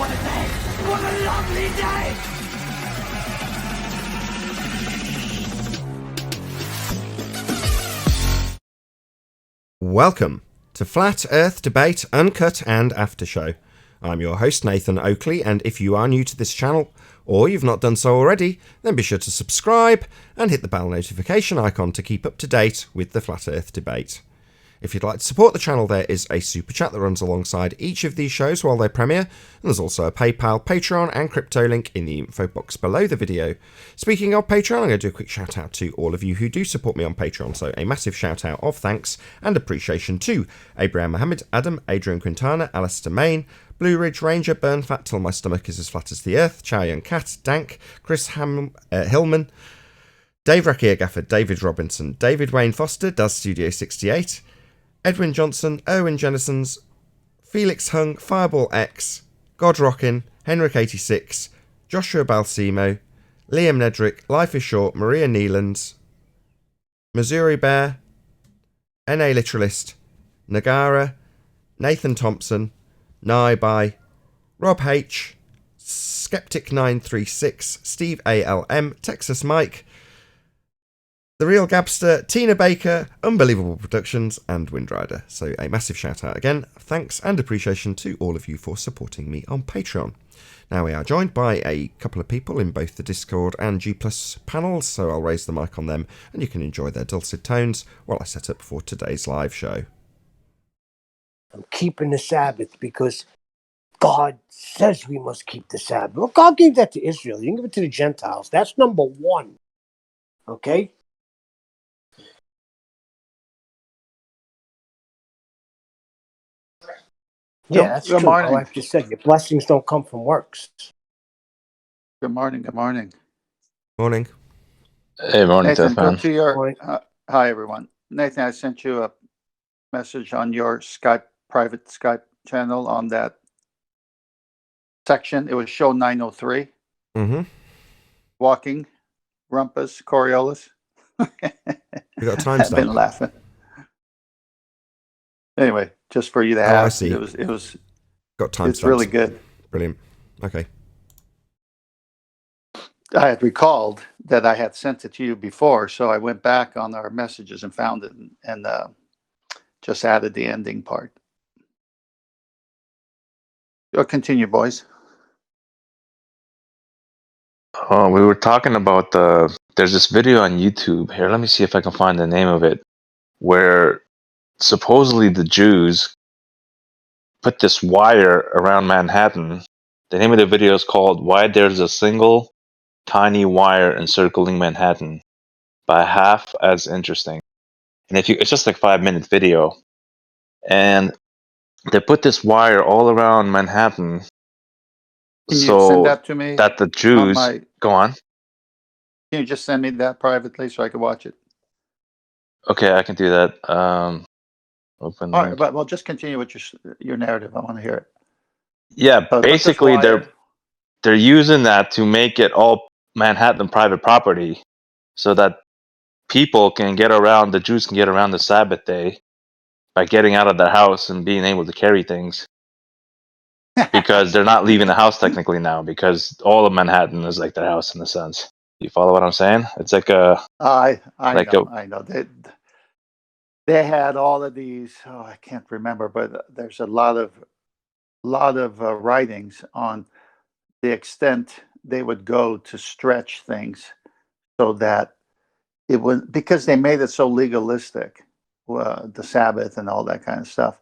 want to say, what a lovely day! Welcome to Flat Earth Debate, Uncut and After Show. I'm your host Nathan Oakley, and if you are new to this channel, or you've not done so already, then be sure to subscribe and hit the bell notification icon to keep up to date with the Flat Earth Debate. If you'd like to support the channel, there is a super chat that runs alongside each of these shows while they premiere, and there's also a PayPal, Patreon and crypto link in the info box below the video. Speaking of Patreon, I'm going to do a quick shout out to all of you who do support me on Patreon, so a massive shout out of thanks and appreciation to Abraham Mohammed, Adam, Adrian Quintana, Alistair Main, Blue Ridge Ranger, Burn Fat Till My Stomach Is As Flat As the Earth, Chow Young Cat, Dank, Chris Hillman, Dave Rakia Gafford, David Robinson, David Wayne Foster, Daz Studio 68, Edwin Johnson, Owen Jennisons, Felix Hung, Fireball X, God Rockin, Henrik 86, Joshua Balsimo, Liam Nedrick, Life is Short, Maria Neelands, Missouri Bear, NA Literalist, Nagara, Nathan Thompson, Naibai, Rob H, Skeptic 936, Steve ALM, Texas Mike, The Real Gabster, Tina Baker, Unbelievable Productions, and Windrider. So a massive shout out again, thanks and appreciation to all of you for supporting me on Patreon. Now we are joined by a couple of people in both the Discord and G Plus panels, so I'll raise the mic on them and you can enjoy their dulcet tones while I set up for today's live show. I'm keeping the Sabbath because God says we must keep the Sabbath. Well, God gave that to Israel. You can give it to the Gentiles. That's number one. Okay? Yeah, that's Good true. morning. My wife just said your blessings don't come from works. Good morning. Good morning. Morning. Hey, morning, Nathan, Death go Man. to your... Morning. hi, everyone. Nathan, I sent you a message on your private Skype channel on that section. It was show 903. Mm-hmm. Walking, Rumpus, Coriolis. We got a I've been timestamp. laughing. Anyway, just for you to Oh, have. I see. It was. Got timestamps. It's really good. Brilliant. Okay. I had recalled that I had sent it to you before, so I went back on our messages and found it and just added the ending part. You'll continue, boys. Oh, we were talking about there's this video on YouTube. Here, let me see if I can find the name of it, where supposedly the Jews put this wire around Manhattan. The name of the video is called "Why There's a Single Tiny Wire Encircling Manhattan" by Half as Interesting. And it's just like 5-minute video, and they put this wire all around Manhattan. Can you So send that to me? that the Jews go on. Can you just send me that privately so I can watch it? Okay, I can do that. Open. All right, but well, just continue with your narrative. I want to hear it. Yeah, So basically they're using that to make it all Manhattan private property, so that people can get around. The Jews can get around the Sabbath day by getting out of their house and being able to carry things, because they're not leaving the house technically now, because all of Manhattan is like their house in a sense. You follow what I'm saying? It's like a I know. They had all of these. Oh, I can't remember, but there's a lot of writings on the extent they would go to stretch things so that it would, because they made it so legalistic, the Sabbath and all that kind of stuff.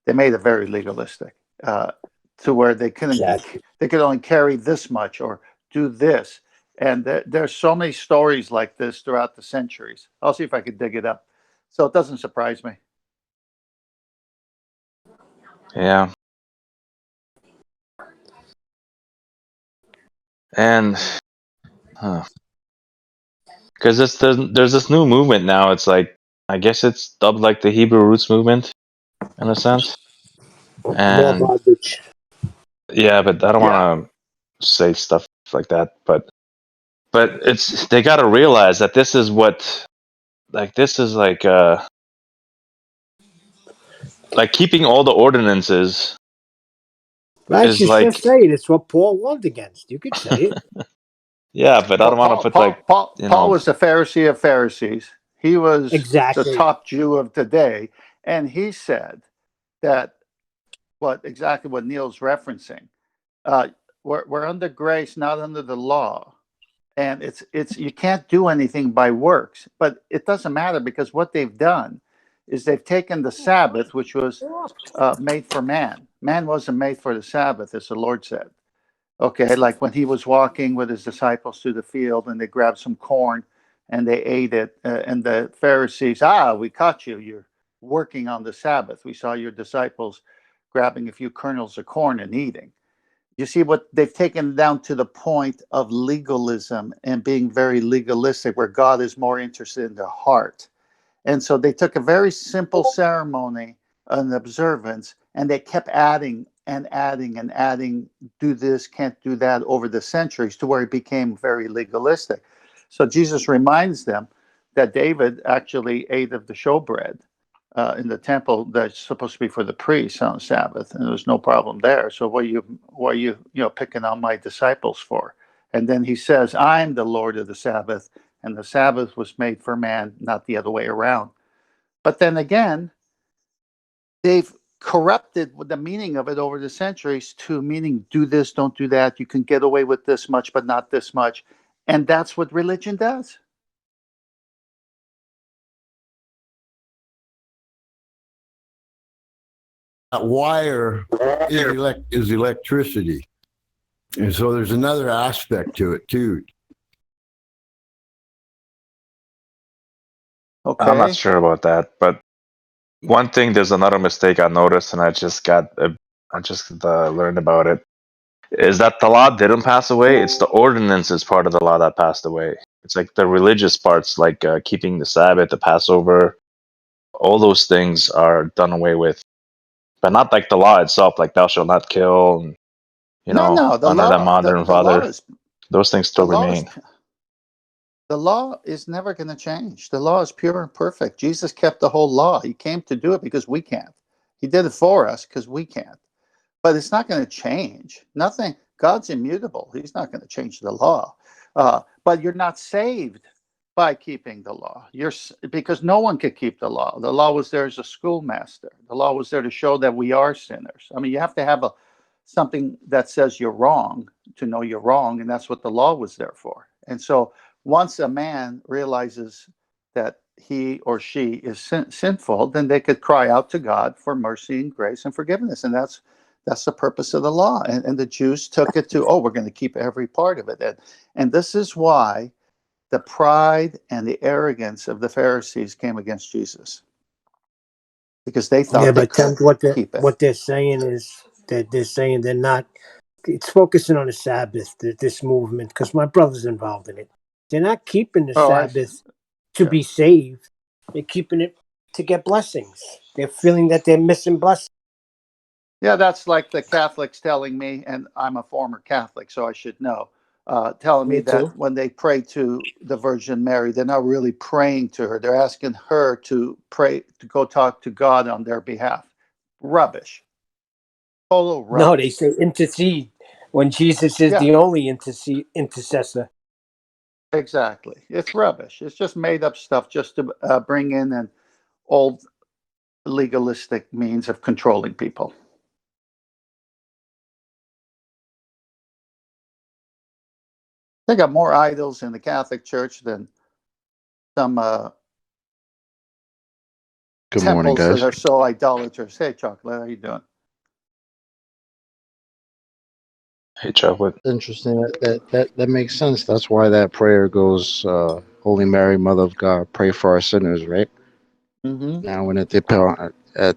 They made it very legalistic to where they couldn't. Exactly. They could only carry this much or do this. And there's so many stories like this throughout the centuries. I'll see if I can dig it up. So it doesn't surprise me. yeah. And because there's this new movement now. It's like, I guess it's dubbed like the Hebrew Roots movement in a sense. And More garbage. yeah, but I don't want to say stuff like that. But it's, they got to realize that this is like keeping all the ordinances Right? is Just like, say it. It's what Paul warned against. You could say it. yeah, but I Well, don't want to put like, Paul was the Pharisee of Pharisees. He was the Exactly. top Jew of the day, and he said that exactly what Neil's referencing. Uh, we're under grace, not under the law, and it's you can't do anything by works. But it doesn't matter because what they've done is they've taken the Sabbath, which was made for man. Man wasn't made for the Sabbath, as the Lord said. Okay, like when he was walking with his disciples through the field and they grabbed some corn and they ate it, and the Pharisees, we caught you. You're working on the Sabbath. We saw your disciples grabbing a few kernels of corn and eating. You see what they've taken down to the point of legalism and being very legalistic, where God is more interested in the heart. And so they took a very simple ceremony, an observance, and they kept adding and adding and adding, do this, can't do that over the centuries to where it became very legalistic. So Jesus reminds them that David actually ate of the showbread in the temple that's supposed to be for the priests on Sabbath, and there's no problem there. So what are you picking on my disciples for? And then he says, I'm the Lord of the Sabbath, and the Sabbath was made for man, not the other way around. But then again, they've corrupted the meaning of it over the centuries to meaning do this, don't do that. You can get away with this much, but not this much. And that's what religion does. That wire is electricity. And so there's another aspect to it too. Okay. I'm not sure about that, but one thing, there's another mistake I noticed, and I just learned about it, is that the law didn't pass away. It's the ordinance is part of the law that passed away. It's like the religious parts, like keeping the Sabbath, the Passover, all those things are done away with, but not like the law itself, like thou shalt not kill, and No, honor thy mother and the law father. is Those things the still law is remain. the law is never going to change. The law is pure and perfect. Jesus kept the whole law. He came to do it because we can't. He did it for us because we can't. But it's not going to change. Nothing. God's immutable. He's not going to change the law. But you're not saved by keeping the law. Because no one could keep the law. The law was there as a schoolmaster. The law was there to show that we are sinners. I mean, you have to have something that says you're wrong to know you're wrong, and that's what the law was there for. And so once a man realizes that he or she is sinful, then they could cry out to God for mercy and grace and forgiveness. And that's the purpose of the law. And the Jews took it to, we're going to keep every part of it. And this is why the pride and the arrogance of the Pharisees came against Jesus, because they thought they could keep it. What they're saying is that they're saying they're not. It's focusing on the Sabbath. This movement, because my brother's involved in it. They're not keeping the Sabbath to be saved. They're keeping it to get blessings. They're feeling that they're missing blessings. Yeah, that's like the Catholics telling me, and I'm a former Catholic, so I should know, telling me that when they pray to the Virgin Mary, they're not really praying to her. They're asking her to pray, to go talk to God on their behalf. Rubbish. Total rubbish. No, they say intercede when Jesus is the only intercessor. Exactly. It's rubbish. It's just made up stuff just to bring in an old legalistic means of controlling people. They got more idols in the Catholic Church than some Good morning, temples guys. that are so idolatrous. Hey, Chocolate, how you doing? Hey, Chocolate. Interesting. That makes sense. That's why that prayer goes, Holy Mary, Mother of God, pray for our sinners, right? Mm-hmm. Now, when at the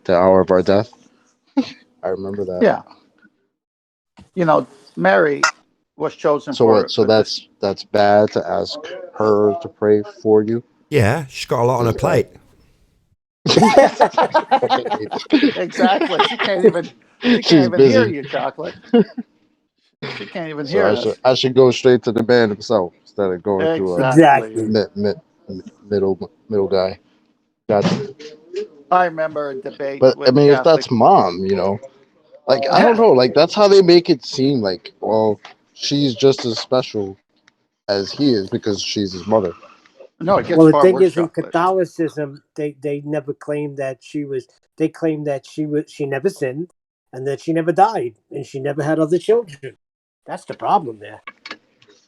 hour of our death, I remember that. Yeah. Mary was chosen So for. what? So that's bad to ask her to pray for you. Yeah, she's got a lot on her plate. Exactly. She can't even She's busy. hear you, Chocolate. She can't even hear us. I should go straight to the man himself instead of going through a middle guy. Gotcha. I remember a debate But I with mean, if Catholic. that's mom, Like, I don't know. Like, that's how they make it seem. Like, well, she's just as special as he is because she's his mother. No, it gets Well, the far thing worse, is, in chocolate. Catholicism, they never claimed that she was. They claimed that she never sinned, and that she never died, and she never had other children. That's the problem there.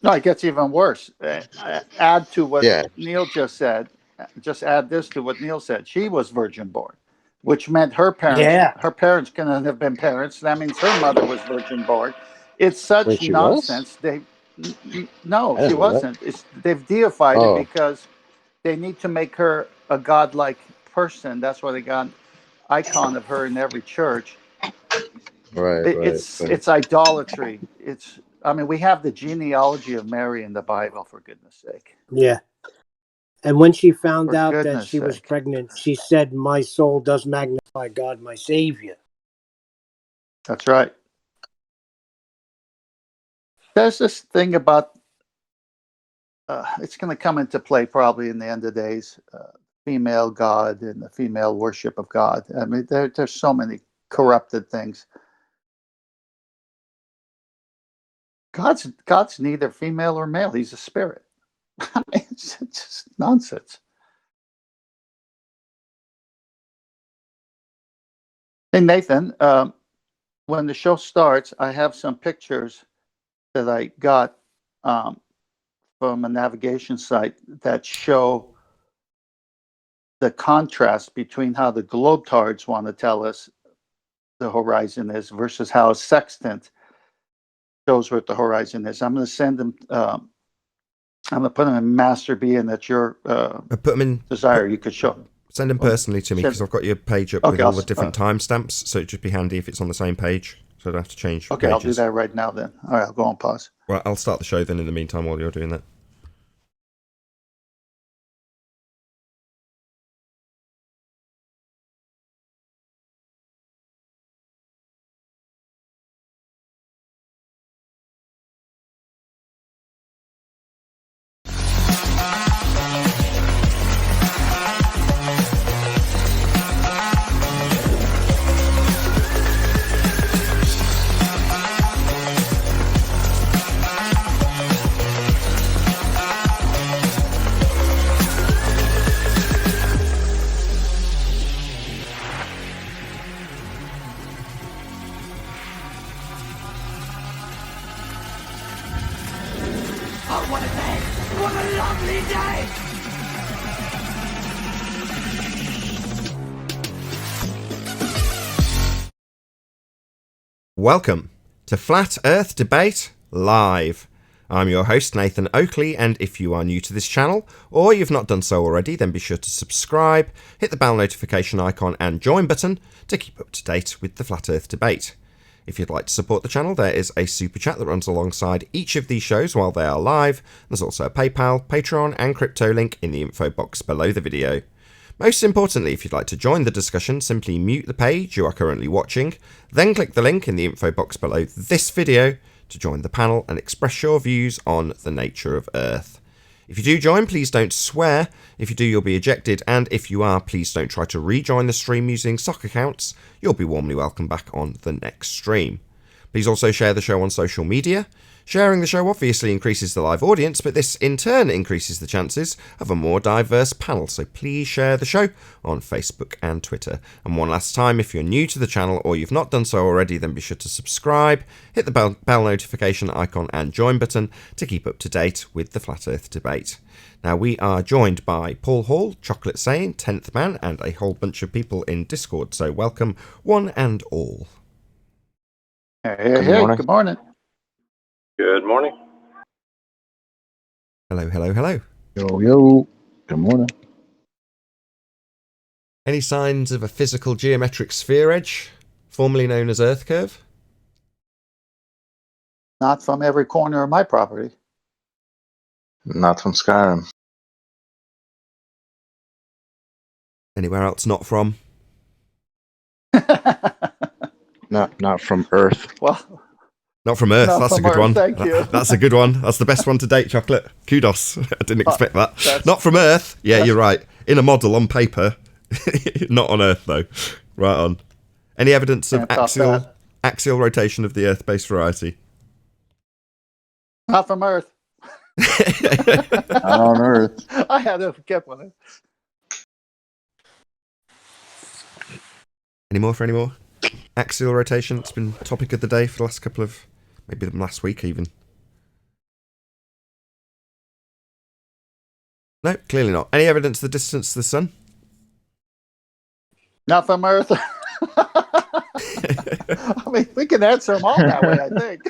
No, it gets even worse. Add to what Yeah. Neil just said. Just add this to what Neil said. She was virgin born, which meant her Yeah. parents couldn't have been parents. That means her mother was virgin born. It's such Wait, she was? nonsense. No, I she didn't know that. wasn't. They've deified it Oh, because they need to make her a godlike person. That's why they got an icon of her in every church. right. It's idolatry. I mean, we have the genealogy of Mary in the Bible, for goodness sake. Yeah. And when she found For out that goodness she was sake. pregnant, she said, "My soul does magnify God, my Savior." That's right. There's this thing about it's going to come into play probably in the end of days. Female God and the female worship of God. I mean, there's so many corrupted things. God's neither female or male. He's a spirit. I mean, it's just nonsense. Hey, Nathan, when the show starts, I have some pictures that I got from a navigation site that show the contrast between how the globetards want to tell us the horizon is versus how a sextant shows what the horizon is. I'm going to send them. I'm going to put them in Master B, and that's your Put them in. desire. You could show. Send them personally to me because I've got your page up with all the different timestamps, so it'd just be handy if it's on the same page, so I don't have to change Okay, pages. I'll do that right now then. All right, I'll go on pause. Well, I'll start the show then in the meantime while you're doing that. Oh, what a day! What a lovely day! Welcome to Flat Earth Debate Live. I'm your host, Nathan Oakley, and if you are new to this channel, or you've not done so already, then be sure to subscribe, hit the bell notification icon and join button to keep up to date with the Flat Earth Debate. If you'd like to support the channel, there is a super chat that runs alongside each of these shows while they are live. There's also a PayPal, Patreon, and crypto link in the info box below the video. Most importantly, if you'd like to join the discussion, simply mute the page you are currently watching, then click the link in the info box below this video to join the panel and express your views on the nature of Earth. If you do join, please don't swear. If you do, you'll be ejected, and if you are, please don't try to rejoin the stream using sock accounts. You'll be warmly welcome back on the next stream. Please also share the show on social media. Sharing the show obviously increases the live audience, but this in turn increases the chances of a more diverse panel, so please share the show on Facebook and Twitter. And one last time, if you're new to the channel or you've not done so already, then be sure to subscribe, hit the bell notification icon and join button to keep up to date with the Flat Earth Debate. Now, we are joined by Paul Hall, Chocolate Sane, 10th Man, and a whole bunch of people in Discord, so welcome one and all. Hey, good morning. Good morning. Hello. Yo. Good morning. Any signs of a physical geometric sphere edge, formerly known as Earth curve? Not from every corner of my property. Not from Skyrim. Anywhere else not from? Not from Earth. Well, Not from Earth, not that's from a good Earth, one. thank you. That's a good one. That's the best one to date, Chocolate. Kudos. I didn't expect that. that's- Not from Earth. Yeah, you're right. In a model on paper. Not on Earth, though. Right on. Any evidence of Can't top axial that. Axial rotation of the Earth-based variety. Not from Earth. Not on Earth. I had to get one. Any more for any more? Axial rotation, it's been topic of the day for the last couple of, maybe the last week even. No, clearly not. Any evidence of the distance to the sun? Not from Earth. I mean, we can answer them all that way, I think.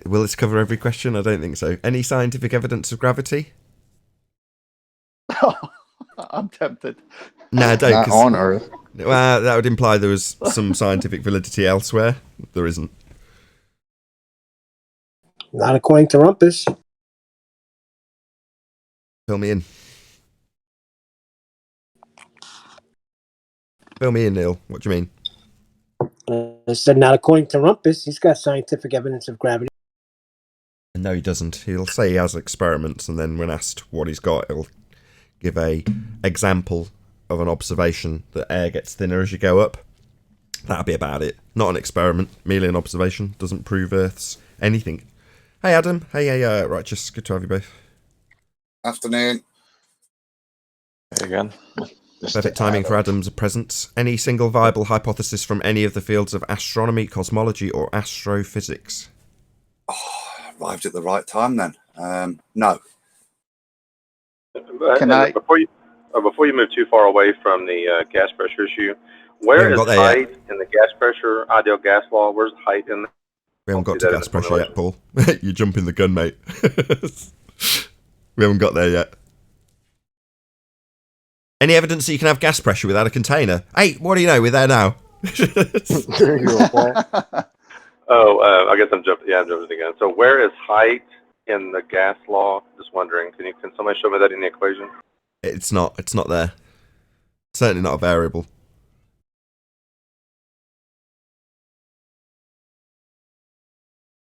Will this cover every question? I don't think so. Any scientific evidence of gravity? I'm tempted. No, don't. Not on Earth. Well, that would imply there was some scientific validity elsewhere. There isn't. Not according to Rumpus. Fill me in. Fill me in, Neil. What do you mean? I said not according to Rumpus. He's got scientific evidence of gravity. No, he doesn't. He'll say he has experiments, and then when asked what he's got, he'll give a example of an observation that air gets thinner as you go up. That'll be about it. Not an experiment, merely an observation. Doesn't prove Earth's anything. Hey, Adam. Hey, Righteous. Good to have you both. Afternoon. Hey again. Perfect timing for Adam's presence. Any single viable hypothesis from any of the fields of astronomy, cosmology, or astrophysics? Arrived at the right time then. No. Can I? Before you move too far away from the gas pressure issue, where is height in the gas pressure ideal gas law? Where's height in? We haven't got to gas pressure yet, Paul. You're jumping the gun, mate. We haven't got there yet. Any evidence that you can have gas pressure without a container? Hey, what do you know? We're there now. There you go, Paul. I guess I'm jumping. Yeah, I'm jumping again. So where is height in the gas law? Just wondering. Can somebody show me that in the equation? It's not there. Certainly not a variable.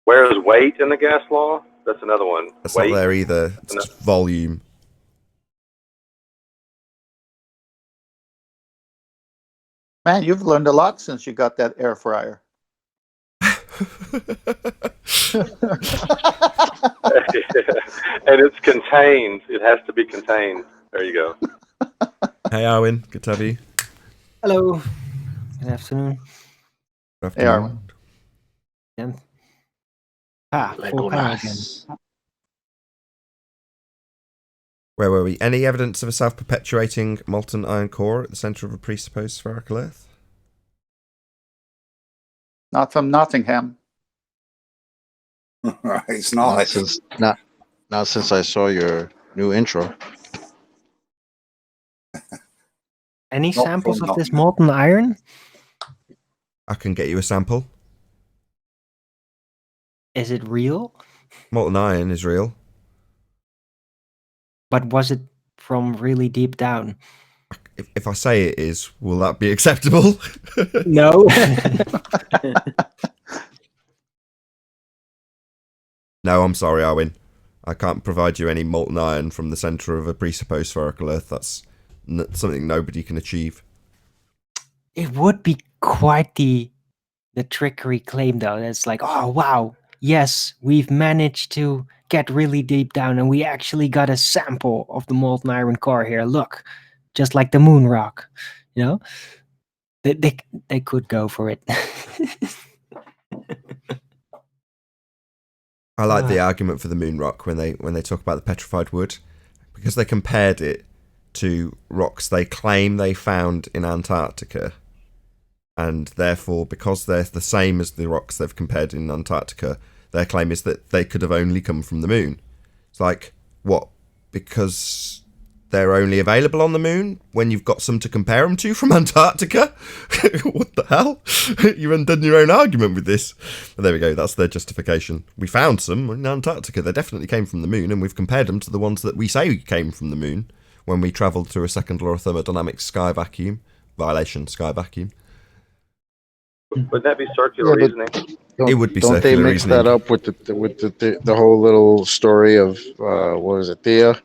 Where is weight in the gas law? That's another one. That's weight. not there either. It's just volume. Man, you've learned a lot since you got that air fryer. And it's contained. It has to be contained. There you go. Hey, Arwin. Good to have you. Hello. Good afternoon. Good afternoon. Hey, Arwin. Full power again. Where were we? Any evidence of a self-perpetuating molten iron core at the centre of a presupposed spherical Earth? Not from Nottingham. It's not. Not since I saw your new intro. Any Not samples from of this molten iron? I can get you a sample. Is it real? Molten iron is real. But was it from really deep down? If I say it is, will that be acceptable? No. No, I'm sorry, Arwin. I can't provide you any molten iron from the centre of a presupposed spherical Earth. That's something nobody can achieve. It would be quite the trickery claim, though. It's like, oh, wow. Yes, we've managed to get really deep down and we actually got a sample of the molten iron core here. Look, just like the moon rock, you know? They could go for it. I like the argument for the moon rock when they talk about the petrified wood, because they compared it to rocks they claim they found in Antarctica, and therefore because they're the same as the rocks they've compared in Antarctica, their claim is that they could have only come from the moon. It's like, what? Because they're only available on the moon when you've got some to compare them to from Antarctica? What the hell? You've undone your own argument with this. But there we go, that's their justification. We found some in Antarctica. They definitely came from the moon, and we've compared them to the ones that we say came from the moon when we travelled through a second law of thermodynamics sky vacuum. Violation, sky vacuum. Would that be circular reasoning? It would be Don't they circular mix reasoning. that up with the whole little story of what was it, Thea,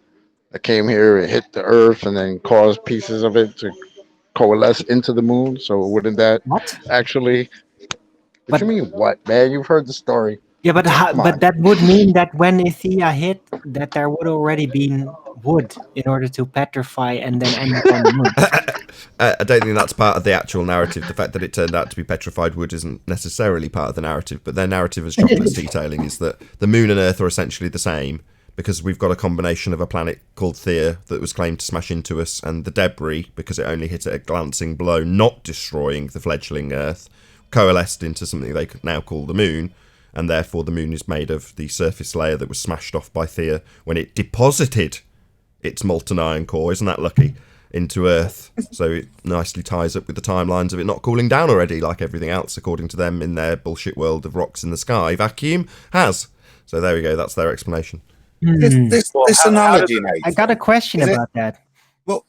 that came here and hit the Earth and then caused pieces of it to coalesce into the moon. So wouldn't that What? actually? What But you mean? What, man? You've heard the story. yeah, but Come on. but that would mean that when Ithia hit, that there would already been wood in order to petrify and then end up on the moon. I don't think that's part of the actual narrative. The fact that it turned out to be petrified wood isn't necessarily part of the narrative, but their narrative, as Chocolate's detailing, is that the moon and Earth are essentially the same because we've got a combination of a planet called Thea that was claimed to smash into us and the debris, because it only hit at a glancing blow, not destroying the fledgling Earth, coalesced into something they could now call the moon, and therefore the moon is made of the surface layer that was smashed off by Thea when it deposited its molten iron core. Isn't that lucky? Into Earth. So it nicely ties up with the timelines of it not cooling down already, like everything else, according to them, in their bullshit world of rocks in the sky. Vacuum has. So there we go. That's their explanation. This analogy, Nate. I got a question Is it- about that. Well,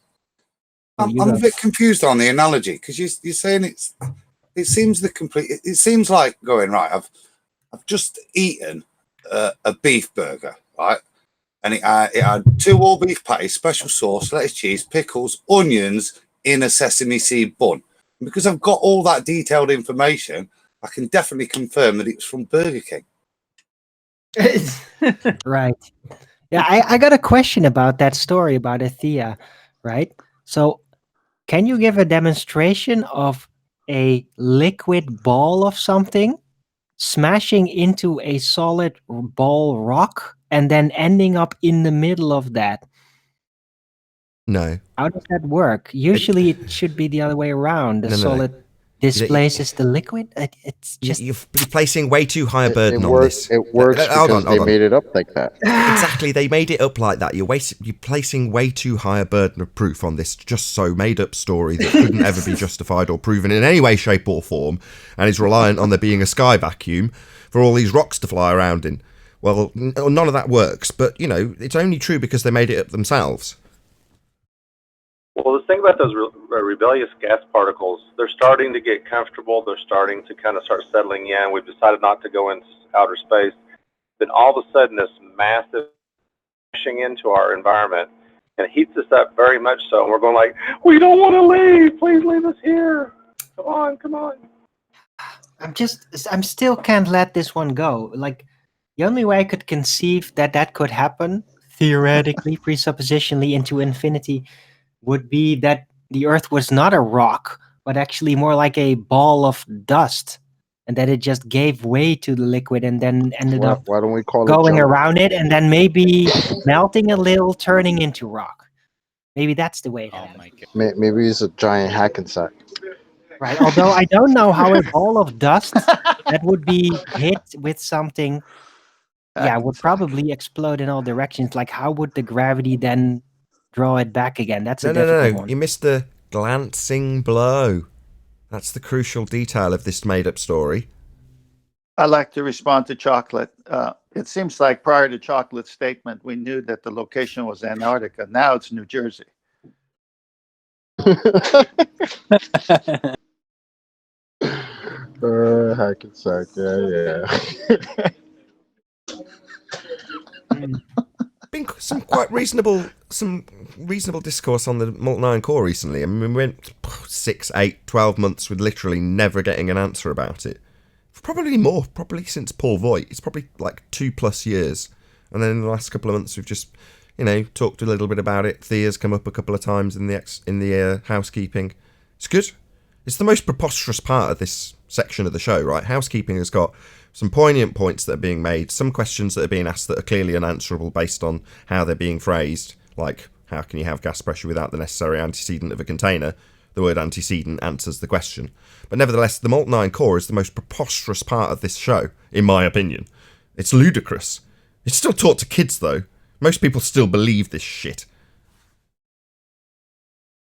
Oh, I'm you a go. bit confused on the analogy because you're saying it seems the complete. It seems like going right. I've just eaten a beef burger, right? And it had 2 all beef patties, special sauce, lettuce, cheese, pickles, onions in a sesame seed bun. And because I've got all that detailed information, I can definitely confirm that it was from Burger King. Right. Yeah, I got a question about that story about Ithia, right? So, can you give a demonstration of a liquid ball of something smashing into a solid ball rock and then ending up in the middle of that? No. How does that work? Usually it should be the other way around. The No. solid displaces the liquid. It's just You're placing way too high a burden on works. this. It works because they made it up like that. Exactly, they made it up like that. You're placing way too high a burden of proof on this just so made up story that couldn't ever be justified or proven in any way, shape, or form, and is reliant on there being a sky vacuum for all these rocks to fly around in. Well, none of that works, but you know, it's only true because they made it up themselves. Well, the thing about those rebellious gas particles, they're starting to get comfortable. They're starting to kind of start settling in. We've decided not to go into outer space. Then all of a sudden, this massive pushing into our environment and it heats us up very much so. And we're going like, we don't want to leave. Please leave us here. Come on. I'm still can't let this one go. Like, the only way I could conceive that could happen, theoretically, presuppositionally into infinity, would be that the Earth was not a rock, but actually more like a ball of dust, and that it just gave way to the liquid and then ended up Why don't we call going it around it and then maybe melting a little, turning into rock. Maybe that's the way it happened. Maybe it's a giant hackensack. Right. Although I don't know how a ball of dust that would be hit with something, would probably explode in all directions. Like, how would the gravity then draw it back again? That's a difficult one. You missed the glancing blow. That's the crucial detail of this made-up story. I'd like to respond to Chocolate. It seems like prior to Chocolate's statement, we knew that the location was Antarctica. Now it's New Jersey. Hackensack, yeah. Been some reasonable discourse on the molten iron core recently. I mean, we went 6, 8, 12 months with literally never getting an answer about it. Probably since Paul Voigt. It's probably like 2+ years. And then in the last couple of months, we've just, talked a little bit about it. Thea's come up a couple of times in the housekeeping. It's good. It's the most preposterous part of this section of the show, right? Housekeeping has got some poignant points that are being made, some questions that are being asked that are clearly unanswerable based on how they're being phrased, like how can you have gas pressure without the necessary antecedent of a container? The word antecedent answers the question. But nevertheless, the molten iron core is the most preposterous part of this show, in my opinion. It's ludicrous. It's still taught to kids, though. Most people still believe this shit.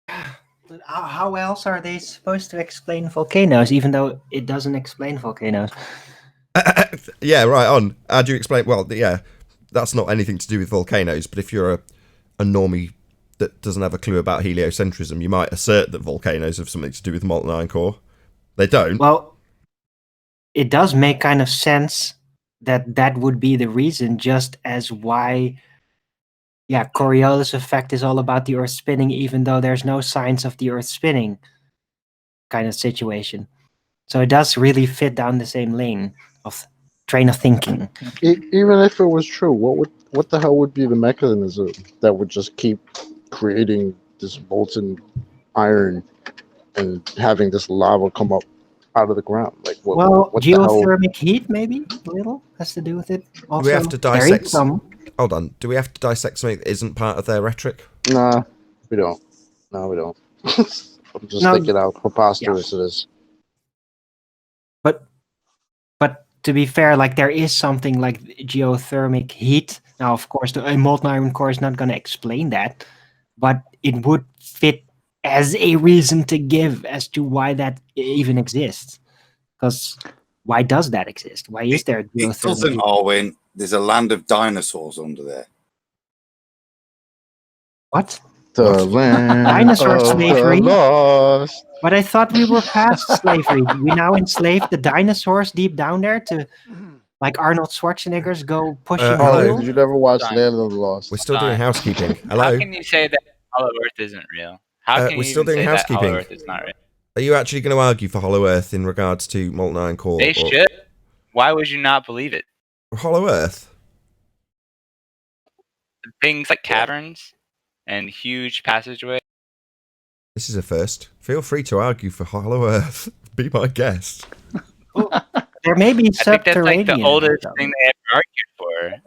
But how else are they supposed to explain volcanoes, even though it doesn't explain volcanoes? Yeah, right on. How do you explain? Well, yeah, that's not anything to do with volcanoes, but if you're a normie that doesn't have a clue about heliocentrism, you might assert that volcanoes have something to do with the molten iron core. They don't. Well, it does make kind of sense that would be the reason, just as why yeah, Coriolis effect is all about the Earth spinning, even though there's no signs of the Earth spinning kind of situation. So it does really fit down the same lane of train of thinking. Even if it was true, what the hell would be the mechanism that would just keep creating this molten iron and having this lava come up out of the ground? Like Well, what the hell? geothermic heat maybe a little has to do with it. Also, Do we have to there dissect? is some. Hold on. Do we have to dissect something that isn't part of their rhetoric? Nah, we don't. No, we don't. I'm just No, thinking how preposterous it is. But to be fair, like there is something like geothermic heat. Now, of course, a molten iron core is not going to explain that, but it would fit as a reason to give as to why that even exists. Because why does that exist? Why is there It geothermic doesn't, heat? Arwin. There's a land of dinosaurs under there. What? The land Dinosaur of slavery? the lost. But I thought we were past slavery. We now enslave the dinosaurs deep down there to, like Arnold Schwarzenegger's go pushing Hello. Oh, wheels? did you never watch Done. Land of the Lost? We're still doing Fine. housekeeping. How Hello. can you say that Hollow Earth isn't real? How can we're you still even doing say that Hollow housekeeping. Earth is not real? Are you actually going to argue for Hollow Earth in regards to molten iron core? They should. Why would you not believe it? Hollow Earth? Things like caverns and huge passageways. This is a first. Feel free to argue for Hollow Earth. Be my guest. There may be I think that's like subterranean. the oldest though. thing they ever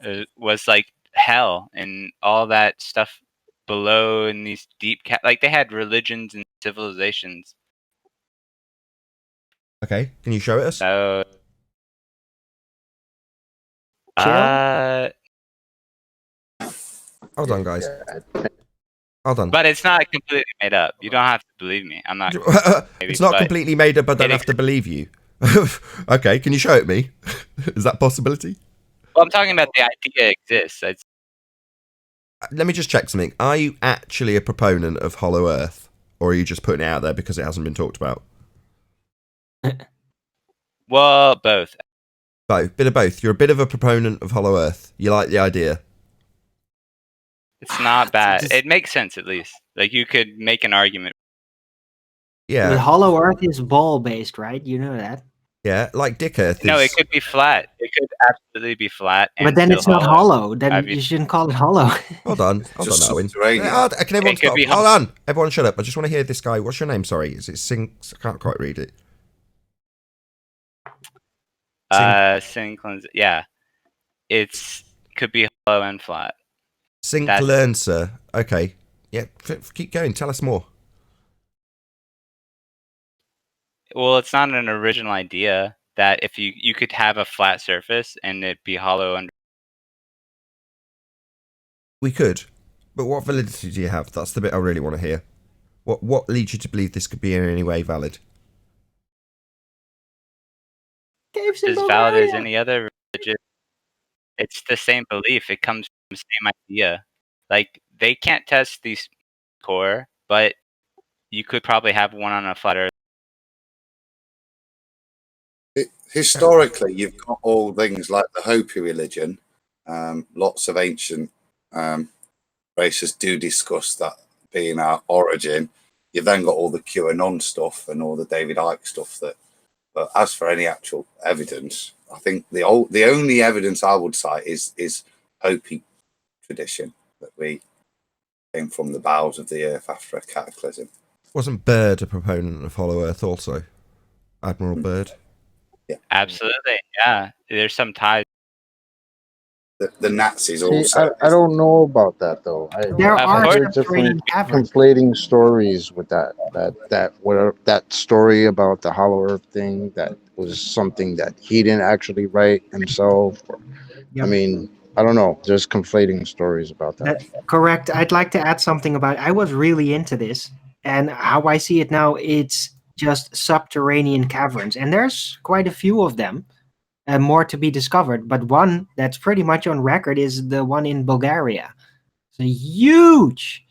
argued for was like hell and all that stuff below in these deep like they had religions and civilizations. Okay, can you show it us? So Chill. Hold on, guys. Hold on. but it's not completely made up. You don't have to believe me. I'm not. It's not but completely made up. I don't it have to believe you. Okay, can you show it me? Is that a possibility? Well, I'm talking about the idea exists. It's, Let me just check something. Are you actually a proponent of Hollow Earth? Or are you just putting it out there because it hasn't been talked about? well, both. Both. Bit of both. You're a bit of a proponent of Hollow Earth. You like the idea. It's not bad. It makes sense at least. Like you could make an argument. The Yeah. Hollow Earth is ball based, right? You know that. Yeah, like Dick Earth is... No, it could be flat. It could absolutely be flat. And But then still it's not hollow. Then Have you- you shouldn't call it hollow. Hold on, Just Owen. subterranean. Can everyone It could stop? be Hold on. Everyone shut up. I just want to hear this guy. What's your name? Sorry. Is it Sing? I can't quite read it. Synclins, yeah. It's could be hollow and flat. Synclenser. Okay. Yeah, keep going. Tell us more. Well, it's not an original idea that if you could have a flat surface and it be hollow under. We could. But what validity do you have? That's the bit I really want to hear. What leads you to believe this could be in any way valid? Caves in As valid as Bulgaria. any other religion. It's the same belief. It comes from the same idea. Like they can't test these core, but you could probably have one on a flat Earth. Historically, you've got all things like the Hopi religion. Lots of ancient races do discuss that being our origin. You've then got all the QAnon stuff and all the David Icke stuff. But as for any actual evidence, I think the only evidence I would cite is Hopi tradition that we came from the bowels of the earth after a cataclysm. Wasn't Byrd a proponent of Hollow Earth also? Admiral Byrd? Yeah. Absolutely, yeah. There's some ties. The Nazis See, also. I don't know about that though. There Of are course. They're subterranean different caverns. conflating stories with that story about the Hollow Earth thing that was something that he didn't actually write himself. Yep. I mean, I don't know. There's conflating stories about that. Correct. I'd like to add something about. I was really into this, and how I see it now, it's just subterranean caverns, and there's quite a few of them, and more to be discovered. But one that's pretty much on record is the one in Bulgaria. It's a huge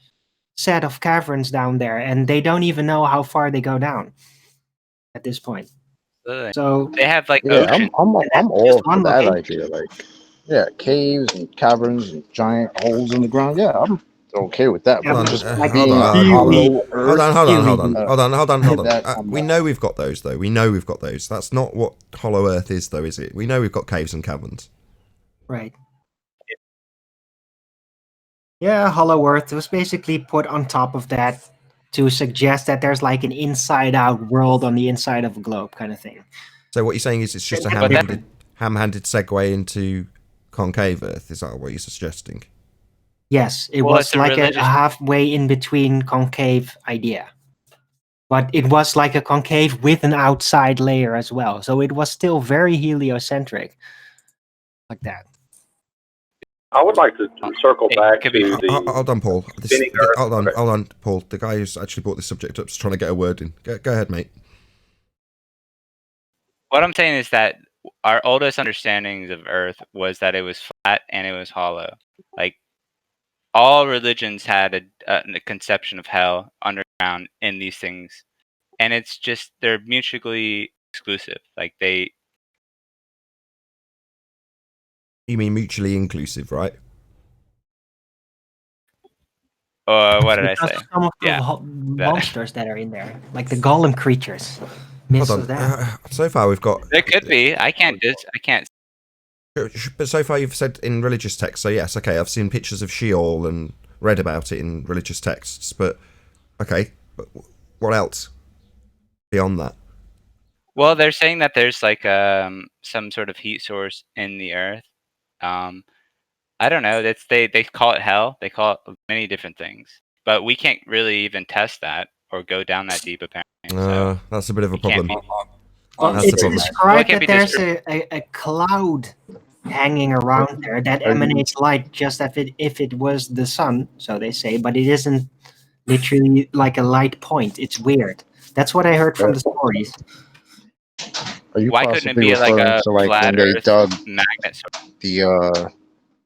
set of caverns down there, and they don't even know how far they go down at this point. Absolutely. So They have like Yeah, oceans. I'm all just for one that location. idea. Like, Yeah, caves and caverns and giant holes in the ground. Yeah, I'm okay with that. Yeah, But Hold but on, just like hold being a on, hollow hold earth. on, hold on, hold on, theory. hold on, hold on, hold on. That I'm We not. know we've got those, though. We know we've got those. That's not what Hollow Earth is, though, is it? We know we've got caves and caverns. Right. Yeah, Hollow Earth was basically put on top of that to suggest that there's like an inside-out world on the inside of a globe, kind of thing. So what you're saying is it's just a But ham-handed segue into concave Earth. Is that what you're suggesting? Yes, it Well, was it's a like a religious- halfway in between concave idea. But it was like a concave with an outside layer as well. So it was still very heliocentric. Like that. I would like to circle It back could to be- the Hold on, Paul. spinning Earth. Hold on, Paul. The guy who's actually brought this subject up is trying to get a word in. Go ahead, mate. What I'm saying is that our oldest understandings of Earth was that it was flat and it was hollow. Like all religions had a conception of hell underground in these things, and it's just they're mutually exclusive. Like they. You mean mutually inclusive, right? What did I Because say? some of the Yeah, monsters that are in there, like the golem creatures. Miss Hold of on. that. So far we've got. There could be. I can't. But so far you've said in religious texts. So yes, okay. I've seen pictures of Sheol and read about it in religious texts. But okay. But what else beyond that? Well, they're saying that there's like some sort of heat source in the Earth. I don't know. They call it hell. They call it many different things, but we can't really even test that or go down that deep apparently. So That's a bit of a it can't problem. Well, That's the it's problem. described Well, it that can't be there's a cloud hanging around there that emanates light just if it was the sun, so they say, but it isn't literally like a light point. It's weird. That's what I heard from the stories. Are you Why couldn't it possibly be like referring a to like when flat they Earth dug magnet source? the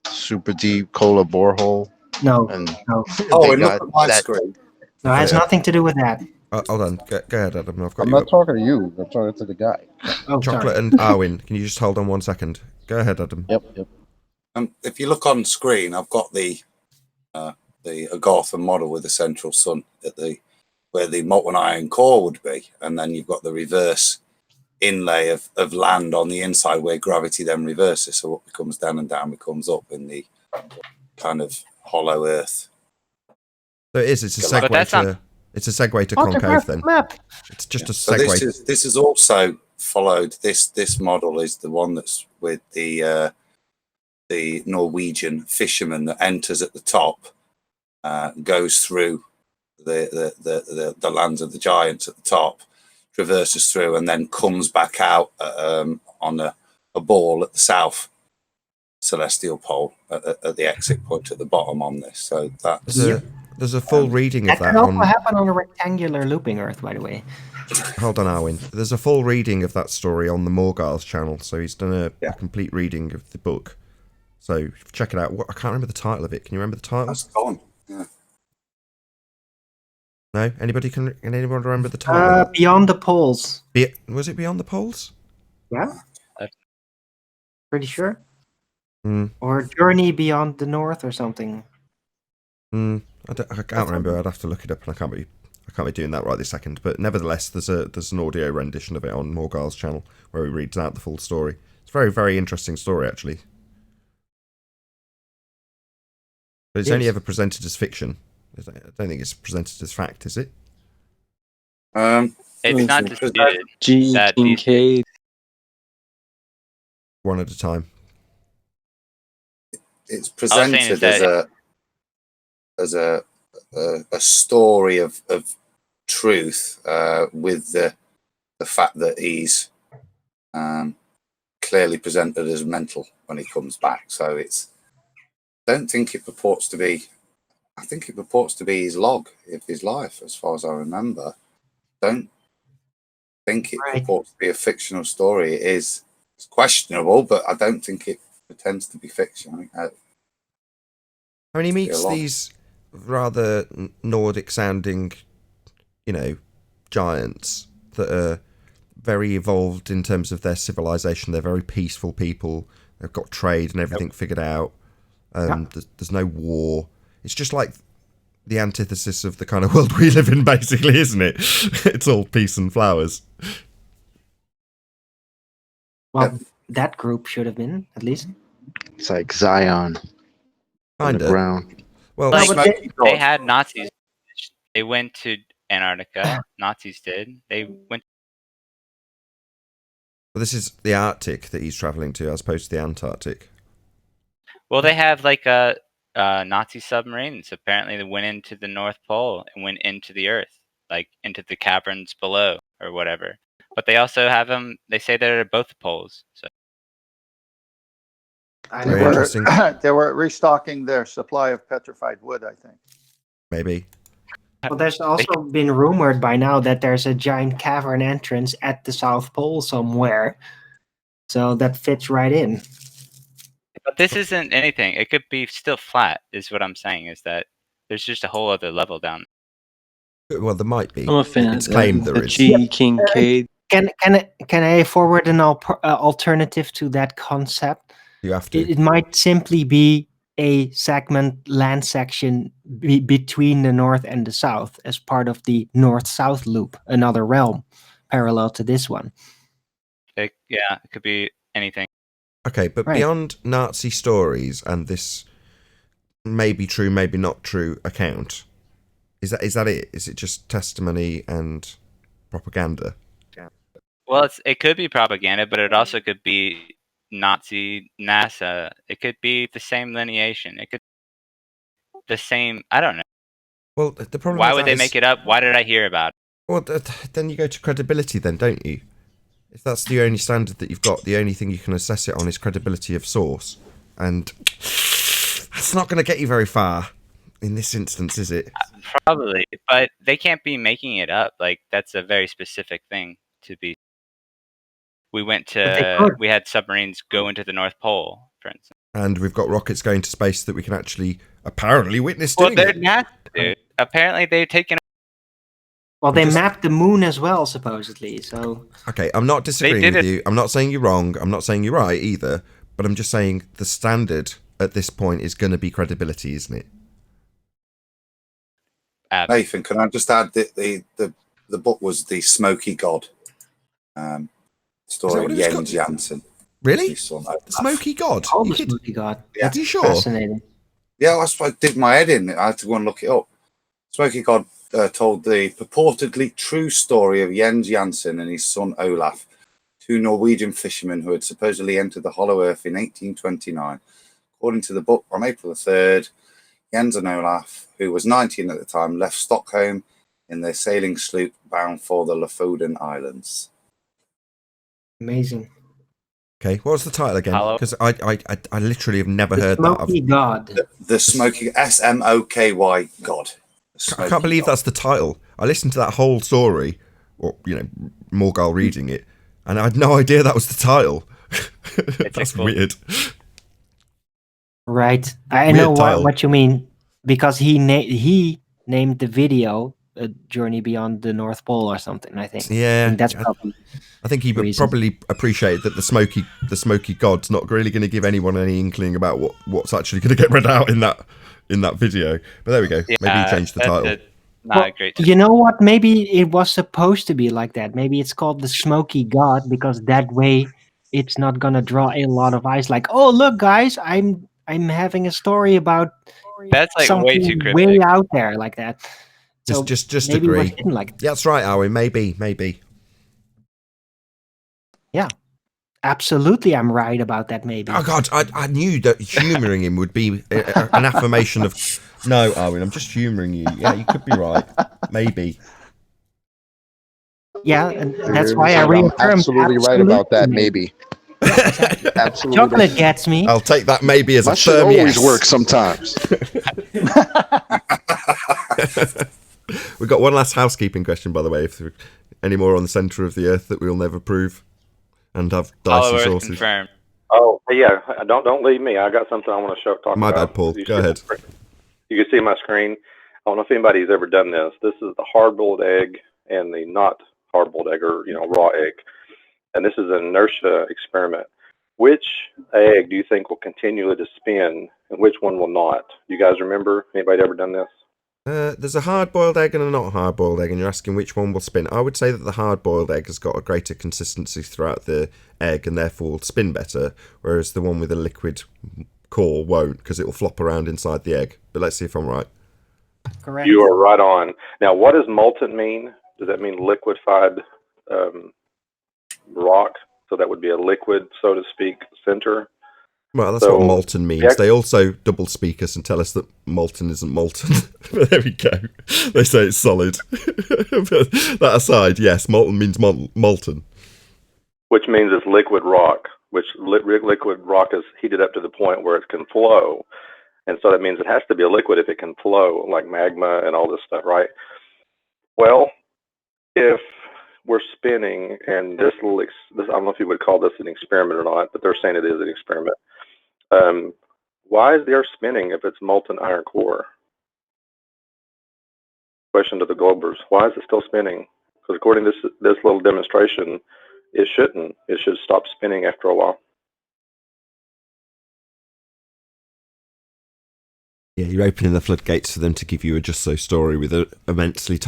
super deep cola borehole No, and no, Oh, they and look got at my that? screen. no, it has nothing to do with that. Hold on. Go ahead, Adam. I've got I'm you not up. talking to you. I'm talking to the guy. Oh, Chocolate sorry. and Arwin. Can you just hold on 1 second? Go ahead, Adam. Yep. If you look on screen, I've got the Agartha model with the central sun at where the molten iron core would be, and then you've got the reverse inlay of land on the inside where gravity then reverses. So what becomes down and down becomes up in the kind of hollow Earth. So it is. It's a But that's segue not- to. It's a segue to concave then. Map. It's just a So segue. this is also followed. This model is the one that's with the Norwegian fisherman that enters at the top, goes through the lands of the giants at the top, traverses through, and then comes back out on a ball at the south celestial pole at the exit point at the bottom on this. So that's There's a full reading of That that can also on. happen on a rectangular looping Earth, by the way. Hold on, Arwin. There's a full reading of that story on the Morgar's channel. So he's done a complete reading of the book. So check it out. I can't remember the title of it. Can you remember the title? that's gone. Yeah. No. Can anyone remember the title? Beyond the poles. Was it Beyond the Poles? Yeah. Pretty sure. Hmm. Or Journey Beyond the North or something. I can't remember. I'd have to look it up, and I can't be doing that right this second. But nevertheless, there's an audio rendition of it on Morgar's channel where he reads out the full story. It's a very, very interesting story, actually. But it's only ever presented as fiction. I don't think it's presented as fact, is it? It's not disputed. G. that Kincaid. One at a time. It's saying is presented as a story of truth with the fact that he's clearly presented as mental when he comes back. So I don't think it purports to be. I think it purports to be his log of his life, as far as I remember. Don't think it purports to be a fictional story. It's questionable, but I don't think it pretends to be fiction. I mean, he meets these rather Nordic-sounding, giants that are very evolved in terms of their civilization. They're very peaceful people. They've got trade and everything figured out. There's no war. It's just like the antithesis of the kind of world we live in, basically, isn't it? It's all peace and flowers. Well, that group should have been, at least. It's like Zion on the Kinda. ground. Well, Like, Smoky they God. had Nazis. They went to Antarctica. Nazis did. They went. well, this is the Arctic that he's travelling to, as opposed to the Antarctic. Well, they have like Nazi submarines. Apparently, they went into the North Pole and went into the Earth, like into the caverns below or whatever. But they also have them. They say they're at both poles. So I Very never, interesting. They were restocking their supply of petrified wood, I think. Maybe. well, there's also been rumored by now that there's a giant cavern entrance at the South Pole somewhere. So that fits right in. But this isn't anything. It could be still flat, is what I'm saying, is that there's just a whole other level down Well, there might be. I'm a fan It's of claimed that. there The is. G. Kincaid. Can I forward an alternative to that concept? You have to. It might simply be a land section between the North and the South as part of the North-South loop, another realm parallel to this one. there. It could be anything. Okay, but Right. beyond Nazi stories and this maybe true, maybe not true account, is that it? Is it just testimony and propaganda? Well, it could be propaganda, but it also could be Nazi NASA. It could be the same lineation. It could the same. I don't know. Well, the problem. Why with would that they is- make it up? Why did I hear about it? Well, then you go to credibility, then, don't you? If that's the only standard that you've got, the only thing you can assess it on is credibility of source, and that's not going to get you very far in this instance, is it? Probably, but they can't be making it up. Like, that's a very specific thing to be. We went But they to. could. We had submarines go into the North Pole, for instance. And we've got rockets going to space that we can actually apparently witness Well, doing they're it. NASA, dude. Apparently, they've taken. Well, they Just- mapped the moon as well, supposedly. So Okay, I'm not disagreeing did with it- you. I'm not saying you're wrong. I'm not saying you're right either. But I'm just saying the standard at this point is going to be credibility, isn't it? Nathan, can I just add that the book was The Smoky God, story what of it was Jens called? Janssen. Really? His son. The Smoky God? all You the kid- Smoky God. Yeah. Are you sure? Fascinating. Yeah, that's what I did my head in. I had to go and look it up. Smoky God told the purportedly true story of Jens Janssen and his son Olaf, two Norwegian fishermen who had supposedly entered the Hollow Earth in 1829. According to the book, on April the 3rd, Jens and Olaf, who was 19 at the time, left Stockholm in their sailing sloop bound for the Lofoten Islands. Amazing. Okay, what was the title again? Hello? Because I literally have never heard that. Smoky God. The Smoky SMOKY God. I can't believe that's the title. I listened to that whole story, or Morgal reading it, and I had no idea that was the title. That's cool- weird. Right. I Weird know title. what you mean, because he named the video "A Journey Beyond the North Pole" or something. I think. Yeah, And that's probably. I think he would reason. probably appreciate that the Smoky God's not really going to give anyone any inkling about what's actually going to get read out in that video. But there we go. Maybe he changed the that's title. Not Well, a great. You know what? Maybe it was supposed to be like that. Maybe it's called the Smoky God because that way it's not gonna draw a lot of eyes. Like, oh look, guys, I'm having a story about That's like something way too cryptic. way out there like that. So Just maybe it was agree. hidden like that. Yeah, that's right, Arwen. Maybe. Yeah, absolutely, I'm right about that. Maybe. Oh God, I knew that humouring him would be an affirmation of. No, Arwen, I'm just humouring you. Yeah, you could be right. Maybe. Yeah, and that's why I I'm reaffirmed. absolutely right about that. Maybe. Absolutely. Chocolate gets me. I'll take that maybe as My a shit firm always yes. works sometimes. We've got one last housekeeping question, by the way. If there are any more on the centre of the Earth that we'll never prove and have Hollow dicey Earth sources. confirmed. Oh, yeah. Don't leave me. I got something I want to talk My about. bad, Paul. You Go see- ahead. You can see my screen. I don't know if anybody's ever done this. This is the hard-boiled egg and the not hard-boiled egg or raw egg. And this is an inertia experiment. Which egg do you think will continually to spin, and which one will not? You guys remember? Anybody ever done this? There's a hard-boiled egg and a not hard-boiled egg, and you're asking which one will spin. I would say that the hard-boiled egg has got a greater consistency throughout the egg and therefore will spin better, whereas the one with a liquid core won't, because it will flop around inside the egg. But let's see if I'm right. Correct. You are right on. Now, what does molten mean? Does that mean liquefied rock? So that would be a liquid, so to speak, center. Well, that's what molten means. They also double speak us and tell us that molten isn't molten. But there we go. They say it's solid. But that aside, yes, molten means molten. Which means it's liquid rock, which liquid rock is heated up to the point where it can flow. And so that means it has to be a liquid if it can flow, like magma and all this stuff, right? Well, if we're spinning, and this I don't know if you would call this an experiment or not, but they're saying it is an experiment. Why is the Earth spinning if it's molten iron core? Question to the Globers. Why is it still spinning? Because according to this little demonstration, it shouldn't. It should stop spinning after a while. Yeah, you're opening the floodgates for them to give you a just so story with an immensely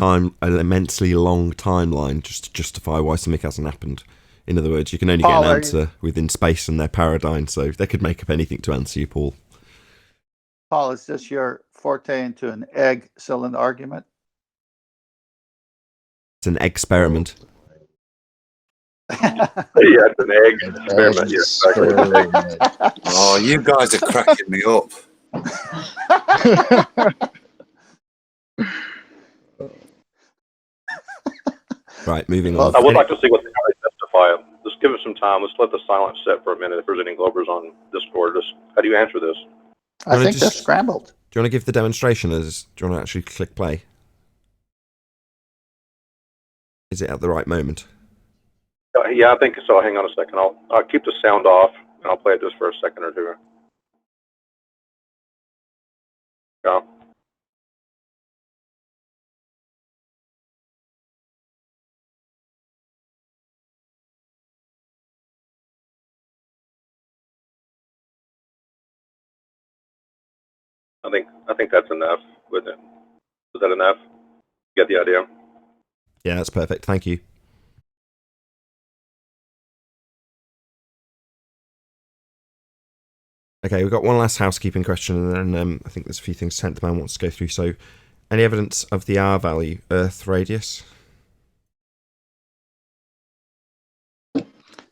long timeline just to justify why something hasn't happened. In other words, you can only get an answer within space and their paradigm, so they could make up anything to answer you, Paul. Paul, is this your forte into an egg cylinder argument? It's an experiment. Yeah, it's an egg experiment. Yes. Oh, you guys are cracking me up. Right, moving on. I would like to see what they testify. Just give us some time. Let's let the silence set for a minute. If there's any Globers on Discord, how do you answer this? I think they're scrambled. Do you want to give the demonstration do you want to actually click play? Is it at the right moment? Yeah, I think so. Hang on a second. I'll keep the sound off, and I'll play it just for a second or two. Yeah. I think that's enough with it. Is that enough? You get the idea? Yeah, that's perfect. Thank you. Okay, we've got one last housekeeping question, and then I think there's a few things 10th Man wants to go through. So, any evidence of the R value, Earth radius?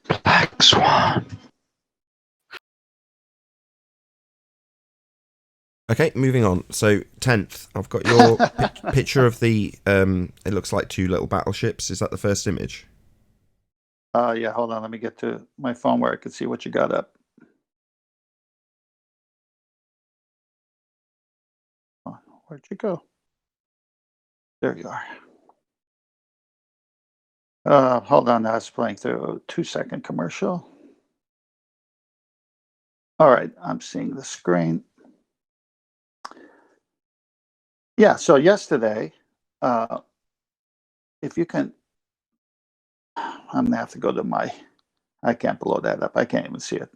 Black Swan. Okay, moving on. So, 10th, I've got your picture of the, it looks like two little battleships. Is that the first image? Yeah, hold on. Let me get to my phone where I can see what you got up. Where'd you go? There you are. Hold on. I was playing through a 2-second commercial. All right. I'm seeing the screen. Yeah. So yesterday, if you can, I'm going to have to go to I can't blow that up. I can't even see it.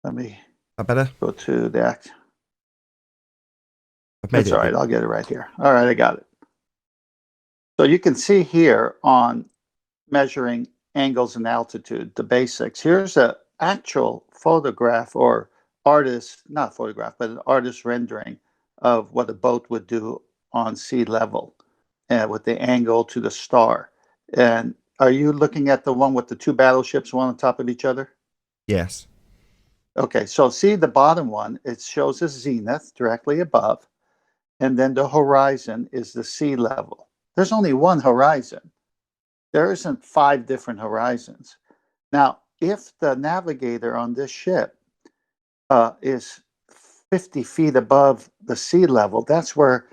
Let me go to the act. That's all right. I'll get it right here. All right, I got it. So you can see here on measuring angles and altitude, the basics. Here's an actual photograph or not photograph, but an artist rendering of what a boat would do on sea level and with the angle to the star. And are you looking at the one with the two battleships, one on top of each other? Yes. Okay, so see the bottom one, it shows a zenith directly above. And then the horizon is the sea level. There's only one horizon. There isn't 5 different horizons. Now, if the navigator on this ship is 50 feet above the sea level, that's where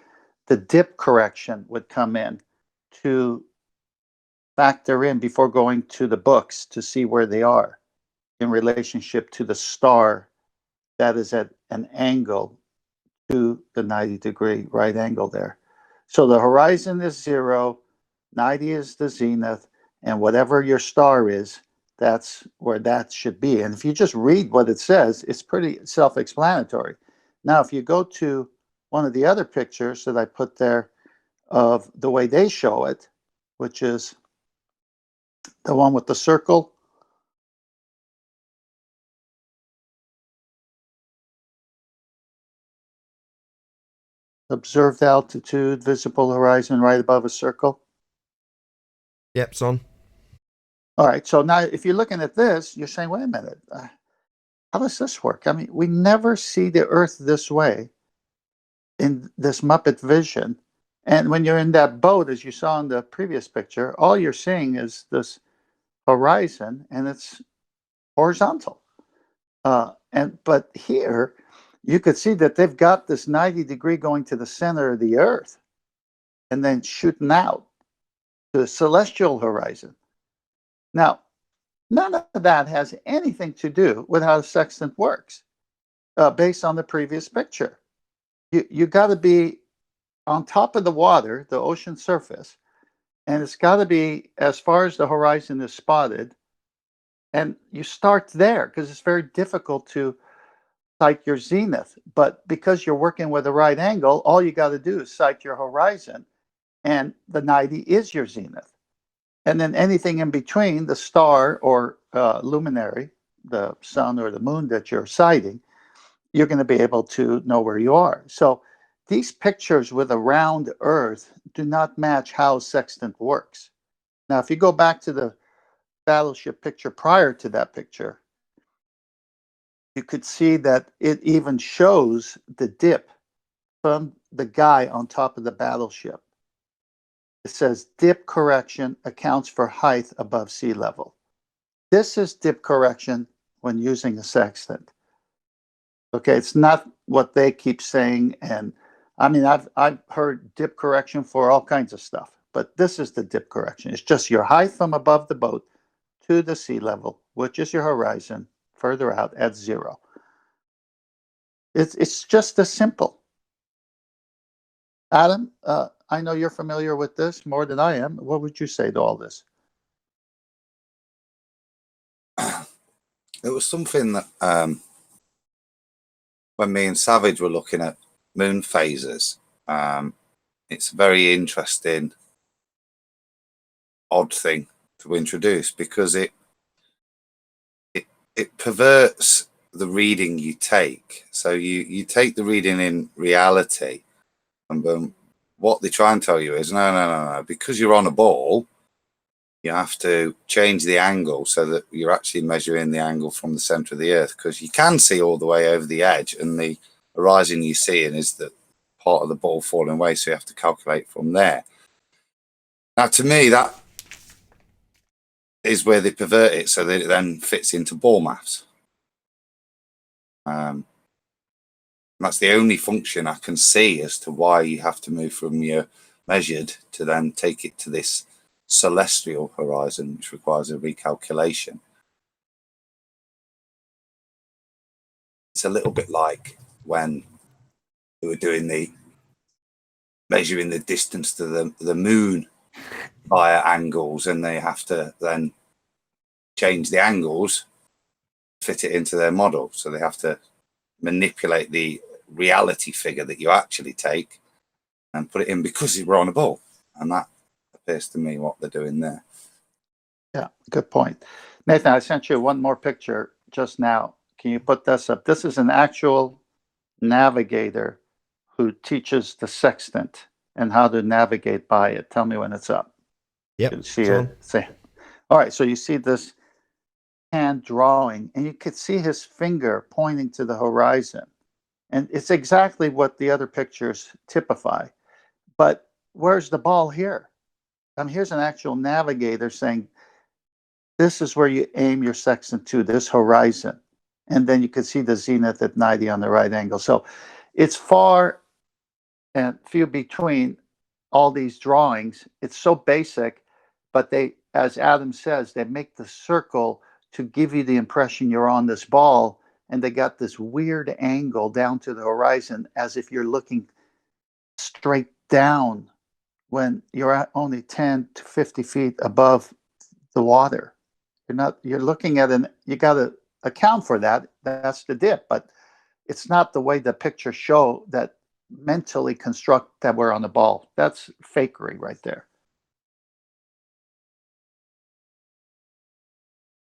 the dip correction would come in to factor in before going to the books to see where they are in relationship to the star that is at an angle to the 90-degree right angle there. So the horizon is 0, 90 is the zenith, and whatever your star is, that's where that should be. And if you just read what it says, it's pretty self-explanatory. Now, if you go to one of the other pictures that I put there of the way they show it, which is the one with the circle. Observed altitude, visible horizon right above a circle. Yep, it's on. All right, so now if you're looking at this, you're saying, wait a minute, how does this work? I mean, we never see the Earth this way in this Muppet vision. And when you're in that boat, as you saw in the previous picture, all you're seeing is this horizon, and it's horizontal. But here, you could see that they've got this 90-degree going to the center of the Earth, and then shooting out to the celestial horizon. Now, none of that has anything to do with how the sextant works, based on the previous picture. You got to be on top of the water, the ocean surface, and it's got to be as far as the horizon is spotted. And you start there because it's very difficult to sight your zenith. But because you're working with a right angle, all you got to do is sight your horizon, and the 90 is your zenith. And then anything in between, the star or luminary, the sun or the moon that you're sighting, you're going to be able to know where you are. So these pictures with a round Earth do not match how sextant works. Now, if you go back to the battleship picture prior to that picture, you could see that it even shows the dip from the guy on top of the battleship. It says dip correction accounts for height above sea level. This is dip correction when using a sextant. Okay, it's not what they keep saying. And I mean, I've heard dip correction for all kinds of stuff, but this is the dip correction. It's just your height from above the boat to the sea level, which is your horizon, further out at 0. It's just as simple. Adam, I know you're familiar with this more than I am. What would you say to all this? It was something that when me and Savage were looking at moon phases, it's a very interesting, odd thing to introduce because it perverts the reading you take. So you take the reading in reality, and what they try and tell you is no, because you're on a ball, you have to change the angle so that you're actually measuring the angle from the center of the Earth, because you can see all the way over the edge, and the horizon you're seeing is the part of the ball falling away, so you have to calculate from there. Now, to me, that is where they pervert it so that it then fits into ball maths. That's the only function I can see as to why you have to move from your measured to then take it to this celestial horizon, which requires a recalculation. It's a little bit like when they were doing the measuring the distance to the moon via angles, and they have to then change the angles, fit it into their model. So they have to manipulate the reality figure that you actually take and put it in because we're on a ball. And that appears to me what they're doing there. Yeah, good point. Nathan, I sent you one more picture just now. Can you put this up? This is an actual navigator who teaches the sextant and how to navigate by it. Tell me when it's up. Yep, You can see it's it. on. Say, all right, so you see this hand drawing, and you could see his finger pointing to the horizon. And it's exactly what the other pictures typify. But where's the ball here? Here's an actual navigator saying, this is where you aim your sextant to, this horizon. And then you can see the zenith at 90 on the right angle. So it's far and few between all these drawings. It's so basic, but they, as Adam says, they make the circle to give you the impression you're on this ball, and they got this weird angle down to the horizon as if you're looking straight down when you're at only 10 to 50 feet above the water. You're looking at you got to account for that. That's the dip, but it's not the way the pictures show that mentally construct that we're on the ball. That's fakery right there.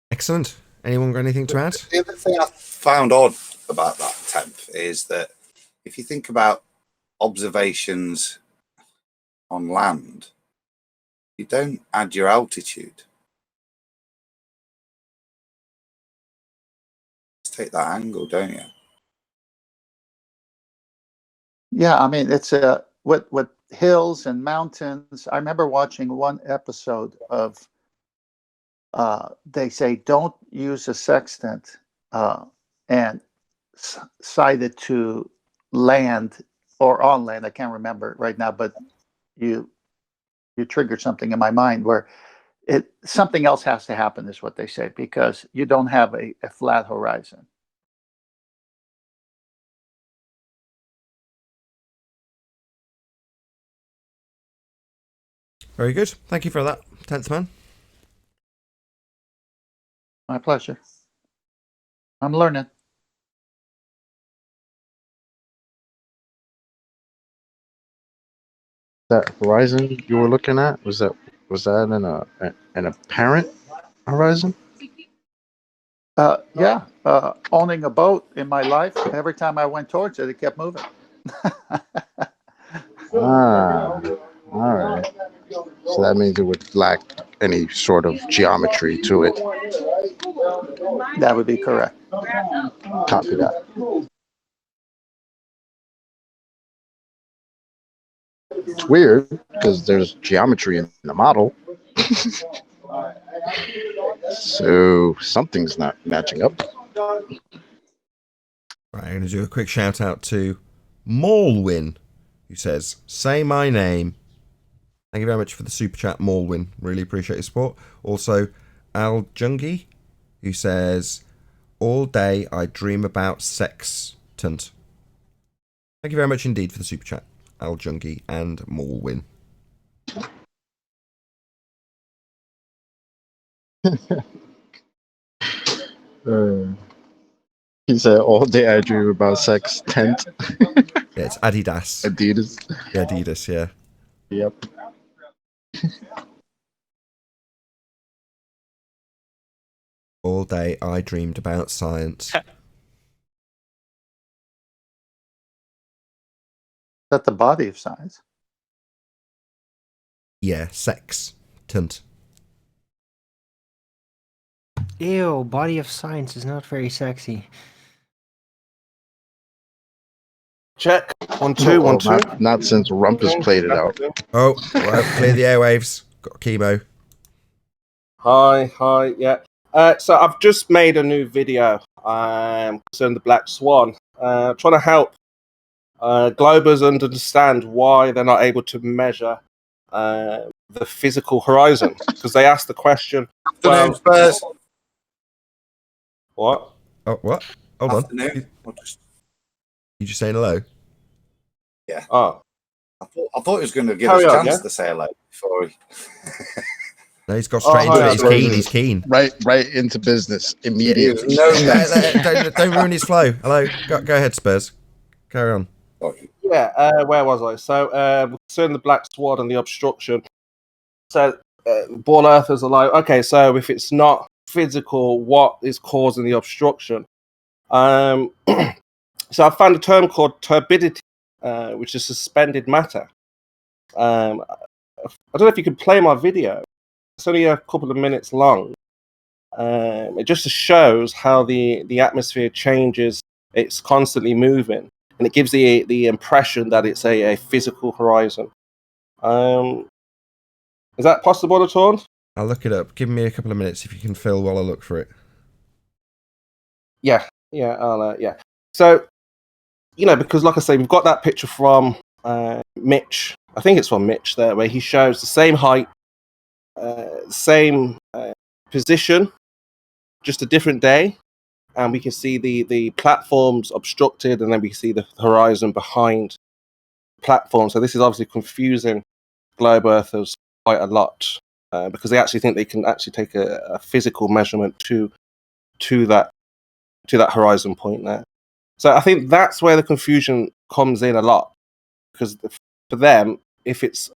Excellent. Anyone got anything to add? The other thing I found odd about that temp is that if you think about observations on land, you don't add your altitude. Just take that angle, don't you? Yeah, I mean, it's with hills and mountains. I remember watching one episode of they say don't use a sextant and sight it to land or on land. I can't remember right now, but you triggered something in my mind where something else has to happen, is what they say, because you don't have a flat horizon. Very good. Thank you for that, 10th man. My pleasure. I'm learning. That horizon you were looking at, was that an apparent horizon? Yeah, owning a boat in my life, every time I went towards it, it kept moving. Ah, all right. So that means it would lack any sort of geometry to it. That would be correct. Copy that. It's weird because there's geometry in the model. So something's not matching up. Right, I'm going to do a quick shout out to Maulwin, who says, "Say my name." Thank you very much for the super chat, Maulwin. Really appreciate your support. Also, Al Jungi, who says, "All day I dream about sextant." Thank you very much indeed for the super chat, Al Jungi and Maulwin. He said, "All day I dream about sex tent." Yeah, it's Adidas. Adidas. Yeah, Adidas, yeah. Yep. All day I dreamed about science. That's the body of science. Yeah, sex. Tunt. Ew, body of science is not very sexy. Check. 1 2 1 2. Not since Rumpus played it out. Oh, well, clear the airwaves. Got chemo. Hi, yeah. So I've just made a new video concerning the Black Swan. Trying to help globers understand why they're not able to measure the physical horizon. Because they asked the question, well, Spurs. What? Oh, what? Hold on. Afternoon. You just saying hello? Yeah. Oh. I thought he was going to give Carry us a on, chance yeah? to say hello before he. No, he's got straight into it. He's keen. He's keen. Right into business immediately. Don't ruin his flow. Hello. Go ahead, Spurs. Carry on. Yeah, where was I? So, concerning the Black Swan and the obstruction. So, ball earthers are like, okay, so if it's not physical, what is causing the obstruction? So I found a term called turbidity, which is suspended matter. I don't know if you can play my video. It's only a couple of minutes long. It just shows how the atmosphere changes. It's constantly moving, and it gives the impression that it's a physical horizon. Is that possible at all? I'll look it up. Give me a couple of minutes if you can, Phil, while I look for it. Yeah. So, because like I say, we've got that picture from Mitch. I think it's from Mitch there, where he shows the same height, same position, just a different day, and we can see the platforms obstructed, and then we can see the horizon behind the platform. So this is obviously confusing globe earthers quite a lot because they actually think they can actually take a physical measurement to that horizon point there. So I think that's where the confusion comes in a lot, because for them, if it's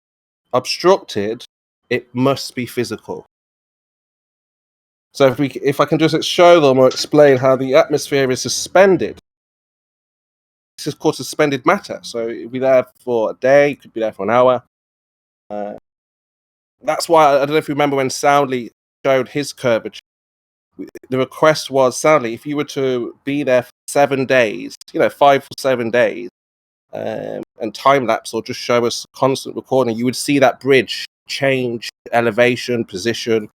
obstructed, it must be physical. So if I can just show them or explain how the atmosphere is suspended, this is called suspended matter. So it'll be there for a day, it could be there for an hour. That's why I don't know if you remember when Soundly showed his curvature. The request was, Soundly, if you were to be there for 7 days, 5 or 7 days, and time lapse or just show us constant recording, you would see that bridge change elevation, position,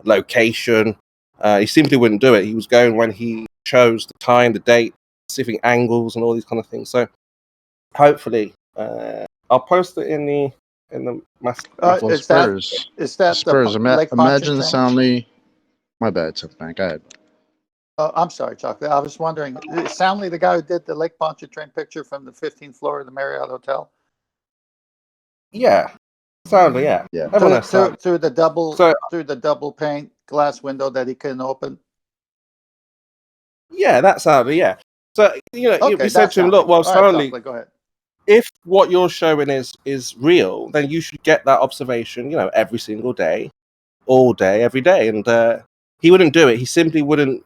location. He simply wouldn't do it. He was going when he chose the time, the date, specific angles, and all these kind of things. So hopefully, I'll post it in the master. Well, Is Spurs. that Spurs. the Lake Imagine Pontchartrain? Soundly. My bad, Tiffany. Go ahead. I'm sorry, Chocolate. I was wondering, is Soundly the guy who did the Lake Pontchartrain picture from the 15th floor of the Marriott Hotel? Yeah, Soundly. Yeah. Yeah. Through the double pane glass window that he couldn't open. Yeah, that's Soundly. Yeah. So Okay, we said to him, Soundly. look, well, All right, Soundly, Chocolate, go ahead. if what you're showing is real, then you should get that observation, every single day, all day, every day. And he wouldn't do it. He simply wouldn't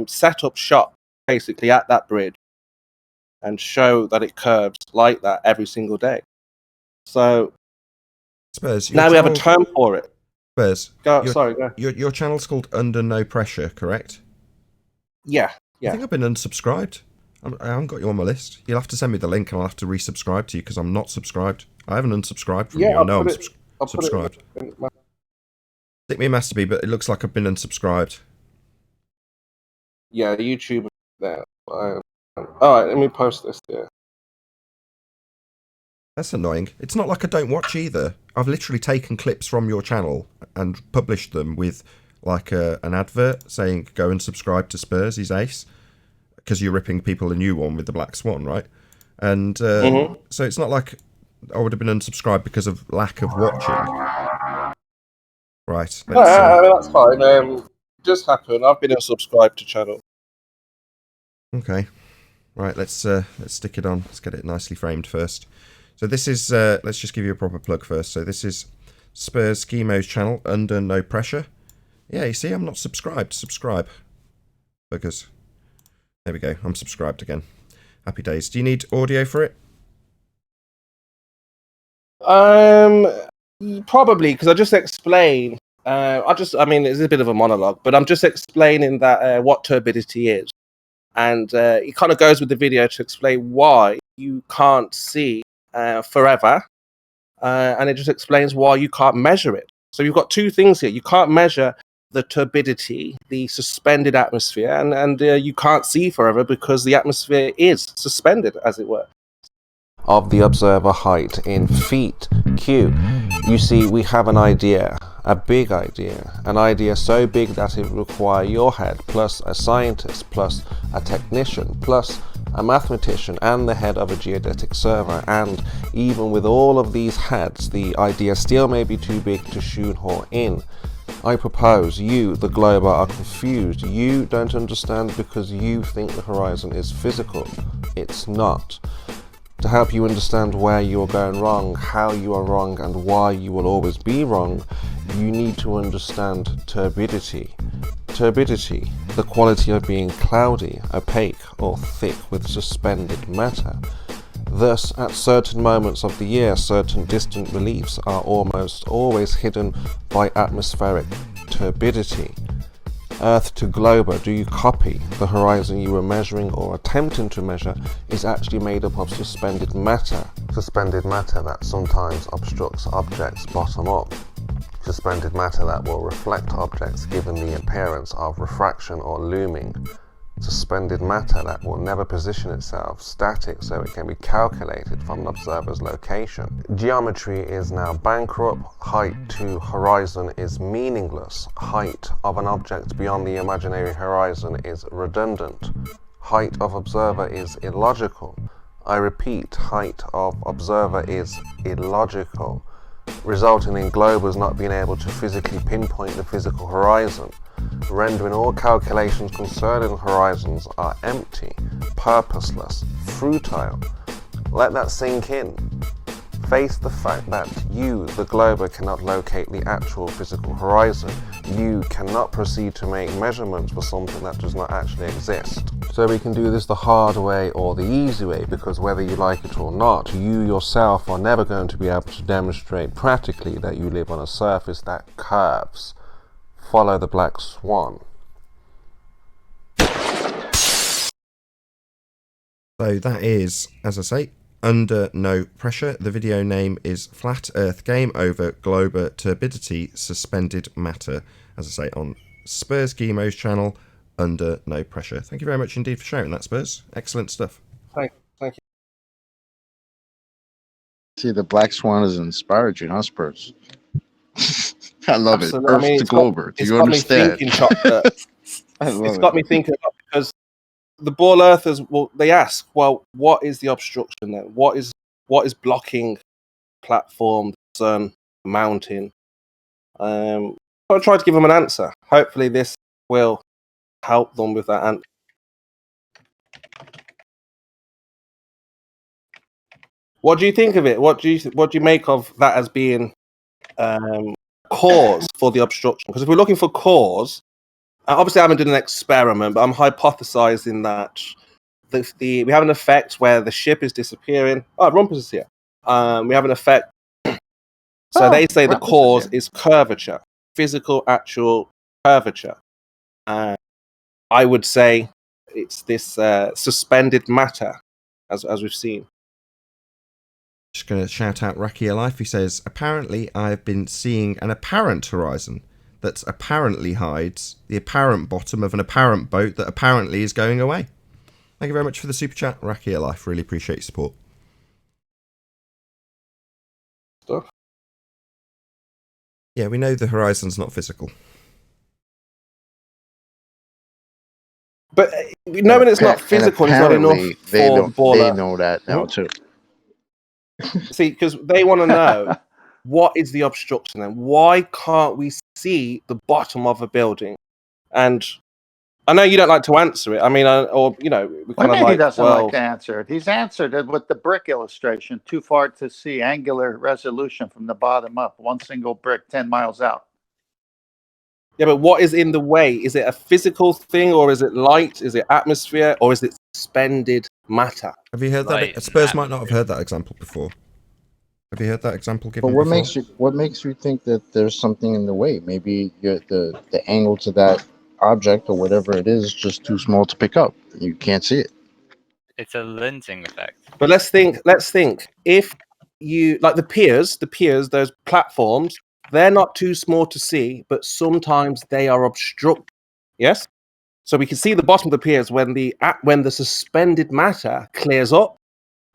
set up shop basically at that bridge and show that it curves like that every single day. So Spurs, now we have a term for it. Spurs, Go. Your channel's called Under No Pressure, correct? Yeah. I think I've been unsubscribed. I haven't got you on my list. You'll have to send me the link and I'll have to resubscribe to you because I'm not subscribed. I haven't unsubscribed from you. I know I'm subscribed. Stick me a Master B, but it looks like I've been unsubscribed. Yeah, YouTube there. All right, let me post this here. That's annoying. It's not like I don't watch either. I've literally taken clips from your channel and published them with like an advert saying go and subscribe to Spurs, he's ace. Because you're ripping people a new one with the Black Swan, right? And so it's not like I would have been unsubscribed because of lack of watching. Right. That's fine. Just happened. I've been unsubscribed to channel. Okay. Right. Let's stick it on. Let's get it nicely framed first. So this is let's just give you a proper plug first. So this is Spurs Schemo's channel, Under No Pressure. Yeah, you see, I'm not subscribed. Subscribe, because there we go. I'm subscribed again. Happy days. Do you need audio for it? Probably, because I just explain. I mean, it's a bit of a monologue, but I'm just explaining that what turbidity is, and it kind of goes with the video to explain why you can't see forever, and it just explains why you can't measure it. So you've got two things here. You can't measure the turbidity, the suspended atmosphere, and you can't see forever because the atmosphere is suspended, as it were. Of the observer height in feet cubed. You see, we have an idea, a big idea, an idea so big that it requires your head, plus a scientist, plus a technician, plus a mathematician, and the head of a geodetic server. And even with all of these heads, the idea still may be too big to shoehorn in. I propose you, the glober, are confused. You don't understand because you think the horizon is physical. It's not. To help you understand where you are going wrong, how you are wrong, and why you will always be wrong, you need to understand turbidity. Turbidity, the quality of being cloudy, opaque, or thick with suspended matter. Thus, at certain moments of the year, certain distant reliefs are almost always hidden by atmospheric turbidity. Earth to glober, do you copy? The horizon you were measuring or attempting to measure is actually made up of suspended matter. Suspended matter that sometimes obstructs objects bottom up. Suspended matter that will reflect objects given the appearance of refraction or looming. Suspended matter that will never position itself static so it can be calculated from an observer's location. Geometry is now bankrupt. Height to horizon is meaningless. Height of an object beyond the imaginary horizon is redundant. Height of observer is illogical. I repeat, height of observer is illogical. resulting in globers not being able to physically pinpoint the physical horizon, rendering all calculations concerning horizons are empty, purposeless, futile. Let that sink in. Face the fact that you, the glober, cannot locate the actual physical horizon. You cannot proceed to make measurements for something that does not actually exist. So we can do this the hard way or the easy way, because whether you like it or not, you yourself are never going to be able to demonstrate practically that you live on a surface that curves. Follow the black swan. So that is, as I say, Under No Pressure. The video name is Flat Earth Game Over Glober Turbidity Suspended Matter, as I say, on Spurs Gemo's channel, Under No Pressure. Thank you very much indeed for sharing that, Spurs. Excellent stuff. Thank you. See, the black swan has inspired you, huh, Spurs? I love Absolutely. it. I Earth mean, to Glober. Do it's you got me understand? thinking, Chocolate. I love It's it. got me thinking a lot, because the ball earthers, well, they ask, well, what is the obstruction then? What is blocking platform, the sun, the mountain? I'll try to give them an answer. Hopefully this will help them with that answer. What do you think of it? What do you make of that as being cause for the obstruction? Because if we're looking for cause, obviously I haven't done an experiment, but I'm hypothesizing that we have an effect where the ship is disappearing. Oh, Rumpus is here. We have an effect. So they say the cause is curvature, physical, actual curvature. I would say it's this suspended matter, as we've seen. Just going to shout out Rakia Life. He says, apparently I've been seeing an apparent horizon that apparently hides the apparent bottom of an apparent boat that apparently is going away. Thank you very much for the super chat, Rakia Life. Really appreciate your support. Stuff. Yeah, we know the horizon's not physical. But knowing it's not physical is not enough for the baller. They know that now too. See, because they want to know what is the obstruction and why can't we see the bottom of a building? And I know you don't like to answer it. I mean, we kind of He like, doesn't well, like to answer it. He's answered it with the brick illustration. Too far to see angular resolution from the bottom up. One single brick, 10 miles out. yeah, but what is in the way? Is it a physical thing, or is it light? Is it atmosphere, or is it suspended matter? Have you heard that? Spurs might not have heard that example before. Have you heard that example given But before? what makes you think that there's something in the way? Maybe the angle to that object or whatever it is just too small to pick up. You can't see it. It's a lensing effect. But let's think. If you like the piers, those platforms, they're not too small to see, but sometimes they are obstructed. Yes. So we can see the bottom of the piers when the suspended matter clears up,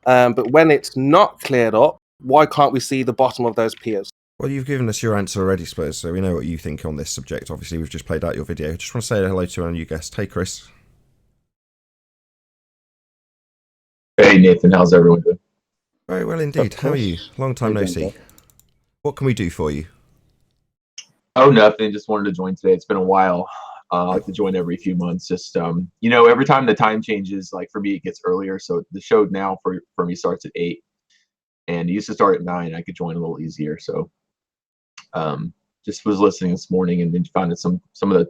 but when it's not cleared up, why can't we see the bottom of those piers? Well, you've given us your answer already, Spurs, so we know what you think on this subject. Obviously, we've just played out your video. Just want to say hello to our new guest. Hey, Chris. Hey, Nathan. How's everyone doing? Very well indeed. How are you? Long time no see. What can we do for you? Oh, nothing. Just wanted to join today. It's been a while. I like to join every few months. Just, every time the time changes, like for me, it gets earlier. So the show now for me starts at 8. And it used to start at 9. I could join a little easier. So just was listening this morning and then found some of the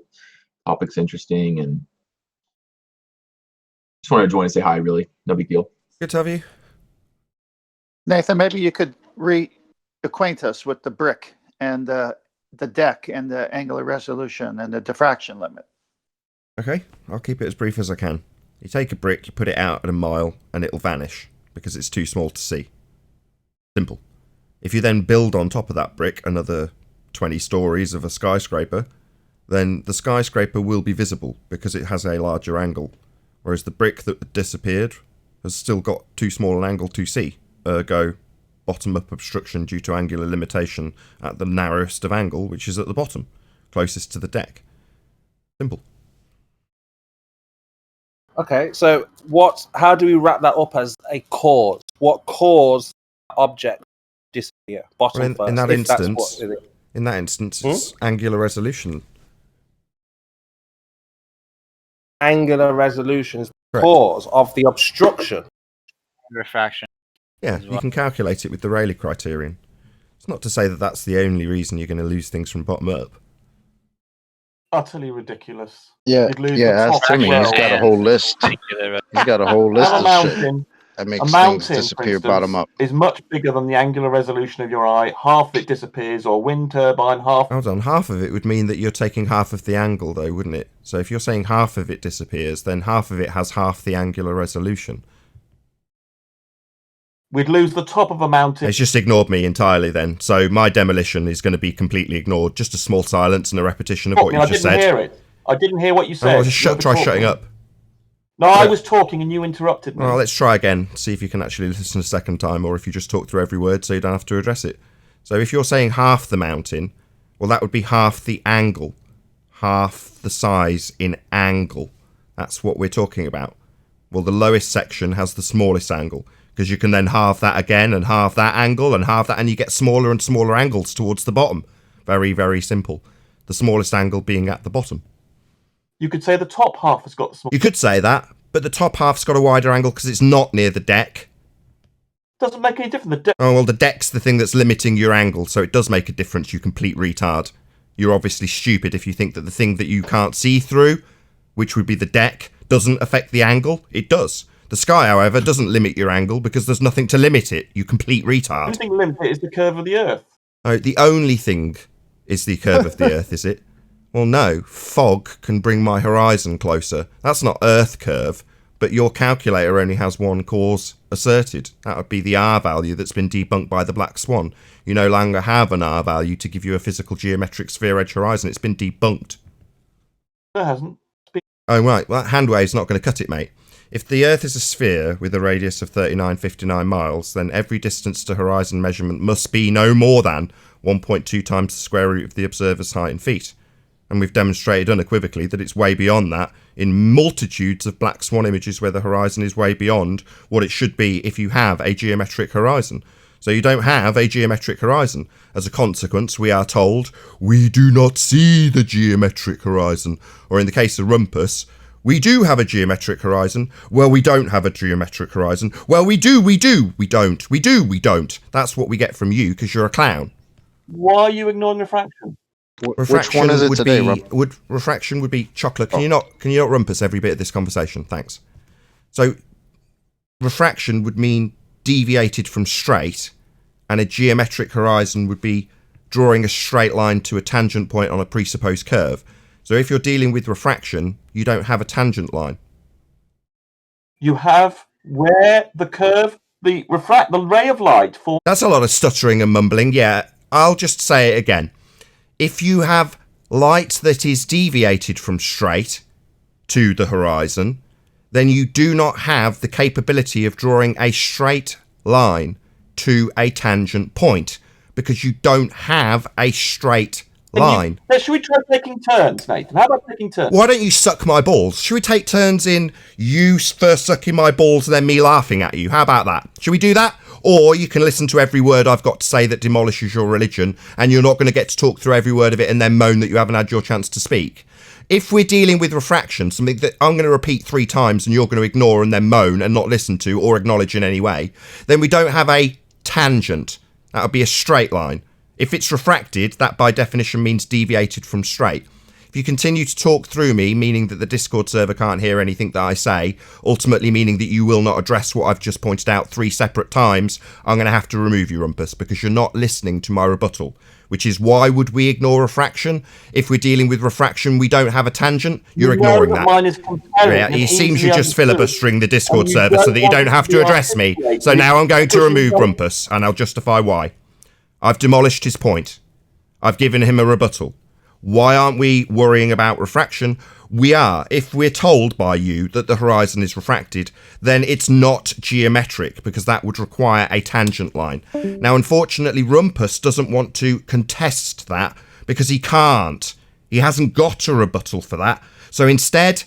topics interesting. And just wanted to join and say hi, really. No big deal. Good to have you. Nathan, maybe you could reacquaint us with the brick and the deck and the angular resolution and the diffraction limit. Okay, I'll keep it as brief as I can. You take a brick, you put it out at a mile, and it'll vanish because it's too small to see. Simple. If you then build on top of that brick another 20 stories of a skyscraper, then the skyscraper will be visible because it has a larger angle, whereas the brick that disappeared has still got too small an angle to see, ergo bottom-up obstruction due to angular limitation at the narrowest of angle, which is at the bottom, closest to the deck. Simple. Okay, so how do we wrap that up as a cause? What cause object disappear. Well, Bottom first. in that if that's instance, what it is. in that instance, it's angular resolution. Angular resolution is the Correct. cause of the obstruction. Refraction. Yeah, as you well. can calculate it with the Rayleigh criterion. It's not to say that that's the only reason you're going to lose things from bottom up. Utterly ridiculous. Yeah, You'd lose yeah. the As top Timmy, he's got a and whole list. angular He's got a whole list Have a of shit mountain. that A makes things mountain, for disappear bottom instance, up. is much bigger than the angular resolution of your eye. Half of it disappears, or wind turbine, half. Hold on, half of it would mean that you're taking half of the angle, though, wouldn't it? So if you're saying half of it disappears, then half of it has half the angular resolution. We'd lose the top of a mountain. It's just ignored me entirely then. So my demolition is going to be completely ignored. Just a small silence and a repetition of what you I just didn't said. hear it. I didn't hear what you said. Oh, just try shutting up. No, I was talking and you interrupted me. Well, let's try again. See if you can actually listen a second time, or if you just talk through every word so you don't have to address it. So if you're saying half the mountain, well, that would be half the angle. Half the size in angle. That's what we're talking about. Well, the lowest section has the smallest angle, because you can then halve that again, and halve that angle, and halve that, and you get smaller and smaller angles towards the bottom. Very, very simple. The smallest angle being at the bottom. You could say the top half has got the small. You could say that, but the top half's got a wider angle because it's not near the deck. Doesn't make any difference. The Oh, well, the deck's the thing that's limiting your angle, so it does make a difference, you complete retard. You're obviously stupid if you think that the thing that you can't see through, which would be the deck, doesn't affect the angle. It does. The sky, however, doesn't limit your angle because there's nothing to limit it, you complete only retard. thing limited is the curve of the Earth. Oh, the only thing is the curve of the Earth, is it? Well, no. Fog can bring my horizon closer. That's not Earth curve, but your calculator only has one cause asserted. That would be the R value that's been debunked by the Black Swan. You no longer have an R value to give you a physical geometric sphere edge horizon. It's been debunked. It hasn't. Oh, right. Well, that hand wave's not going to cut it, mate. If the Earth is a sphere with a radius of 3959 miles, then every distance to horizon measurement must be no more than 1.2 times the square root of the observer's height in feet. And we've demonstrated unequivocally that it's way beyond that in multitudes of black swan images where the horizon is way beyond what it should be if you have a geometric horizon. So you don't have a geometric horizon. As a consequence, we are told, we do not see the geometric horizon. Or in the case of Rumpus, we do have a geometric horizon. Well, we don't have a geometric horizon. Well, we do, we don't. We do, we don't. That's what we get from you because you're a clown. Why are you ignoring refraction? Which one is it today, Rob? Refraction would be chocolate. Can you not rumpus every bit of this conversation? Thanks. So refraction would mean deviated from straight, and a geometric horizon would be drawing a straight line to a tangent point on a presupposed curve. So if you're dealing with refraction, you don't have a tangent line. You have where the curve, the ray of light forms. That's a lot of stuttering and mumbling. Yeah, I'll just say it again. If you have light that is deviated from straight to the horizon, then you do not have the capability of drawing a straight line to a tangent point because you don't have a straight line. Should we try taking turns, Nathan? How about taking turns? Why don't you suck my balls? Should we take turns in you first sucking my balls and then me laughing at you? How about that? Should we do that? Or you can listen to every word I've got to say that demolishes your religion, and you're not going to get to talk through every word of it and then moan that you haven't had your chance to speak. If we're dealing with refraction, something that I'm going to repeat 3 times and you're going to ignore and then moan and not listen to or acknowledge in any way, then we don't have a tangent. That would be a straight line. If it's refracted, that by definition means deviated from straight. If you continue to talk through me, meaning that the Discord server can't hear anything that I say, ultimately meaning that you will not address what I've just pointed out 3 separate times, I'm going to have to remove you, Rumpus, because you're not listening to my rebuttal. Which is, why would we ignore refraction? If we're dealing with refraction, we don't have a tangent. You're ignoring that. Mine is Yeah, it seems you're just filibustering the Discord server so that you don't have to address me. So now I'm going to remove Rumpus, and I'll justify why. I've demolished his point. I've given him a rebuttal. Why aren't we worrying about refraction? We are. If we're told by you that the horizon is refracted, then it's not geometric, because that would require a tangent line. Now, unfortunately, Rumpus doesn't want to contest that, because he can't. He hasn't got a rebuttal for that. So instead,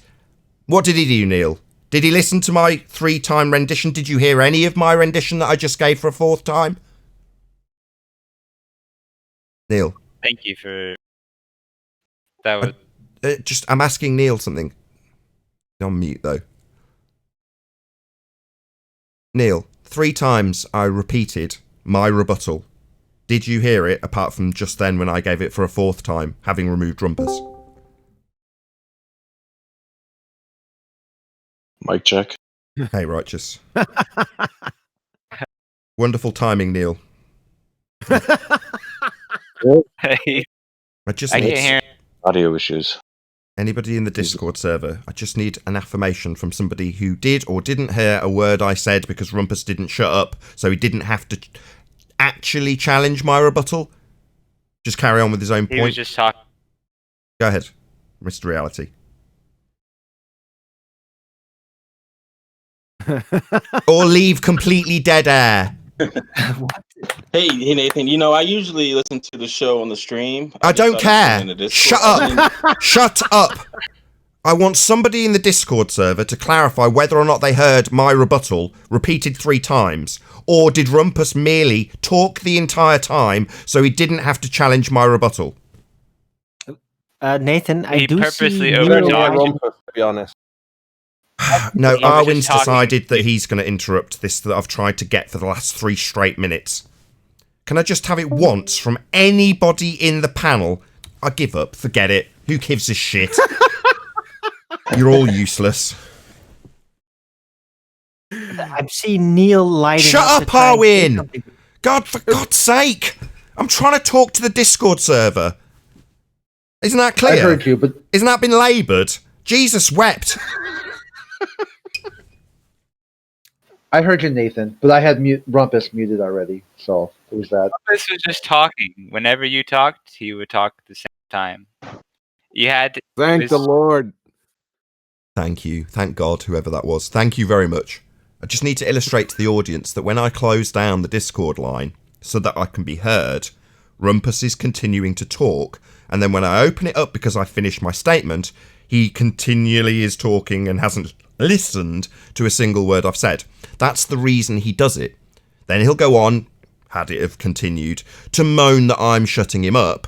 what did he do, Neil? Did he listen to my 3-time rendition? Did you hear any of my rendition that I just gave for a 4th time? Neil. Thank you for that. Was I'm asking Neil something. He's on mute though. Neil, 3 times I repeated my rebuttal. Did you hear it, apart from just then when I gave it for a 4th time, having removed Rumpus? Mic check. Hey, Righteous. Wonderful timing, Neil. Hey, I just I need can't hear. Audio issues. anybody in the Discord server. I just need an affirmation from somebody who did or didn't hear a word I said because Rumpus didn't shut up, so he didn't have to actually challenge my rebuttal. Just carry on with his own point. He was just talking. Go ahead, Mr. Reality. Or leave completely dead air. Hey, Nathan, you know, I usually listen to the show on the stream. I don't care. Shut up. Shut up. I want somebody in the Discord server to clarify whether or not they heard my rebuttal repeated 3 times, or did Rumpus merely talk the entire time so he didn't have to challenge my rebuttal? Nathan, I He do purposely see overtalked Neil- you. To be honest. No, He was Arwen's just talking. decided that he's going to interrupt this that I've tried to get for the last 3 straight minutes. Can I just have it once from anybody in the panel? I give up. Forget it. Who gives a shit? You're all useless. I've seen Neil lighting Shut up up, to try and say Arwen! something. God, for God's sake! I'm trying to talk to the Discord server. Isn't that clear? I heard you, but Isn't that been laboured? Jesus wept. I heard you, Nathan, but I had Rumpus muted already, so it was that. This was just talking. Whenever you talked, he would talk at the same time. You had. Thank the Lord. Thank you. Thank God, whoever that was. Thank you very much. I just need to illustrate to the audience that when I close down the Discord line so that I can be heard, Rumpus is continuing to talk, and then when I open it up because I finished my statement, he continually is talking and hasn't listened to a single word I've said. That's the reason he does it. Then he'll go on, had it have continued, to moan that I'm shutting him up.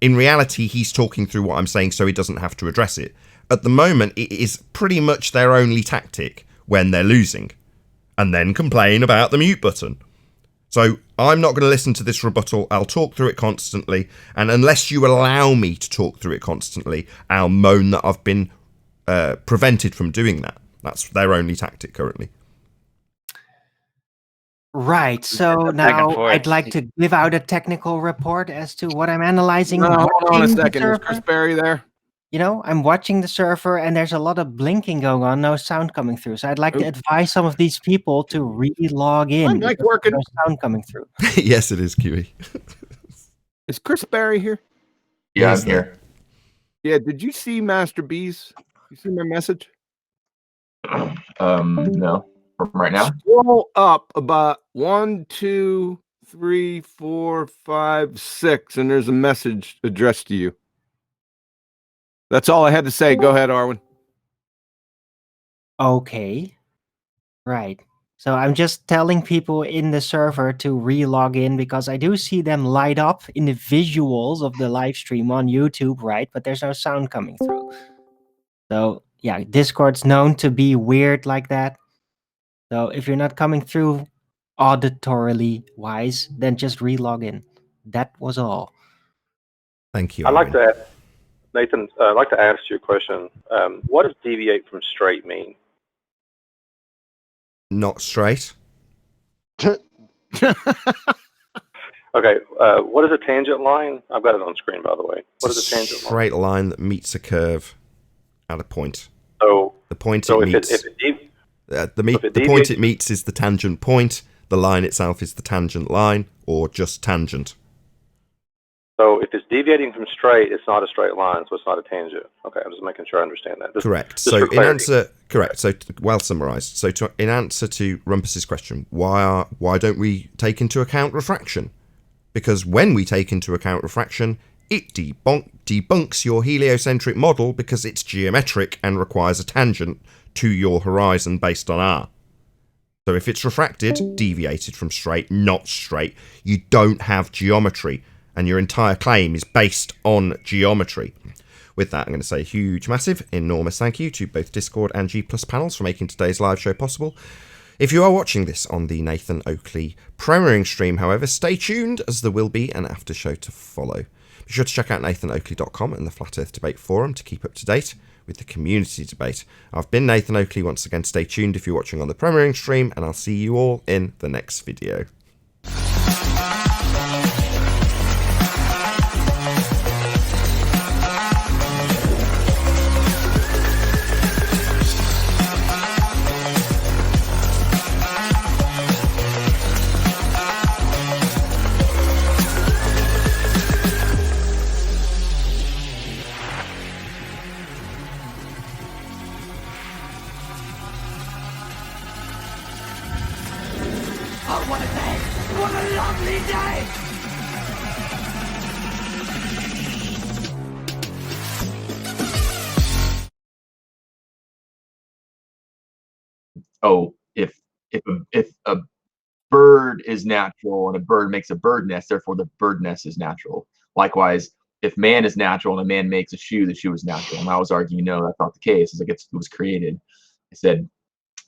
In reality, he's talking through what I'm saying so he doesn't have to address it. At the moment, it is pretty much their only tactic when they're losing. And then complain about the mute button. So I'm not going to listen to this rebuttal. I'll talk through it constantly. And unless you allow me to talk through it constantly, I'll moan that I've been prevented from doing that. That's their only tactic currently. Right, so now I'd like to give out a technical report as to what I'm analyzing. No, hold on a watching the second. Is server. Chris Berry there? You know, I'm watching the server and there's a lot of blinking going on, no sound coming through. So I'd like to advise some of these people to re-log in. My mic because working? there's no sound coming through. Yes, it is, QE. Is Chris Berry here? Yeah, I'm here. Yeah, did you see Master B's? You see my message? No. From right now? Scroll up about 1, 2, 3, 4, 5, 6, and there's a message addressed to you. That's all I had to say. Go ahead, Arwen. Okay. Right. So I'm just telling people in the server to re-log in because I do see them light up in the visuals of the live stream on YouTube, right? But there's no sound coming through. So yeah, Discord's known to be weird like that. So if you're not coming through auditorily wise, then just re-log in. That was all. Thank you. I'd like to ask, Nathan, I'd like to ask you a question. What does deviate from straight mean? Not straight. Okay, what is a tangent line? I've got it on screen, by the way. What is a tangent line? Straight line that meets a curve at a point. So the point so it if meets. It, if it dev- the point it meets is the tangent point. The line itself is the tangent line, or just tangent. So if it's deviating from straight, it's not a straight line, so it's not a tangent. Okay, I'm just making sure I understand that. Correct. Just So for in clarity. answer, correct. So well summarised. So in answer to Rumpus's question, why don't we take into account refraction? Because when we take into account refraction, it debunks your heliocentric model because it's geometric and requires a tangent to your horizon based on R. So if it's refracted, deviated from straight, not straight, you don't have geometry. and your entire claim is based on geometry. With that, I'm going to say a huge, massive, enormous thank you to both Discord and G Plus panels for making today's live show possible. If you are watching this on the Nathan Oakley premiering stream, however, stay tuned as there will be an after show to follow. Be sure to check out nathanoakley.com and the Flat Earth Debate Forum to keep up to date with the community debate. I've been Nathan Oakley. Once again, stay tuned if you're watching on the premiering stream, and I'll see you all in the next video. Oh, what a day! What a lovely day! Oh, if a bird is natural and a bird makes a bird nest, therefore the bird nest is natural. Likewise, if man is natural and a man makes a shoe, the shoe is natural. And I was arguing, no, that's not the case. It's like it was created. I said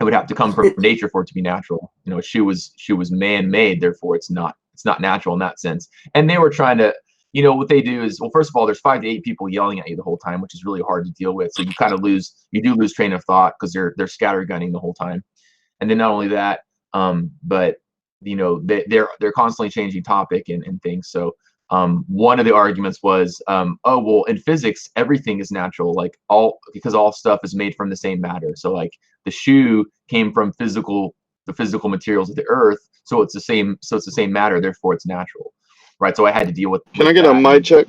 it would have to come from nature for it to be natural. You know, a shoe was man-made, therefore it's not natural in that sense. And they were trying to, you know, what they do is, well, first of all, there's 5 to 8 people yelling at you the whole time, which is really hard to deal with. So you kind of lose train of thought because they're scattergunning the whole time. And then not only that, but you know, they're constantly changing topic and things. So one of the arguments was, oh, well, in physics, everything is natural, like because all stuff is made from the same matter. So like the shoe came from the physical materials of the earth. So it's the same matter. Therefore it's natural. Right. So I had to deal with. Can I get a mic check?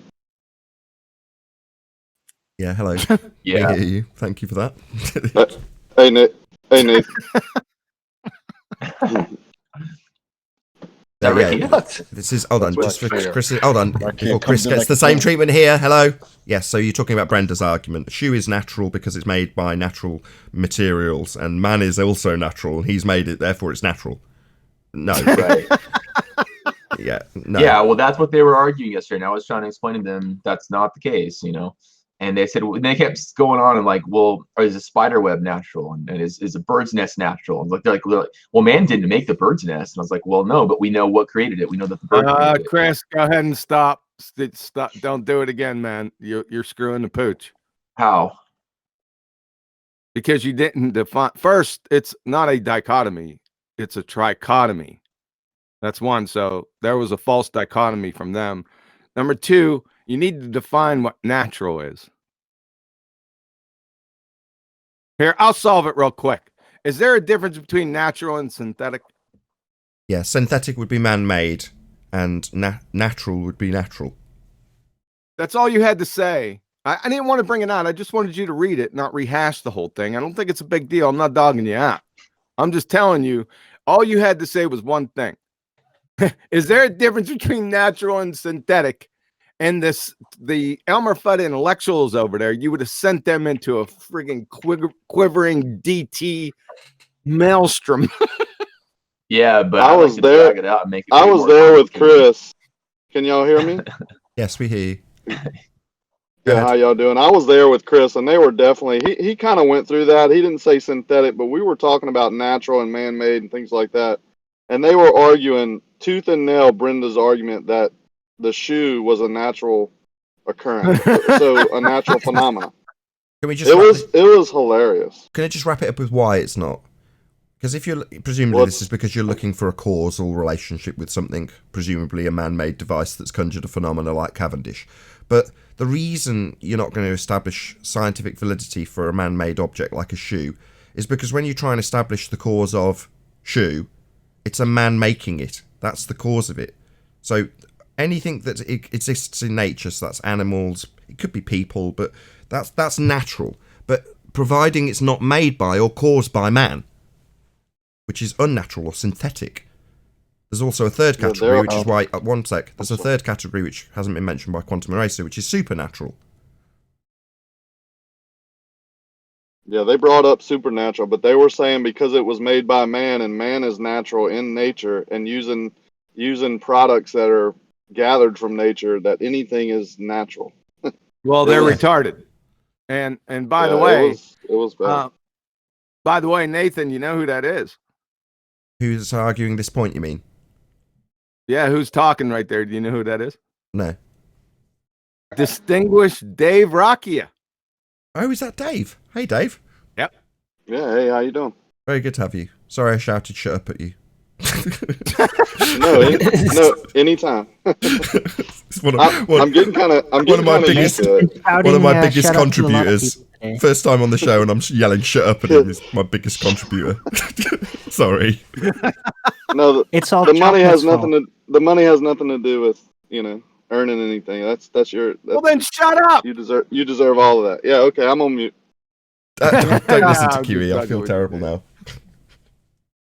Yeah, hello. Yeah. We hear you. Thank you for that. Hey, Nick. Hey, Nick. This is, hold on, just for Chris, hold on, before come Chris to gets next the same one. treatment here. Hello. Yes, so you're talking about Brenda's argument. The shoe is natural because it's made by natural materials, and man is also natural, and he's made it, therefore it's natural. No. Right. Yeah. No. Yeah, well, that's what they were arguing yesterday, and I was trying to explain to them that's not the case, you know. And they said, and they kept going on and like, well, is a spider web natural, and is a bird's nest natural? And they're like, well, man didn't make the bird's nest, and I was like, well, no, but we know what created it. We know that the bird created it. Chris, go ahead and stop. Stop! Don't do it again, man. You're screwing the pooch. How? Because you didn't define. First, it's not a dichotomy; it's a trichotomy. That's one. So there was a false dichotomy from them. Number two, you need to define what natural is. Here, I'll solve it real quick. Is there a difference between natural and synthetic? Yeah, synthetic would be man-made, and natural would be natural. That's all you had to say. I didn't want to bring it out. I just wanted you to read it, not rehash the whole thing. I don't think it's a big deal. I'm not dogging you out. I'm just telling you, all you had to say was one thing. Is there a difference between natural and synthetic? And the Elmer Fudd intellectuals over there, you would have sent them into a friggin' quivering DT maelstrom. Yeah, but I was like to there. drag it out and make it I way was more there with complicated. Chris. Can y'all hear me? Yes, we hear you. Yeah, how y'all doing? I was there with Chris, and they were definitely. He kind of went through that. He didn't say synthetic, but we were talking about natural and man-made and things like that. And they were arguing tooth and nail Brenda's argument that the shoe was a natural occurrence, so a natural phenomenon. Can we just? It was hilarious. Can I just wrap it up with why it's not? Because if you're presumably this is because you're looking for a causal relationship with something, presumably a man-made device that's conjured a phenomena like Cavendish. But the reason you're not going to establish scientific validity for a man-made object like a shoe is because when you try and establish the cause of shoe, it's a man making it. That's the cause of it. So anything that exists in nature, so that's animals, it could be people, but that's natural. But providing it's not made by or caused by man, which is unnatural or synthetic. There's also a third category, which is why, one sec, there's a third category which hasn't been mentioned by Quantum Eraser, which is supernatural. Yeah, they brought up supernatural, but they were saying because it was made by man and man is natural in nature and using products that are gathered from nature that anything is natural. Well, It they're was- retarded. And by the yeah, way, it was bad. by the way, Nathan, you know who that is? Who's arguing this point, you mean? Yeah, who's talking right there? Do you know who that is? No. Distinguished Dave Rockia. Oh, is that Dave? Hey, Dave. Yep. Yeah, hey, how you doing? Very good to have you. Sorry I shouted shut up at you. No, anytime. I'm getting kind of. One of my biggest shut up to a lot of contributors. people today. First time on the show, and I'm yelling "shut up" at him. Is my biggest contributor. Sorry. No, It's all the money has Chocolate's nothing to. The money has nothing to do with earning anything. That's your. Well, then shut up. You deserve all of that. Yeah. Okay. I'm on mute. Don't listen to I'm QE. I just feel fucking terrible now.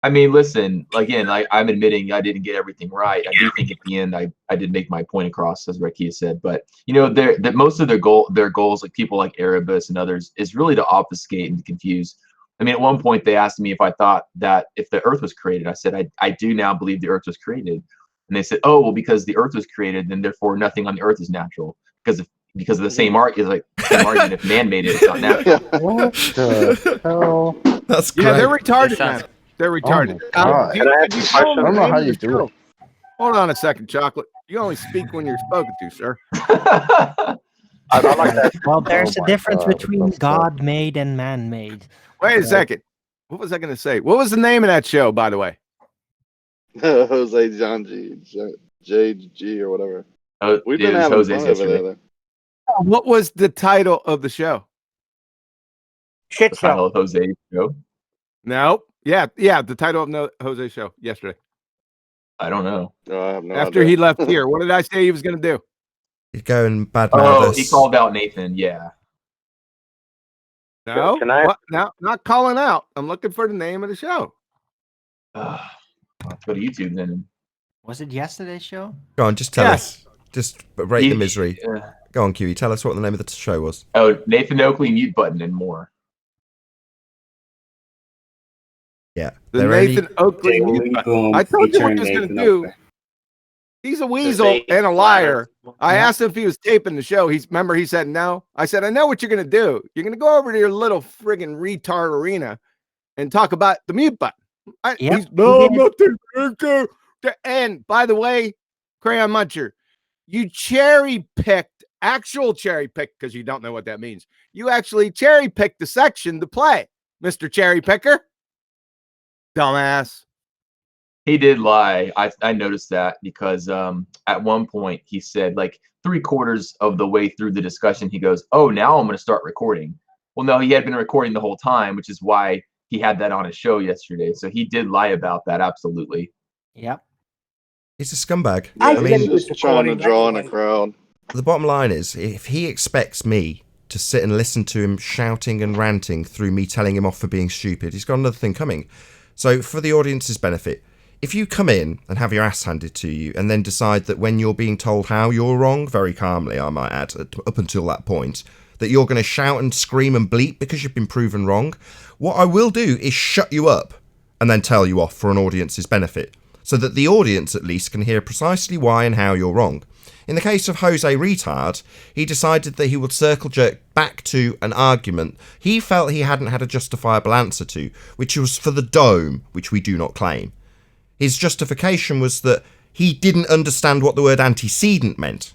I mean, listen, again, I'm admitting I didn't get everything right. I do think at the end I did make my point across, as Rakia said. But that most of their goals, like people like Erebus and others, is really to obfuscate and to confuse. I mean, at one point they asked me if I thought that if the Earth was created, I said I do now believe the Earth was created, and they said, oh well, because the Earth was created, then therefore nothing on the Earth is natural because of the same argument. If man made it, it's not natural. What the hell? That's great. Yeah, they're retarded, man. They're retarded. Oh my God. Can I I don't know how you do it. Hold on a second, Chocolate. You only speak when you're spoken to, sir. Well, there's Oh a my difference God, between that's tough. God-made and man-made. Wait a second. What was I going to say? What was the name of that show, by the way? Jose John G, JG or whatever. We've been having Jose's fun over yesterday. there. What was the title of the show? Shit The title show. of Jose's show. No. Yeah. The title of Jose show yesterday. I don't know. No, I have no After idea. he left here, what did I say he was going to do? He's going bad Oh, he called out Nathan. Yeah. No. Can I- What? No, not calling out. I'm looking for the name of the show. I'll have to go to YouTube then. Was it yesterday's show? Go on, just tell Yes. us. Just rate the misery. Go on, QE. Tell us what the name of the show was. Oh, Nathan Oakley mute button and more. Yeah. The They're Nathan only- Oakley. Daily mute button. Boom I told you what featuring he was going to Nathan do. Oakley. He's a weasel and a liar. I asked him if he was taping the show. He said no. I said, I know what you're going to do. You're going to go over to your little friggin' retard arena and talk about the mute button. No, I'm not taping it. And by the way, Crayon Muncher, you actual cherry picked, because you don't know what that means. You actually cherry picked the section to play, Mr. Cherry Picker. Dumbass. He did lie. I noticed that because at one point he said like 3/4 of the way through the discussion, he goes, oh, now I'm going to start recording. Well, no, he had been recording the whole time, which is why he had that on his show yesterday. So he did lie about that. Absolutely. Yep. He's a scumbag. I I mean, just trying to draw in a crowd. the bottom line is, if he expects me to sit and listen to him shouting and ranting through me telling him off for being stupid, he's got another thing coming. So for the audience's benefit, if you come in and have your ass handed to you and then decide that when you're being told how you're wrong, very calmly I might add, up until that point, that you're going to shout and scream and bleat because you've been proven wrong, what I will do is shut you up and then tell you off for an audience's benefit, so that the audience at least can hear precisely why and how you're wrong. In the case of Jose Retard, he decided that he would circle jerk back to an argument he felt he hadn't had a justifiable answer to, which was for the dome, which we do not claim. His justification was that he didn't understand what the word antecedent meant.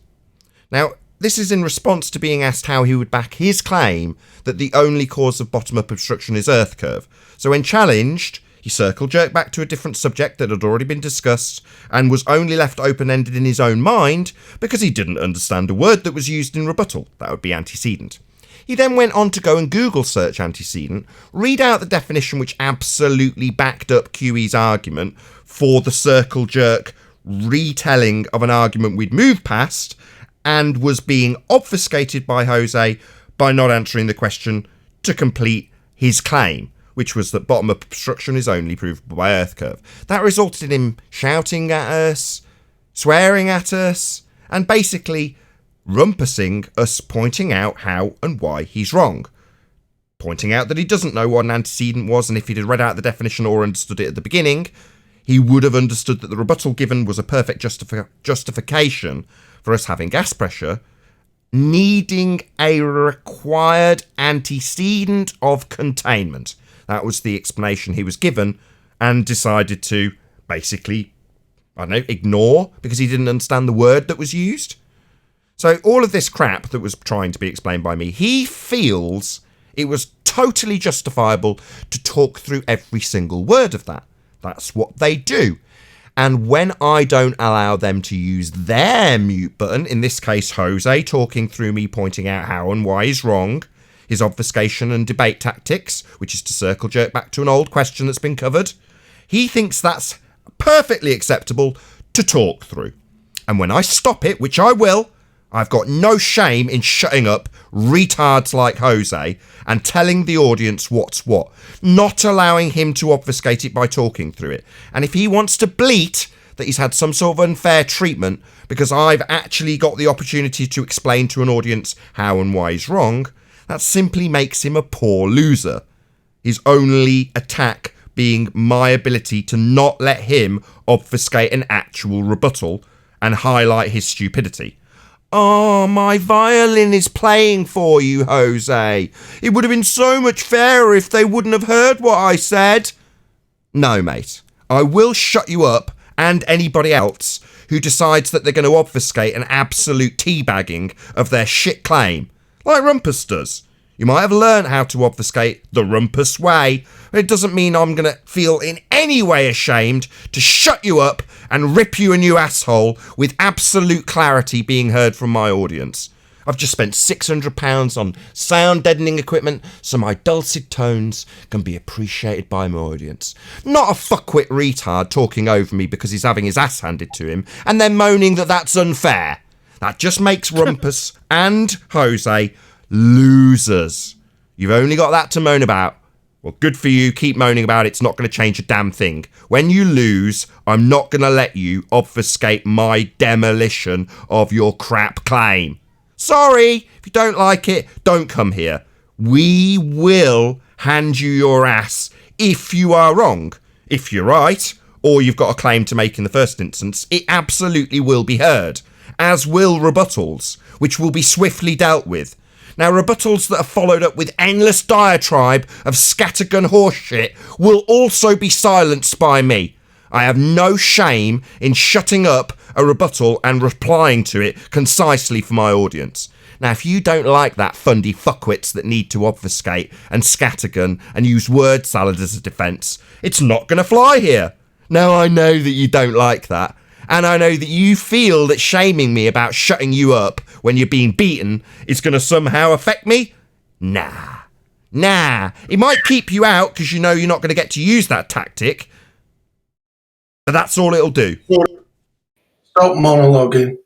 Now, this is in response to being asked how he would back his claim that the only cause of bottom-up obstruction is Earth curve. So when challenged, he circle jerked back to a different subject that had already been discussed and was only left open-ended in his own mind because he didn't understand a word that was used in rebuttal. That would be antecedent. He then went on to go and Google search antecedent, read out the definition which absolutely backed up QE's argument for the circle jerk retelling of an argument we'd moved past, and was being obfuscated by Jose by not answering the question to complete his claim, which was that bottom-up obstruction is only provable by Earth curve. That resulted in him shouting at us, swearing at us, and basically rumpusing us, pointing out how and why he's wrong. Pointing out that he doesn't know what an antecedent was, and if he'd read out the definition or understood it at the beginning, he would have understood that the rebuttal given was a perfect justification for us having gas pressure, needing a required antecedent of containment. That was the explanation he was given, and decided to basically, I don't know, ignore because he didn't understand the word that was used. So all of this crap that was trying to be explained by me, he feels it was totally justifiable to talk through every single word of that. That's what they do. And when I don't allow them to use their mute button, in this case Jose talking through me pointing out how and why he's wrong, his obfuscation and debate tactics, which is to circle jerk back to an old question that's been covered, he thinks that's perfectly acceptable to talk through. And when I stop it, which I will, I've got no shame in shutting up retards like Jose and telling the audience what's what, not allowing him to obfuscate it by talking through it. And if he wants to bleat that he's had some sort of unfair treatment because I've actually got the opportunity to explain to an audience how and why he's wrong, that simply makes him a poor loser. His only attack being my ability to not let him obfuscate an actual rebuttal and highlight his stupidity. Oh, my violin is playing for you, Jose. It would have been so much fairer if they wouldn't have heard what I said. No, mate. I will shut you up and anybody else who decides that they're going to obfuscate an absolute teabagging of their shit claim, like Rumpus does. You might have learned how to obfuscate the Rumpus way, but it doesn't mean I'm going to feel in any way ashamed to shut you up and rip you a new asshole with absolute clarity being heard from my audience. I've just spent £600 on sound deadening equipment so my dulcet tones can be appreciated by my audience. Not a fuckwit retard talking over me because he's having his ass handed to him and then moaning that that's unfair. That just makes Rumpus and Jose losers. You've only got that to moan about. Well, good for you. Keep moaning about it. It's not going to change a damn thing. When you lose, I'm not going to let you obfuscate my demolition of your crap claim. Sorry, if you don't like it, don't come here. We will hand you your ass if you are wrong. If you're right, or you've got a claim to make in the first instance, it absolutely will be heard, as will rebuttals, which will be swiftly dealt with. Now, rebuttals that are followed up with endless diatribe of scattergun horseshit will also be silenced by me. I have no shame in shutting up a rebuttal and replying to it concisely for my audience. Now, if you don't like that fundy fuckwits that need to obfuscate and scattergun and use word salad as a defence, it's not going to fly here. Now, I know that you don't like that. And I know that you feel that shaming me about shutting you up when you're being beaten is going to somehow affect me? Nah. It might keep you out because you know you're not going to get to use that tactic. But that's all it'll do. Stop monologuing.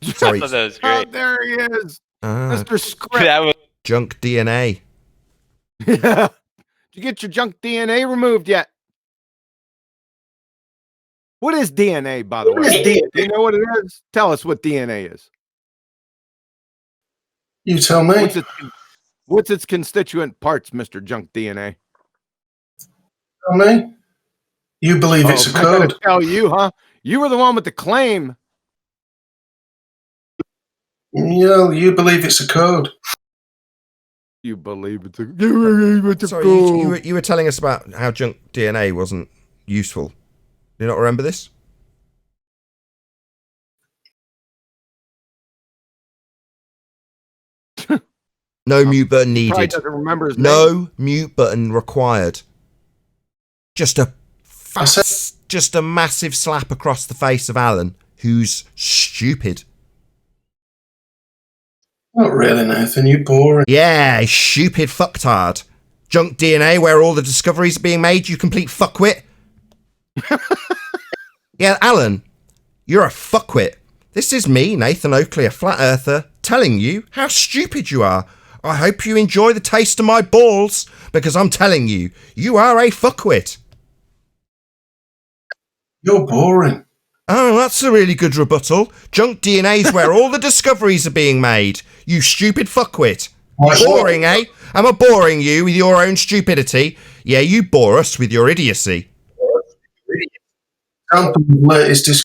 Sorry. That was great. Oh, there he is. Mr. Script. That was Junk DNA. Did you get your junk DNA removed yet? What is DNA, by the way? Do you know what it is? Tell us what DNA is. You tell me. What's its constituent parts, Mr. Junk DNA? Tell me. You believe it's a I gotta code. tell you, huh? You were the one with the claim. Yeah, you believe it's a code. You believe it's a Sorry, code. you were telling us about how junk DNA wasn't useful. Do you not remember this? No mute button Probably needed. doesn't remember his name. No mute button required. Just a massive slap across the face of Alan, who's stupid. Not really, Nathan. You're boring. Yeah, stupid fucktard. Junk DNA, where all the discoveries are being made, you complete fuckwit. Yeah, Alan, you're a fuckwit. This is me, Nathan Oakley, a flat earther, telling you how stupid you are. I hope you enjoy the taste of my balls, because I'm telling you, you are a fuckwit. You're boring. Oh, that's a really good rebuttal. Junk DNA is where all the discoveries are being made. You stupid fuckwit. Boring, eh? Am I boring you with your own stupidity? Yeah, you bore us with your idiocy. example of latest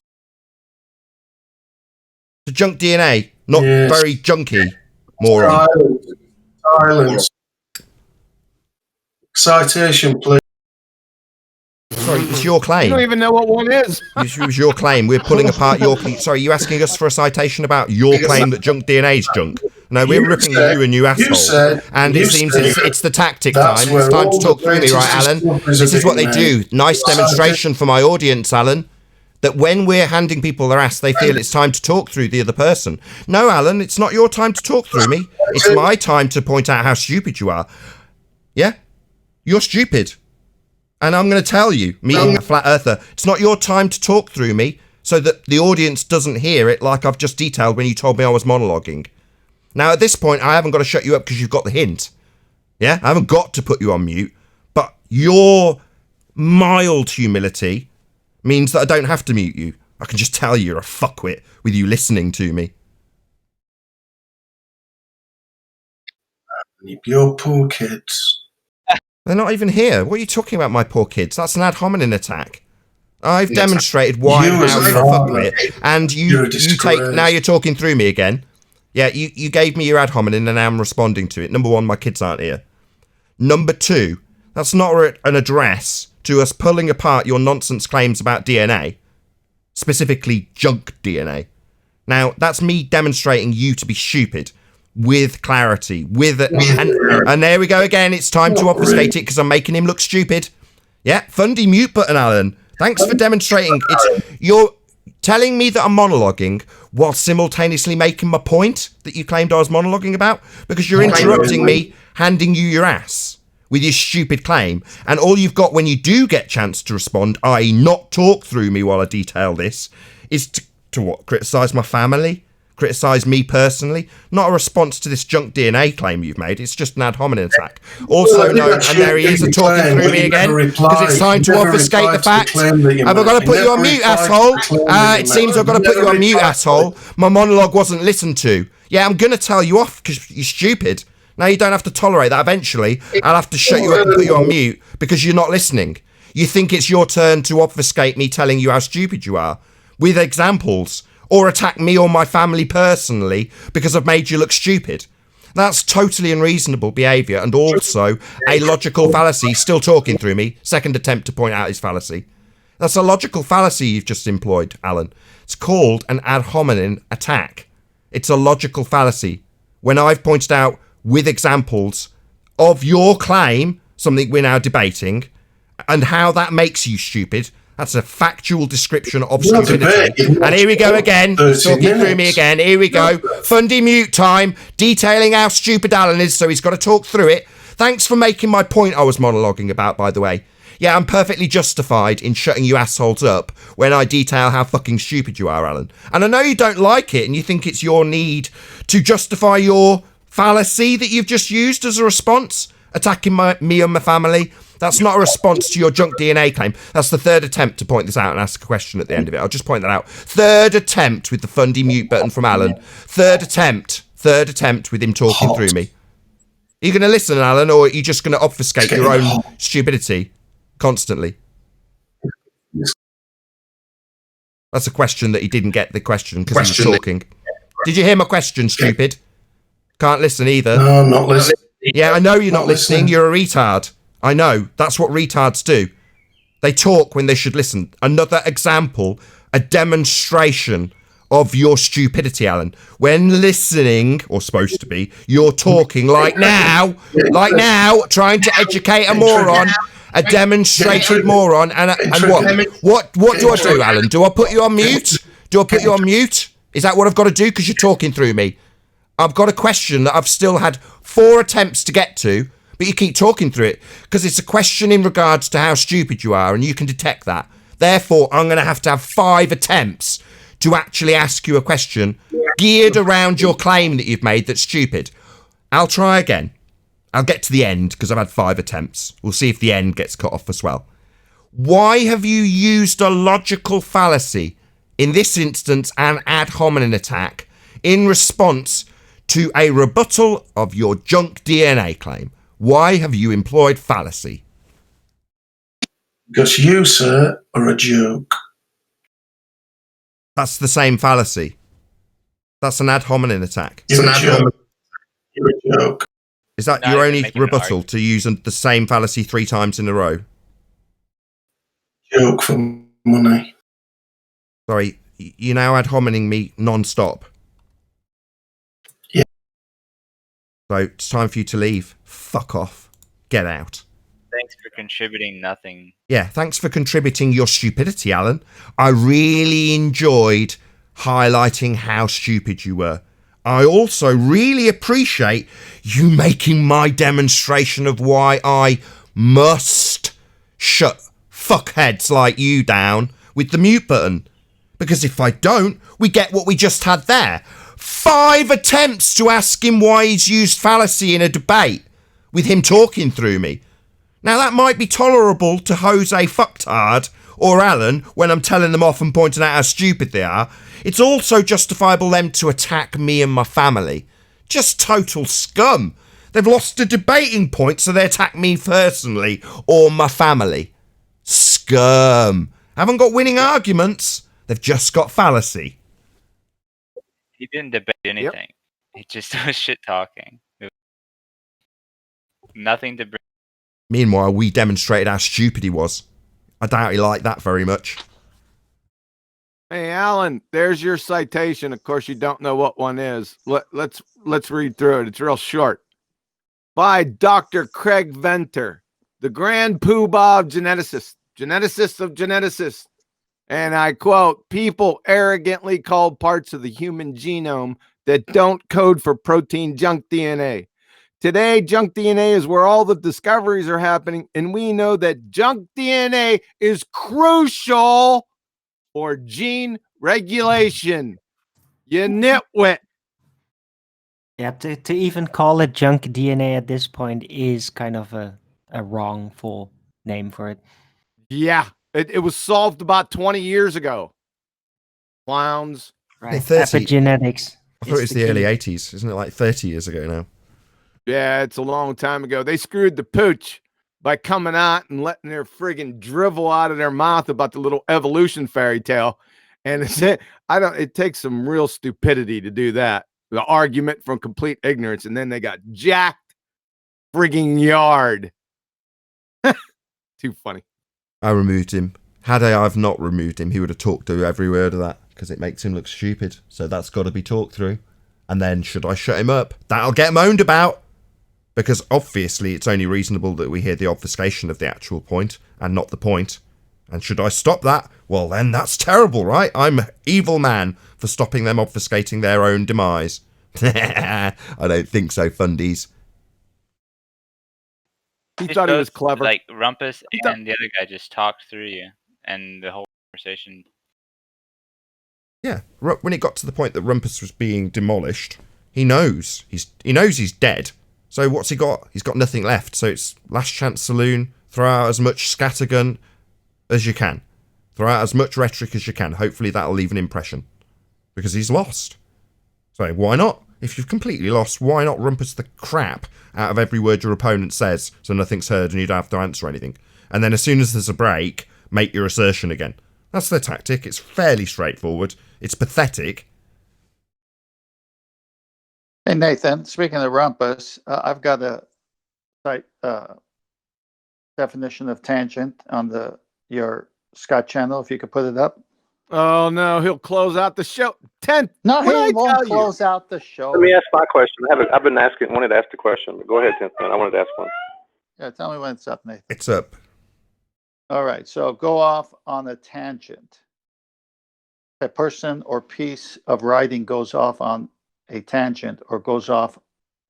The junk DNA, not very junky, moron. silence. Citation, please. Sorry, it's your claim. You don't even know what one is. It was your claim. We're pulling apart your. Sorry, you asking us for a citation about your claim that junk DNA is junk? No, we're ripping you a new asshole. And it seems it's the tactic time. It's time to talk through me, right, Alan? This is what they do. Nice demonstration for my audience, Alan. That when we're handing people their ass, they feel it's time to talk through the other person. No, Alan, it's not your time to talk through me. It's my time to point out how stupid you are. Yeah? You're stupid. And I'm going to tell you, me, a flat earther, it's not your time to talk through me so that the audience doesn't hear it like I've just detailed when you told me I was monologuing. Now, at this point, I haven't got to shut you up because you've got the hint. Yeah? I haven't got to put you on mute. But your mild humility means that I don't have to mute you. I can just tell you're a fuckwit with you listening to me. Your poor kids. They're not even here. What are you talking about, my poor kids? That's an ad hominem attack. I've demonstrated why and how you're a fuckwit. And you take... Now you're talking through me again. Yeah, you gave me your ad hominem and now I'm responding to it. Number one, my kids aren't here. Number two, that's not an address to us pulling apart your nonsense claims about DNA. Specifically, junk DNA. Now, that's me demonstrating you to be stupid. With clarity, and there we go again. It's time to obfuscate it because I'm making him look stupid. Yeah, fundy mute button, Alan. Thanks for demonstrating. You're telling me that I'm monologuing while simultaneously making my point that you claimed I was monologuing about because you're interrupting me, handing you your ass with your stupid claim, and all you've got when you do get chance to respond, i.e., not talk through me while I detail this, is to what? Criticise my family. Criticise me personally, not a response to this junk DNA claim you've made. It's just an ad hominem attack. Also known, and there he is, talking through me again, because it's time to obfuscate the fact. Have I got to put you on mute, asshole? It seems I've got to put you on mute, asshole. My monologue wasn't listened to. Yeah, I'm going to tell you off because you're stupid. Now you don't have to tolerate that. Eventually, I'll have to shut you up and put you on mute because you're not listening. You think it's your turn to obfuscate me telling you how stupid you are with examples. Or attack me or my family personally because I've made you look stupid. That's totally unreasonable behaviour and also a logical fallacy. Still talking through me. Second attempt to point out his fallacy. That's a logical fallacy you've just employed, Alan. It's called an ad hominem attack. It's a logical fallacy. When I've pointed out with examples of your claim, something we're now debating, and how that makes you stupid, that's a factual description of stupidity. And here we go again. Talking through me again. Here we go. Fundy mute time. Detailing how stupid Alan is, so he's got to talk through it. Thanks for making my point I was monologuing about, by the way. Yeah, I'm perfectly justified in shutting you assholes up when I detail how fucking stupid you are, Alan. And I know you don't like it and you think it's your need to justify your fallacy that you've just used as a response, attacking me and my family. That's not a response to your junk DNA claim. That's the third attempt to point this out and ask a question at the end of it. I'll just point that out. Third attempt with the fundy mute button from Alan. Third attempt with him talking through me. Are you going to listen, Alan, or are you just going to obfuscate your own stupidity constantly? That's a question that he didn't get the question because he was talking. Did you hear my question, stupid? Can't listen either. No, I'm not listening. Yeah, I know you're not listening. You're a retard. I know. That's what retards do. They talk when they should listen. Another example, a demonstration of your stupidity, Alan. When listening, or supposed to be, you're talking like now, trying to educate a moron, a demonstrated moron, and what do I do, Alan? Do I put you on mute? Is that what I've got to do? Because you're talking through me. I've got a question that I've still had 4 attempts to get to, but you keep talking through it because it's a question in regards to how stupid you are and you can detect that. Therefore, I'm going to have 5 attempts to actually ask you a question geared around your claim that you've made that's stupid. I'll try again. I'll get to the end because I've had 5 attempts. We'll see if the end gets cut off as well. Why have you used a logical fallacy, in this instance an ad hominem attack, in response to a rebuttal of your junk DNA claim? Why have you employed fallacy? Because you, sir, are a joke. That's the same fallacy. That's an ad hominem attack. You're a joke. You're a joke. Is that Not your even only making an rebuttal argument. to use the same fallacy 3 times in a row? Joke for money. Sorry, you now ad hominem me non-stop. Yeah. So it's time for you to leave. Fuck off. Get out. Thanks for contributing nothing. Yeah, thanks for contributing your stupidity, Alan. I really enjoyed highlighting how stupid you were. I also really appreciate you making my demonstration of why I must shut fuckheads like you down with the mute button. Because if I don't, we get what we just had there. 5 attempts to ask him why he's used fallacy in a debate, with him talking through me. Now that might be tolerable to Jose Fucktard or Alan when I'm telling them off and pointing out how stupid they are. It's also justifiable them to attack me and my family. Just total scum. They've lost a debating point, so they attack me personally or my family. Scum. Haven't got winning arguments. They've just got fallacy. He didn't debate anything. He just was shit talking. Nothing to bring. Meanwhile, we demonstrated how stupid he was. I doubt he liked that very much. Hey, Alan, there's your citation. Of course, you don't know what one is. Let's read through it. It's real short. By Dr. Craig Venter, the grand poobah of geneticists, geneticists of geneticists. And I quote, people arrogantly call parts of the human genome that don't code for protein junk DNA. Today, junk DNA is where all the discoveries are happening, and we know that junk DNA is crucial for gene regulation. You nitwit. Yeah, to even call it junk DNA at this point is kind of a wrongful name for it. Yeah, it was solved about 20 years ago. Clowns. Right. 30. Epigenetics. I thought it was the early 80s. Isn't it like 30 years ago now? Yeah, it's a long time ago. They screwed the pooch by coming out and letting their friggin' drivel out of their mouth about the little evolution fairy tale. And it takes some real stupidity to do that. The argument from complete ignorance, and then they got jacked frigging yard. Too funny. I removed him. Had I've not removed him, he would have talked through every word of that because it makes him look stupid. So that's got to be talked through. And then should I shut him up? That'll get moaned about. Because obviously it's only reasonable that we hear the obfuscation of the actual point and not the point. And should I stop that? Well, then that's terrible, right? I'm an evil man for stopping them obfuscating their own demise. I don't think so, fundies. He thought he was clever. Like Rumpus and the other guy just talked through you and the whole conversation. Yeah, when it got to the point that Rumpus was being demolished, he knows he's dead. So what's he got? He's got nothing left. So it's last chance saloon. Throw out as much scattergun as you can. Throw out as much rhetoric as you can. Hopefully that'll leave an impression. Because he's lost. So why not? If you've completely lost, why not rumpus the crap out of every word your opponent says so nothing's heard and you don't have to answer anything? And then as soon as there's a break, make your assertion again. That's their tactic. It's fairly straightforward. It's pathetic. Hey, Nathan, speaking of rumpus, I've got a site definition of tangent on your Scott channel, if you could put it up. Oh, no, he'll close out the show. 10. No, What did I he won't tell you? close wanted to ask the question. But go ahead, Tim. I wanted to ask one. Yeah, tell me when it's up, Nathan. It's up. All right, so go off on a tangent. A person or piece of writing goes off on a tangent or goes off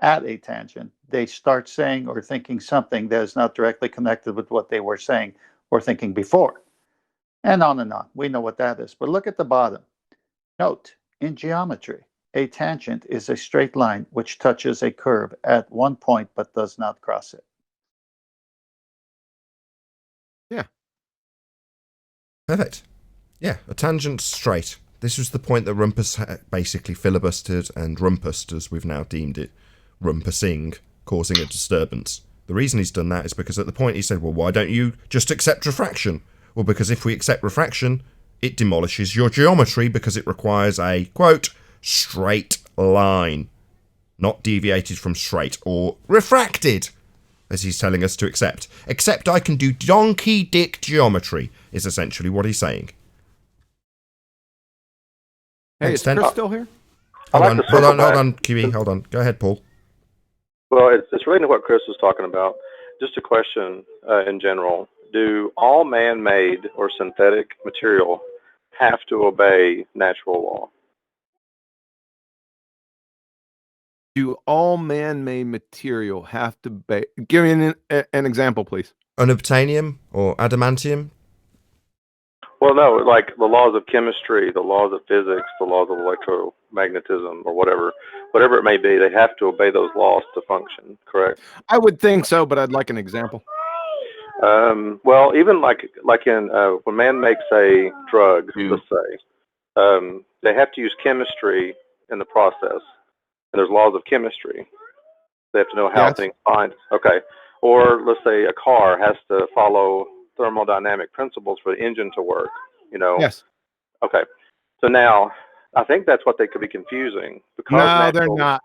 at a tangent. They start saying or thinking something that is not directly connected with what they were saying or thinking before. And on and on. We know what that is. But look at the bottom. Note, in geometry, a tangent is a straight line which touches a curve at one point but does not cross it. Yeah. Perfect. Yeah, a tangent straight. This was the point that Rumpus basically filibustered and rumpused, as we've now deemed it, rumpusing, causing a disturbance. The reason he's done that is because at the point he said, well, why don't you just accept refraction? Well, because if we accept refraction, it demolishes your geometry because it requires a, quote, straight line, not deviated from straight or refracted, as he's telling us to accept. Except I can do donkey dick geometry, is essentially what he's saying. Hey, is Chris still here? Hold on, Kiwi, hold on. Go ahead, Paul. Well, it's relating to what Chris was talking about. Just a question in general. Do all man-made or synthetic material have to obey natural law? Do all man-made material have to give me an example, please? Unobtainium or adamantium? Well, no, like the laws of chemistry, the laws of physics, the laws of electromagnetism, or whatever it may be, they have to obey those laws to function, correct? I would think so, but I'd like an example. Well, even like in when man makes a drug, let's say, they have to use chemistry in the process, and there's laws of chemistry. They have to know how things bind. Okay, or let's say a car has to follow thermodynamic principles for the engine to work. You know. Yes. Okay. So now, I think that's what they could be confusing because No, they're not.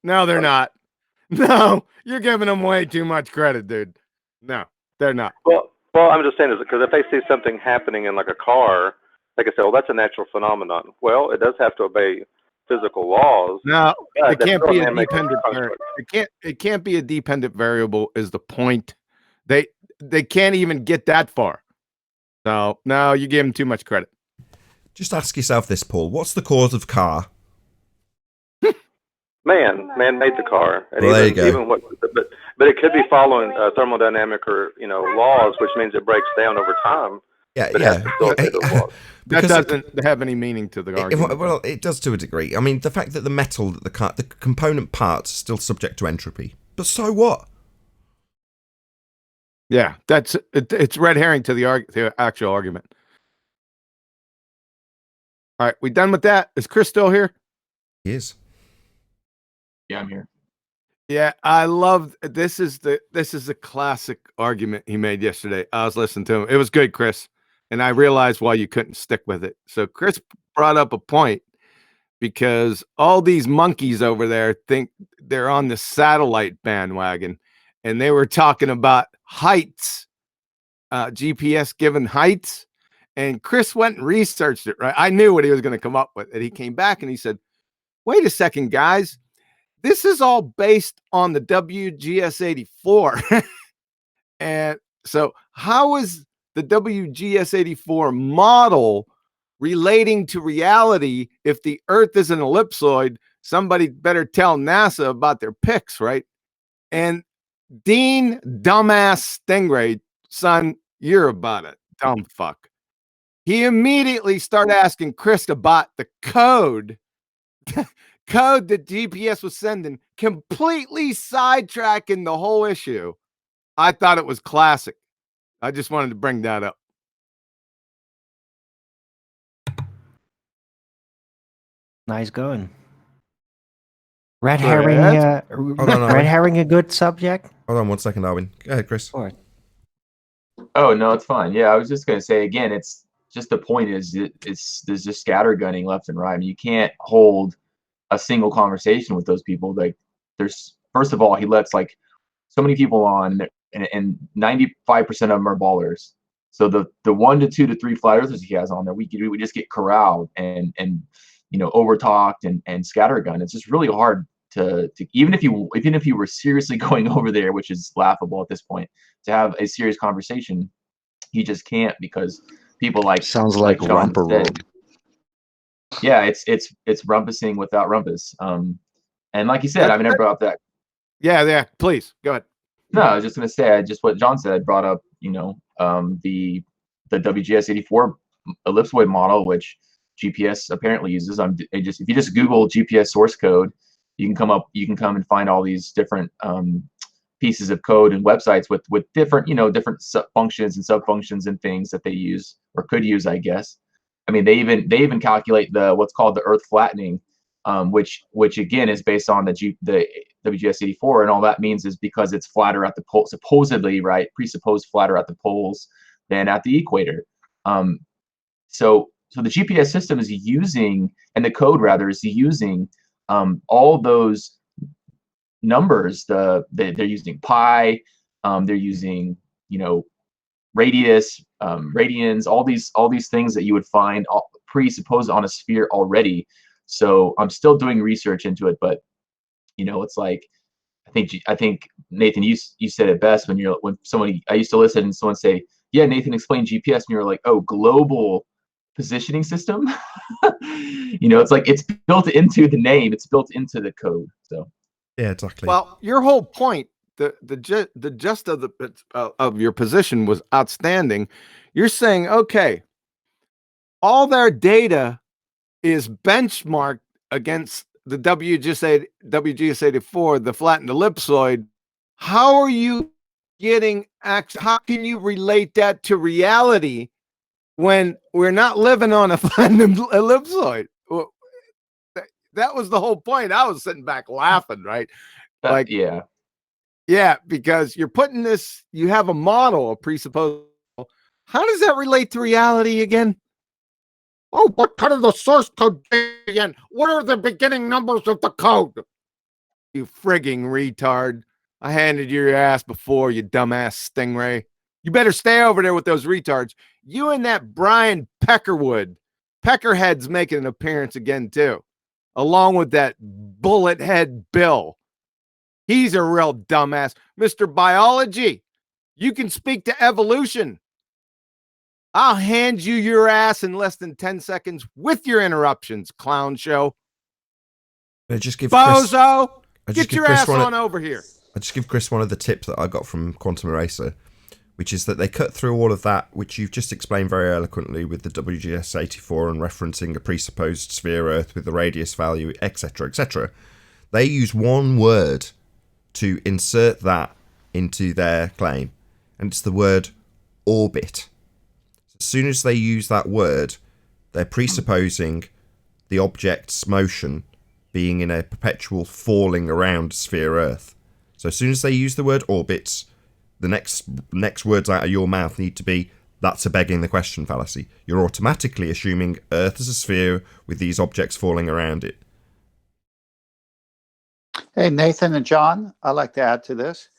No, they're not. No, you're giving them way too much credit, dude. No, they're not. Well, I'm just saying is because if they see something happening in like a car, they can say, "Well, that's a natural phenomenon." Well, it does have to obey physical laws. No, it That's can't still be a a man-made dependent variable. It can't be a dependent variable. Is the point? They can't even get that far. So no, you give them too much credit. Just ask yourself this, Paul. What's the cause of car? Man made the car, and Well, there you go. but it could be following thermodynamic or laws, which means it breaks down over time. Yeah, but it has to still obey those laws. That Because doesn't have any meaning to the argument. Well, it does to a degree. I mean, the fact that the metal, the component parts are still subject to entropy. But so what? Yeah, it's red herring to the actual argument. All right, we done with that? Is Chris still here? He is. Yeah, I'm here. Yeah, I love this is the classic argument he made yesterday. I was listening to him. It was good, Chris. And I realized why you couldn't stick with it. So Chris brought up a point because all these monkeys over there think they're on the satellite bandwagon, and they were talking about heights, GPS given heights. And Chris went and researched it, right? I knew what he was going to come up with. And he came back and he said, wait a second, guys. This is all based on the WGS84. And so how is the WGS84 model relating to reality? If the Earth is an ellipsoid, somebody better tell NASA about their picks, right? And Dean, dumbass Stingray, son, you're about it, dumb fuck. He immediately started asking Chris about the code that GPS was sending, completely sidetracking the whole issue. I thought it was classic. I just wanted to bring that up. Nice going. Red herring, red herring, a good subject. Hold on 1 second, Arwin. Go ahead, Chris. Oh no, it's fine. Yeah, I was just gonna say again, it's just the point is there's just scattergunning left and right. I mean, you can't hold a single conversation with those people. Like, there's first of all, he lets like so many people on, and 95% of them are ballers. So the 1 to 2 to 3 flat earthers he has on there, we just get corralled and over talked and scattergun. It's just really hard to even if you were seriously going over there, which is laughable at this point, to have a serious conversation. You just can't, because people sounds like John romper said, road. yeah, it's rumpusing without rumpus. And like you said, I mean, I brought up that. Yeah, please go ahead. No, I was just gonna say, just what John said, brought up, the WGS84 ellipsoid model, which GPS apparently uses. If you just Google GPS source code, you can come and find all these different pieces of code and websites with different different functions and sub-functions and things that they use or could use, I guess. I mean, they even calculate what's called the Earth flattening, which again is based on the WGS84, and all that means is because it's flatter at the pole, supposedly, right? Presupposed flatter at the poles than at the equator. so the GPS system is using, and the code rather is using all those numbers. They're using pi, they're using, you know, radius, radians, all these things that you would find presupposed on a sphere already. So I'm still doing research into it, but you know, it's like I think Nathan, you said it best when somebody, I used to listen and someone say, "Yeah, Nathan, explain GPS," and you're like, "Oh, global positioning system." You know, it's like it's built into the name, it's built into the code. So yeah, exactly. Well, your whole point, the gist of your position was outstanding. You're saying, okay, all their data is benchmarked against the WGS84, the flattened ellipsoid. How are you getting how can you relate that to reality when we're not living on a flattened ellipsoid? Well, that was the whole point. I was sitting back laughing, right? Like, yeah, because you're putting this, you have a model, a presupposed. How does that relate to reality again? Oh, what part of the source code again? What are the beginning numbers of the code? You frigging retard. I handed you your ass before, you dumbass stingray. You better stay over there with those retards. You and that Brian Peckerwood. Peckerhead's making an appearance again, too. Along with that bullet head Bill. He's a real dumbass. Mr. Biology, you can speak to evolution. I'll hand you your ass in less than 10 seconds with your interruptions, clown show. I just give Bozo, Chris, get your ass on over here. I just give Chris one of the tips that I got from Quantum Eraser, which is that they cut through all of that, which you've just explained very eloquently with the WGS84 and referencing a presupposed sphere Earth with the radius value, etc., etc. They use one word to insert that into their claim, and it's the word orbit. As soon as they use that word, they're presupposing the object's motion being in a perpetual falling around sphere Earth. So as soon as they use the word orbits, the next words out of your mouth need to be, that's a begging the question fallacy. You're automatically assuming Earth is a sphere with these objects falling around it. Hey, Nathan and John, I'd like to add to this.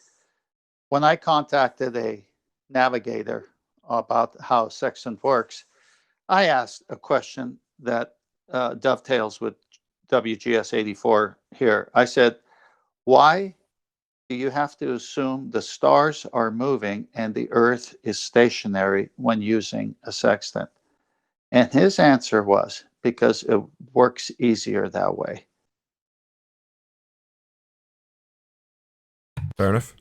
When I contacted a navigator about how sextant works, I asked a question that dovetails with WGS84 here. I said, why do you have to assume the stars are moving and the Earth is stationary when using a sextant? And his answer was, because it works easier that way. Fair enough.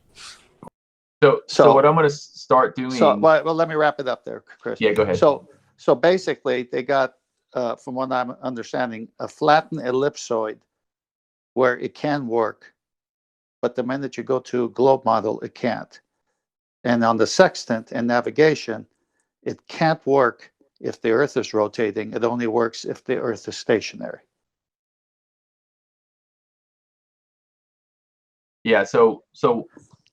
So what I'm going to start doing. Well, let me wrap it up there, Chris. Yeah, go ahead. So basically, they got, from what I'm understanding, a flattened ellipsoid where it can work, but the minute you go to a globe model, it can't. And on the sextant and navigation, it can't work if the Earth is rotating. It only works if the Earth is stationary. Yeah, so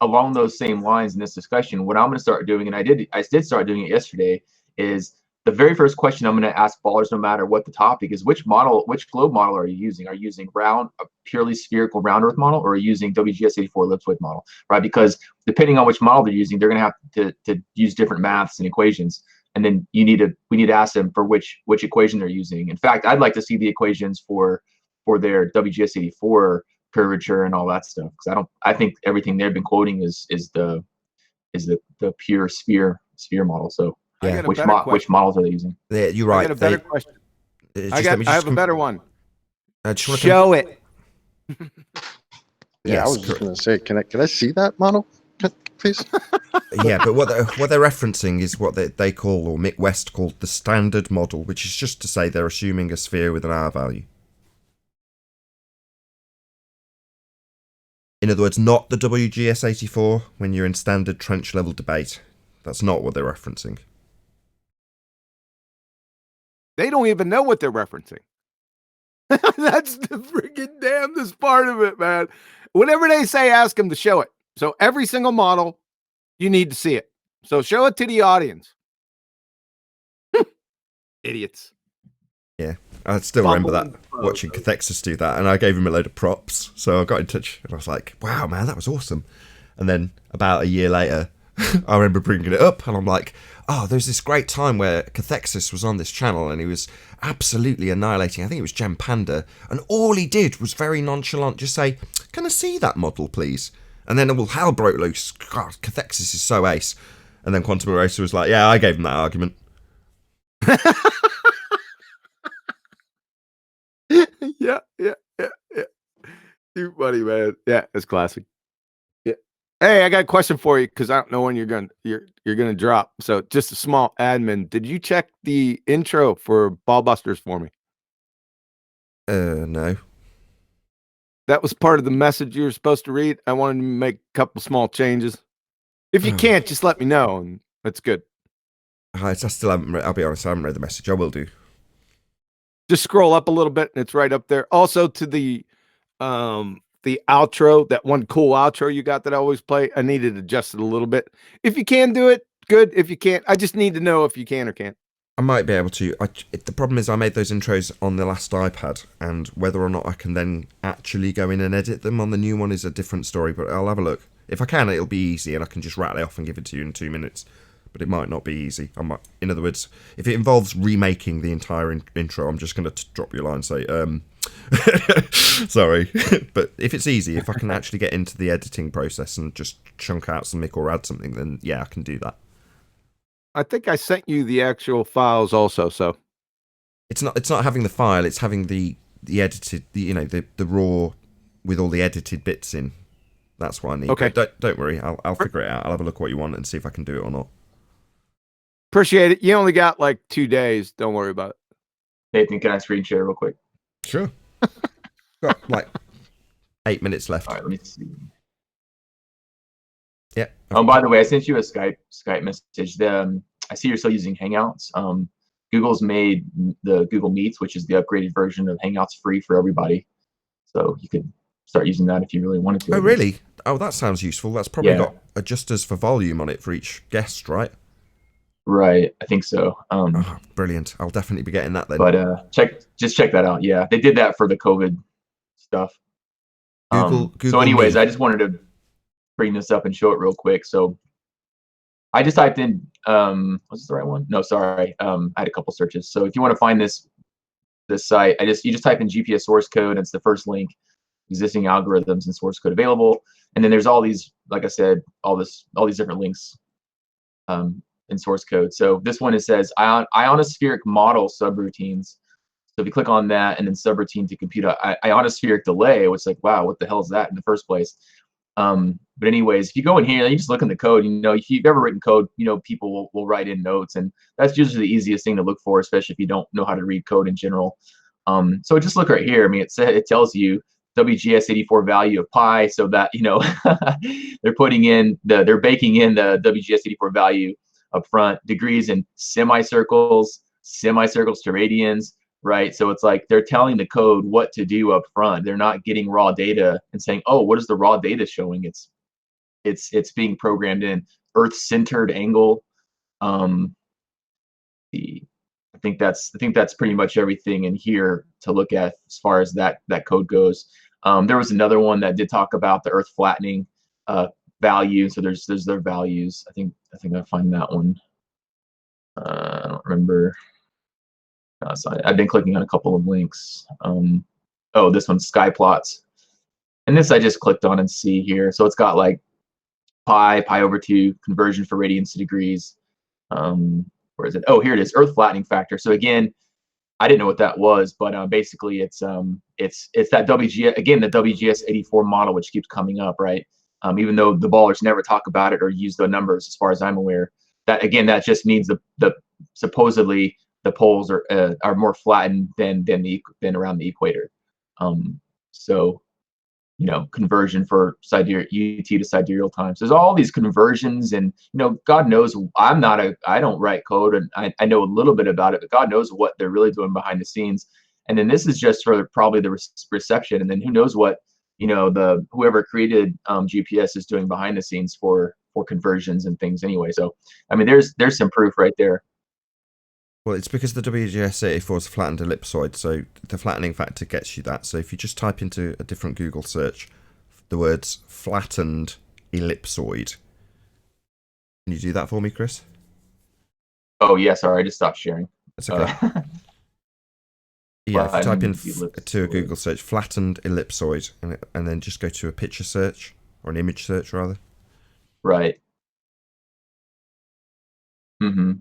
along those same lines in this discussion, what I'm going to start doing, and I did start doing it yesterday, is the very first question I'm going to ask ballers, no matter what the topic is, which globe model are you using? Are you using a purely spherical round Earth model, or are you using WGS84 ellipsoid model, right? Because depending on which model they're using, they're going to have to use different maths and equations, and then we need to ask them for which equation they're using. In fact, I'd like to see the equations for their WGS84 curvature and all that stuff, because I think everything they've been quoting is the pure sphere model. So yeah, which models are they using? Yeah, you're right. I got a better question. I have a better one. Show it. Yeah, Yes, I was just going to say, can I see that model, please? Yeah, but what they're referencing is what they call, or Mick West called, the standard model, which is just to say they're assuming a sphere with an R value. In other words, not the WGS84 when you're in standard trench level debate. That's not what they're referencing. They don't even know what they're referencing. That's the freaking damnedest part of it, man. Whatever they say, ask them to show it. So every single model, you need to see it. So show it to the audience. Idiots. Yeah, I still remember that, watching Cathexis do that, and I gave him a load of props. So I got in touch, and I was like, wow, man, that was awesome. And then about a year later, I remember bringing it up, and I'm like, oh, there's this great time where Cathexis was on this channel, and he was absolutely annihilating. I think it was Gem Panda, and all he did was very nonchalant just say, can I see that model, please? And then all hell broke loose. God, Cathexis is so ace. And then Quantum Eraser was like, yeah, I gave him that argument. yeah. Too funny, man. Yeah, it's classic. Yeah. Hey, I got a question for you because I don't know when you're gonna drop. So just a small admin. Did you check the intro for Ballbusters for me? No. That was part of the message you were supposed to read. I wanted to make a couple small changes. If you can't, just let me know, and that's good. I still haven't I'll be honest, I haven't read the message. I will do. Just scroll up a little bit, and it's right up there. Also to the outro, that one cool outro you got that I always play, I need it adjusted a little bit. If you can do it, good. If you can't, I just need to know if you can or can't. I might be able to. The problem is I made those intros on the last iPad, and whether or not I can then actually go in and edit them on the new one is a different story, but I'll have a look. If I can, it'll be easy, and I can just rattle it off and give it to you in 2 minutes. But it might not be easy. In other words, if it involves remaking the entire intro, I'm just going to drop you a line and say, sorry. But if it's easy, if I can actually get into the editing process and just chunk out some mic or add something, then yeah, I can do that. I think I sent you the actual files also, so it's not having the file, it's having the edited, the raw with all the edited bits in. That's what I need. Okay. But don't worry, I'll figure it out. I'll have a look what you want and see if I can do it or not. Appreciate it. You only got like 2 days. Don't worry about it. Nathan, can I screen share real quick? Sure. Got like 8 minutes left. All right, let me see. Yeah. Oh, by the way, I sent you a Skype message. I see you're still using Hangouts. Google's made the Google Meets, which is the upgraded version of Hangouts, free for everybody. So you could start using that if you really wanted to. Oh, really? Oh, that sounds useful. That's probably Yeah. got adjusters for volume on it for each guest, right? Right, I think so. Oh, brilliant. I'll definitely be getting that then. But just check that out. Yeah, they did that for the COVID stuff. Google so anyways, Meet. I just wanted to bring this up and show it real quick. So I just typed in, was this the right one? No, sorry. I had a couple searches. So if you want to find this site, you just type in GPS source code, and it's the first link, existing algorithms and source code available. And then there's all these, like I said, all these different links in source code. So this one, it says ionospheric model subroutines. So if you click on that and then subroutine to compute ionospheric delay, it's like, wow, what the hell is that in the first place? But anyways, if you go in here and you just look in the code, if you've ever written code, people will write in notes, and that's usually the easiest thing to look for, especially if you don't know how to read code in general. So just look right here. I mean, it tells you WGS84 value of pi, so that they're baking in the WGS84 value up front, degrees in semicircles to radians, right? So it's like they're telling the code what to do up front. They're not getting raw data and saying, oh, what is the raw data showing? It's being programmed in. Earth-centered angle. I think that's pretty much everything in here to look at as far as that code goes. There was another one that did talk about the Earth flattening value. So there's their values. I think I find that one. I don't remember. So I've been clicking on a couple of links. Oh, this one's sky plots, and this I just clicked on and see here. So it's got like pi over 2 conversion for radians to degrees. Where is it? Oh, here it is. Earth flattening factor. So again, I didn't know what that was, but basically it's that WGS, again, the WGS84 model, which keeps coming up, right? Even though the ballers never talk about it or use the numbers, as far as I'm aware. That again, that just means the supposedly the poles are more flattened than around the equator. So conversion for sidereal UT to sidereal times. There's all these conversions, and God knows I don't write code, and I know a little bit about it, but God knows what they're really doing behind the scenes. And then this is just for probably the reception, and then who knows what whoever created GPS is doing behind the scenes for conversions and things anyway. So I mean, there's some proof right there. Well, it's because the WGS84 is a flattened ellipsoid, so the flattening factor gets you that. So if you just type into a different Google search the words flattened ellipsoid, can you do that for me, Chris? Oh, yeah, sorry, I just stopped sharing. That's okay. Yeah, if you type in to a Google search flattened ellipsoid and then just go to a picture search, or an image search rather. Right. Mm-hmm.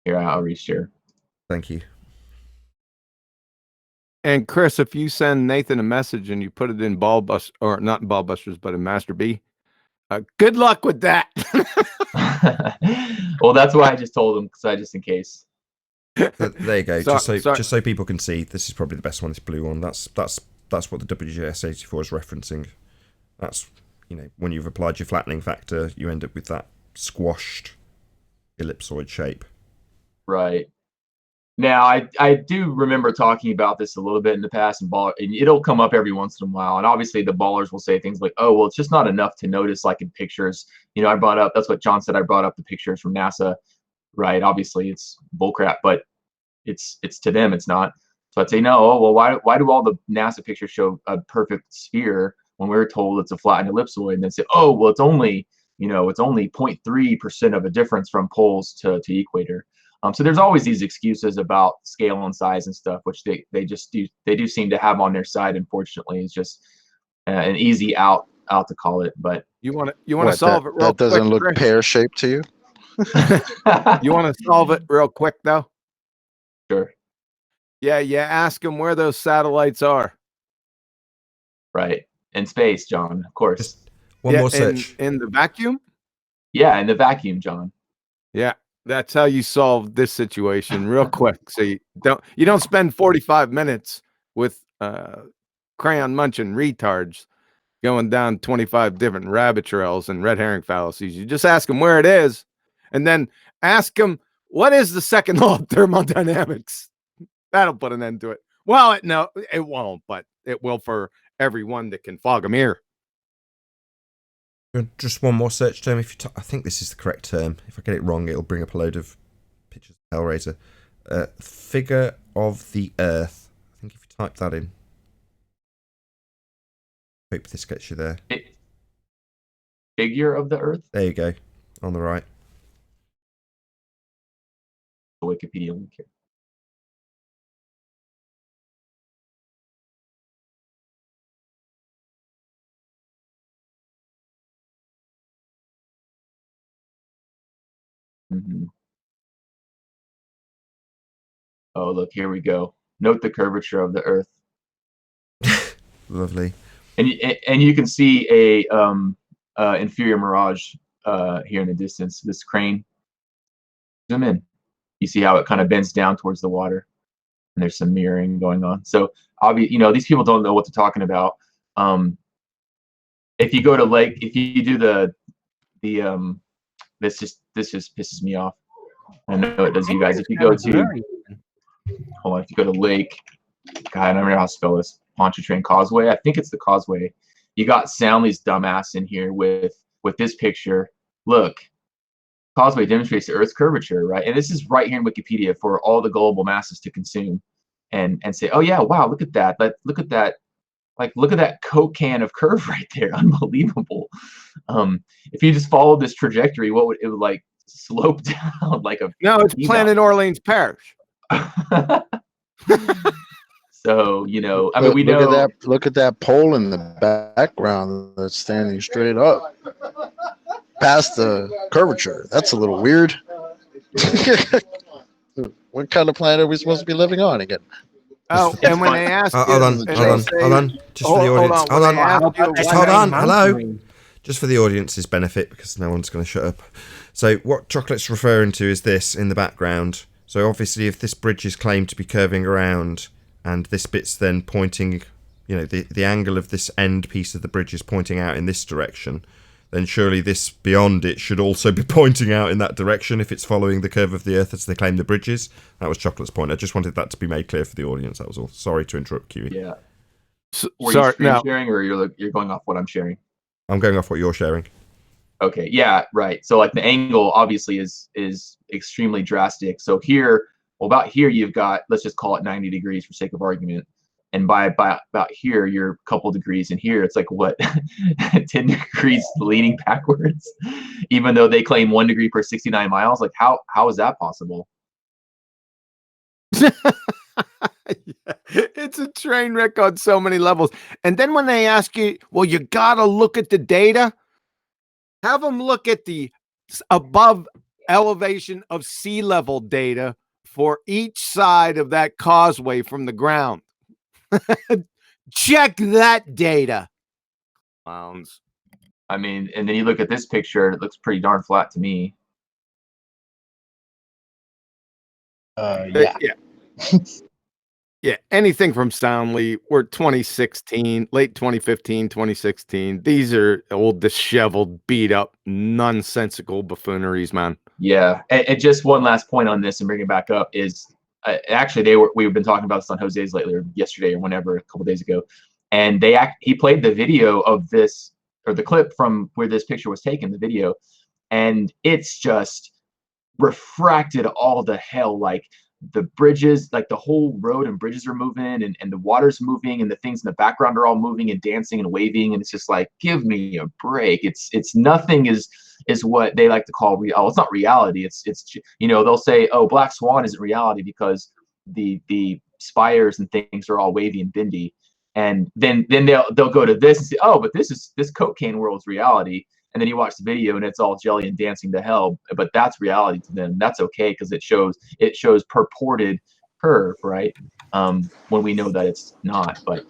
Here, I'll reshare. Thank you. And Chris, if you send Nathan a message and you put it in Ballbusters, or not in Ballbusters, but in Master B, good luck with that. Well, that's why I just told him, just in case. There you go. Just so people can see, this is probably the best one. This blue one. That's what the WGS84 is referencing. That's, you know, when you've applied your flattening factor, you end up with that squashed ellipsoid shape. Right. Now, I do remember talking about this a little bit in the past, and it'll come up every once in a while. And obviously, the ballers will say things like, "Oh, well, it's just not enough to notice, like in pictures." You know, that's what John said. I brought up the pictures from NASA, right? Obviously, it's bullcrap, but it's to them, it's not. So I'd say, no. Oh, well, why do all the NASA pictures show a perfect sphere when we were told it's a flattened ellipsoid? And then say, oh, well, it's only 0.3% of a difference from poles to equator. So there's always these excuses about scale and size and stuff, which they do seem to have on their side. Unfortunately, it's just an easy out to call it. But you want to solve it real quick. That doesn't look Chris? pear-shaped to you? You want to solve it real quick though? Sure. Yeah, ask them where those satellites are. Right. In space, John, of course. Just one more search. In the vacuum? Yeah, in the vacuum, John. Yeah. That's how you solve this situation real quick. So you don't spend 45 minutes with crayon munching retards going down 25 different rabbit trails and red herring fallacies. You just ask them where it is, and then ask them what is the second law of thermodynamics. That'll put an end to it. Well, it won't, but it will for everyone that can fog a mirror. Just one more search term. I think this is the correct term. If I get it wrong, it'll bring up a load of pictures of Hellraiser. Figure of the Earth. I think if you type that in. Hope this gets you there. Figure of the Earth? There you go. On the right. The Wikipedia link here. Mm-hmm. Oh, look, here we go. Note the curvature of the Earth. Lovely. And you can see a inferior mirage here in the distance. This crane. Zoom in. You see how it kind of bends down towards the water, and there's some mirroring going on. So obviously, these people don't know what they're talking about. If you go to Lake, if you do the this just pisses me off. I know it does you guys. If you go to if you go to Lake, God, I don't know how to spell this. Pontchartrain Causeway. I think it's the Causeway. You got Soundly's dumbass in here with this picture. Look, Causeway demonstrates the Earth's curvature, right? And this is right here in Wikipedia for all the global masses to consume, and say, oh yeah, wow, look at that. Look at that. Like, look at that Coke can of curve right there. Unbelievable. If you just followed this trajectory, it would like slope down like a. No, it's Planet Orleans Parish. So, I mean, we know. Look at that pole in the background that's standing straight up past the curvature. That's a little weird. What kind of planet are we supposed to be living on again? Oh, and when they ask hold on. Just for the audience. Hold on. Hello. Just for the audience's benefit, because no one's going to shut up. So what Chocolate's referring to is this in the background. So obviously, if this bridge is claimed to be curving around, and this bit's then pointing, the angle of this end piece of the bridge is pointing out in this direction, then surely this beyond it should also be pointing out in that direction if it's following the curve of the Earth as they claim the bridge is. That was Chocolate's point. I just wanted that to be made clear for the audience. That was all. Sorry to interrupt, Kiwi. Yeah. Sorry, you screen sharing, or you're going off what I'm sharing? I'm going off what you're sharing. Okay, yeah, right. So like the angle obviously is extremely drastic. So here, well, about here you've got, let's just call it 90 degrees for sake of argument. And by about here, you're a couple degrees, and here it's like what 10 degrees leaning backwards, even though they claim 1 degree per 69 miles. Like how is that possible? Yeah, it's a train wreck on so many levels. And then when they ask you, well, you gotta look at the data, have them look at the above elevation of sea level data for each side of that causeway from the ground. Check that data. Clowns. I mean, and then you look at this picture, it looks pretty darn flat to me. Yeah. Yeah, anything from Stanley, we're 2016, late 2015, 2016. These are old, disheveled, beat up, nonsensical buffooneries, man. Yeah, and just one last point on this and bring it back up is actually we've been talking about this on Jose's lately, or yesterday or whenever, a couple days ago, and he played the video of this, or the clip from where this picture was taken, the video, and it's just refracted all the hell. Like the bridges, like the whole road and bridges are moving, and the water's moving, and the things in the background are all moving and dancing and waving, and it's just like, give me a break. It's nothing is what they like to call it's not reality. It's they'll say, oh, Black Swan isn't reality because the spires and things are all wavy and bendy, and then they'll go to this and say, oh, but this cocaine world's reality. And then you watch the video and it's all jelly and dancing to hell, but that's reality to them. That's okay because it shows purported curve, right? When we know that it's not. But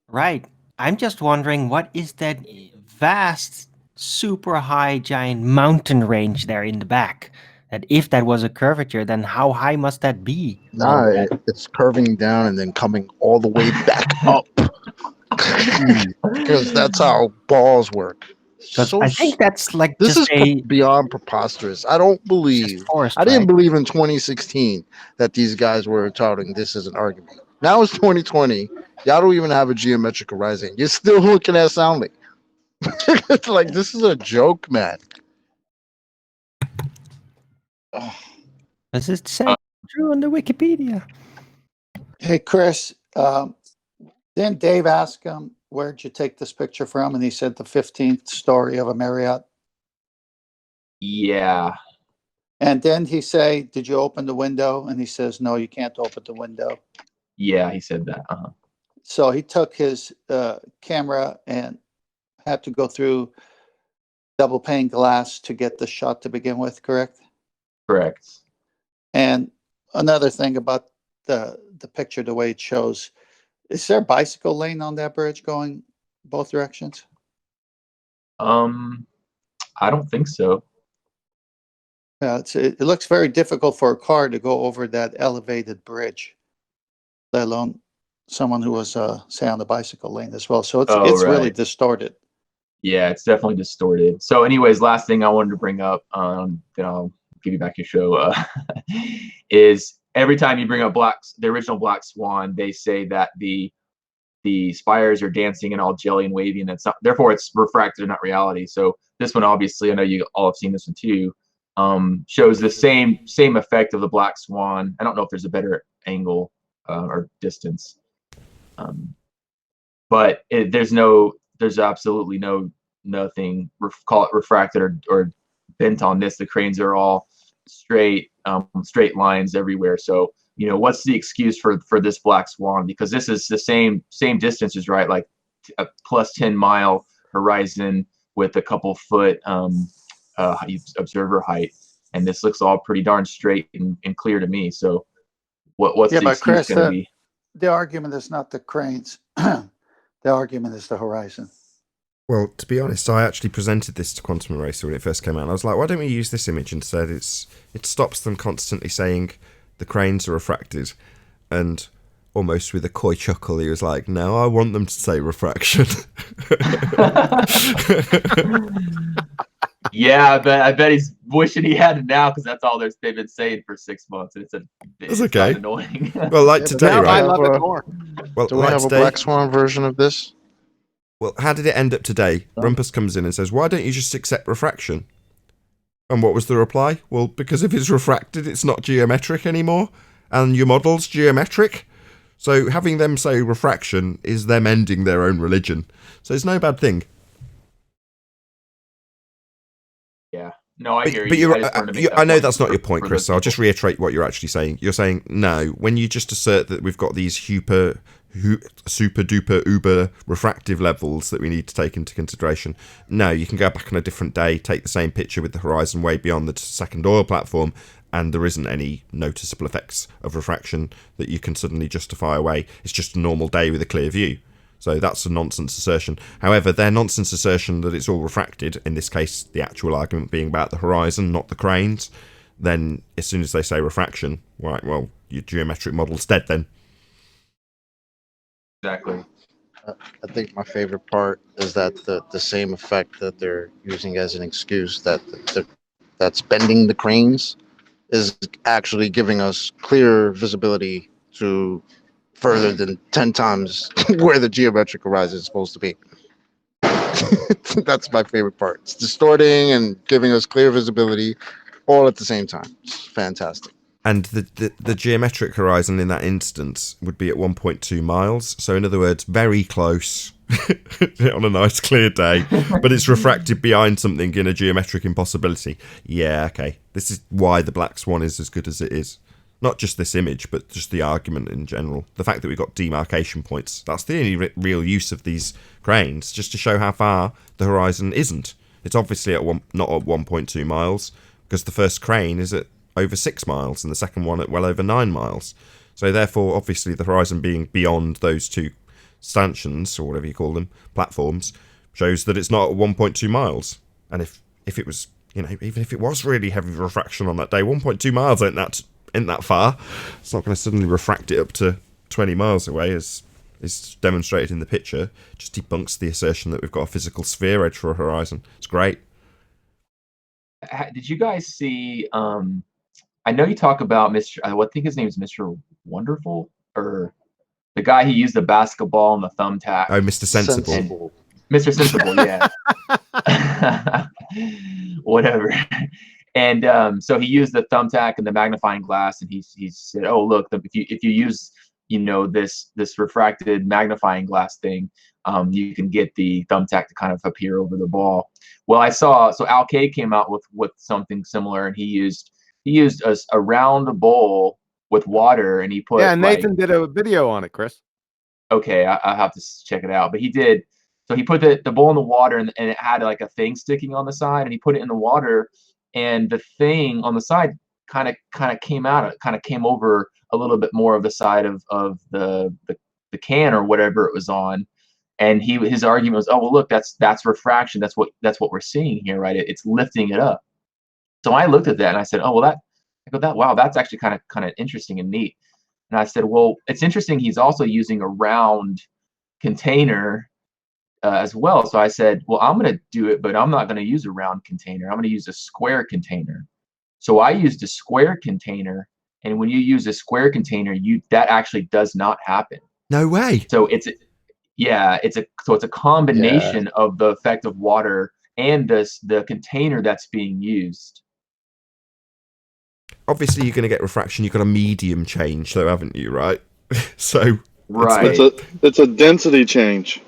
Right. I'm just wondering, what is that vast, super high, giant mountain range there in the back? That if that was a curvature, then how high must that be? Nah, it's curving down and then coming all the way back up. Because that's how balls work. I think that's like this just is beyond preposterous. I don't believe. I didn't believe in 2016 that these guys were touting this as an argument. Now it's 2020. Y'all don't even have a geometric horizon. You're still looking at sounding. It's like, this is a joke, man. Does it say true on the Wikipedia? Hey, Chris, didn't Dave ask him, where'd you take this picture from? And he said the 15th story of a Marriott. Yeah. And then he say, did you open the window? And he says, no, you can't open the window. Yeah, he said that. So he took his camera and had to go through double pane glass to get the shot to begin with, correct? Correct. And another thing about the picture, the way it shows, is there a bicycle lane on that bridge going both directions? I don't think so. Yeah, it looks very difficult for a car to go over that elevated bridge, let alone someone who was, say, on the bicycle lane as well. So it's really right. distorted. Yeah, it's definitely distorted. So anyways, last thing I wanted to bring up, then I'll give you back your show, is every time you bring up the original Black Swan, they say that the spires are dancing and all jelly and wavy, and that's not, therefore it's refracted and not reality. So this one, obviously, I know you all have seen this one too, shows the same effect of the Black Swan. I don't know if there's a better angle or distance, but there's absolutely nothing call it refracted or bent on this. The cranes are all straight lines everywhere. So what's the excuse for this Black Swan? Because this is the same distances, right? Like a plus 10 mile horizon with a couple foot observer height, and this looks all pretty darn straight and clear to me. So what's the excuse going to be? The argument is not the cranes. The argument is the horizon. Well, to be honest, I actually presented this to Quantum Eraser when it first came out. And I was like, why don't we use this image instead? It stops them constantly saying the cranes are refracted. And almost with a coy chuckle, he was like, no, I want them to say refraction. Yeah, I bet he's wishing he had it now, because that's all they've been saying for 6 months. And it's okay. Annoying. Well, like today, right? I love it more. Well, do we like have today, a Black Swan version of this? Well, how did it end up today? Rumpus comes in and says, why don't you just accept refraction? And what was the reply? Well, because if it's refracted, it's not geometric anymore, and your model's geometric. So having them say refraction is them ending their own religion. So it's no bad thing. Yeah. No, I hear But you. you're, I just wanted to make that I know point that's not for- your point, for Chris, those so I'll people. just reiterate what you're actually saying. You're saying, no, when you just assert that we've got these super duper uber refractive levels that we need to take into consideration, no, you can go back on a different day, take the same picture with the horizon way beyond the second oil platform, and there isn't any noticeable effects of refraction that you can suddenly justify away. It's just a normal day with a clear view. So that's a nonsense assertion. However, their nonsense assertion that it's all refracted, in this case the actual argument being about the horizon, not the cranes, then as soon as they say refraction, right, well, your geometric model's dead then. Exactly. I think my favorite part is that the same effect that they're using as an excuse that's bending the cranes is actually giving us clear visibility to further than 10 times where the geometric horizon is supposed to be. That's my favorite part. It's distorting and giving us clear visibility all at the same time. It's fantastic. And the geometric horizon in that instance would be at 1.2 miles. So in other words, very close on a nice clear day, but it's refracted behind something in a geometric impossibility. Yeah, okay. This is why the Black Swan is as good as it is. Not just this image, but just the argument in general. The fact that we've got demarcation points. That's the only real use of these cranes, just to show how far the horizon isn't. It's obviously at not at 1.2 miles, because the first crane is at over 6 miles and the second one at well over 9 miles. So therefore, obviously, the horizon being beyond those two stanchions, or whatever you call them, platforms, shows that it's not at 1.2 miles. And if it was, even if it was really heavy refraction on that day, 1.2 miles ain't that far. It's not going to suddenly refract it up to 20 miles away, as is demonstrated in the picture. It just debunks the assertion that we've got a physical sphere edge for a horizon. It's great. Did you guys see? I know you talk about Mr. I think his name is Mr. Wonderful, or the guy who used the basketball and the thumbtack. Oh, Mr. Sensible. And Mr. Sensible, yeah. Whatever. And so he used the thumbtack and the magnifying glass, and he said, "Oh, look, if you use this refracted magnifying glass thing, you can get the thumbtack to kind of appear over the ball." Well, I saw Al Kaid came out with something similar, and he used a round bowl with water, and he put Nathan did a video on it, Chris. Okay, I'll have to check it out. But he did. So he put the bowl in the water, and it had like a thing sticking on the side, and he put it in the water, and the thing on the side kind of came out. It kind of came over a little bit more of the side of the can or whatever it was on. And his argument was, oh well, look, that's refraction. That's what we're seeing here, right? It's lifting it up. So I looked at that and I said, oh well, wow, that's actually kind of interesting and neat. And I said, well, it's interesting. He's also using a round container as well. So I said, well, I'm going to do it, but I'm not going to use a round container. I'm going to use a square container. So I used a square container, and when you use a square container, that actually does not happen. No way. So it's a combination of the effect of water and the container that's being used. Obviously, you're going to get refraction. You've got a medium change, though, haven't you? Right. So right, it's a density change.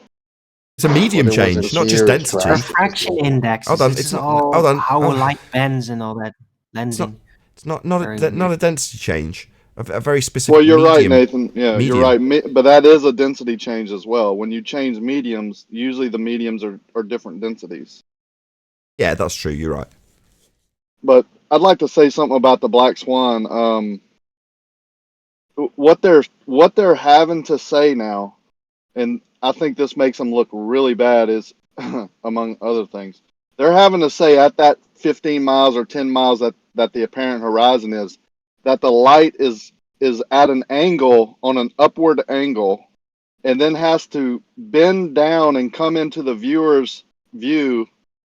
It's a medium change, not just density. Refraction index. Hold on, This it's is not. all Hold on. how light bends and all that lensing. It's not a density change. A very specific. Well, you're medium, right, Nathan. Yeah, medium. you're right. But that is a density change as well. When you change mediums, usually the mediums are different densities. Yeah, that's true. You're right. But I'd like to say something about the Black Swan. What they're having to say now, and I think this makes them look really bad, is among other things, they're having to say at that 15 miles or 10 miles that the apparent horizon is, that the light is at an angle, on an upward angle, and then has to bend down and come into the viewer's view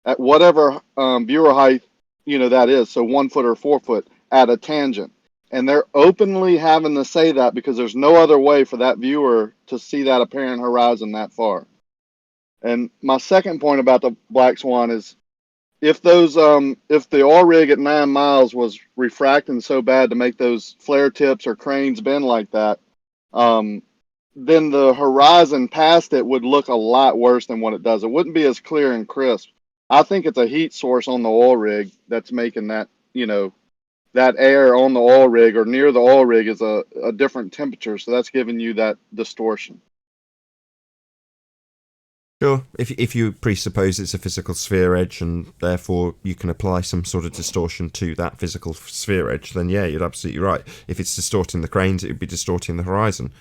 at whatever viewer height that is, so 1 foot or 4 foot, at a tangent. And they're openly having to say that because there's no other way for that viewer to see that apparent horizon that far. And my second point about the black swan is if the oil rig at 9 miles was refracting so bad to make those flare tips or cranes bend like that, then the horizon past it would look a lot worse than what it does. It wouldn't be as clear and crisp. I think it's a heat source on the oil rig that's making that, that air on the oil rig or near the oil rig is a different temperature. So that's giving you that distortion. Sure, if you presuppose it's a physical sphere edge and therefore you can apply some sort of distortion to that physical sphere edge, then yeah, you're absolutely right. If it's distorting the cranes, it would be distorting the horizon.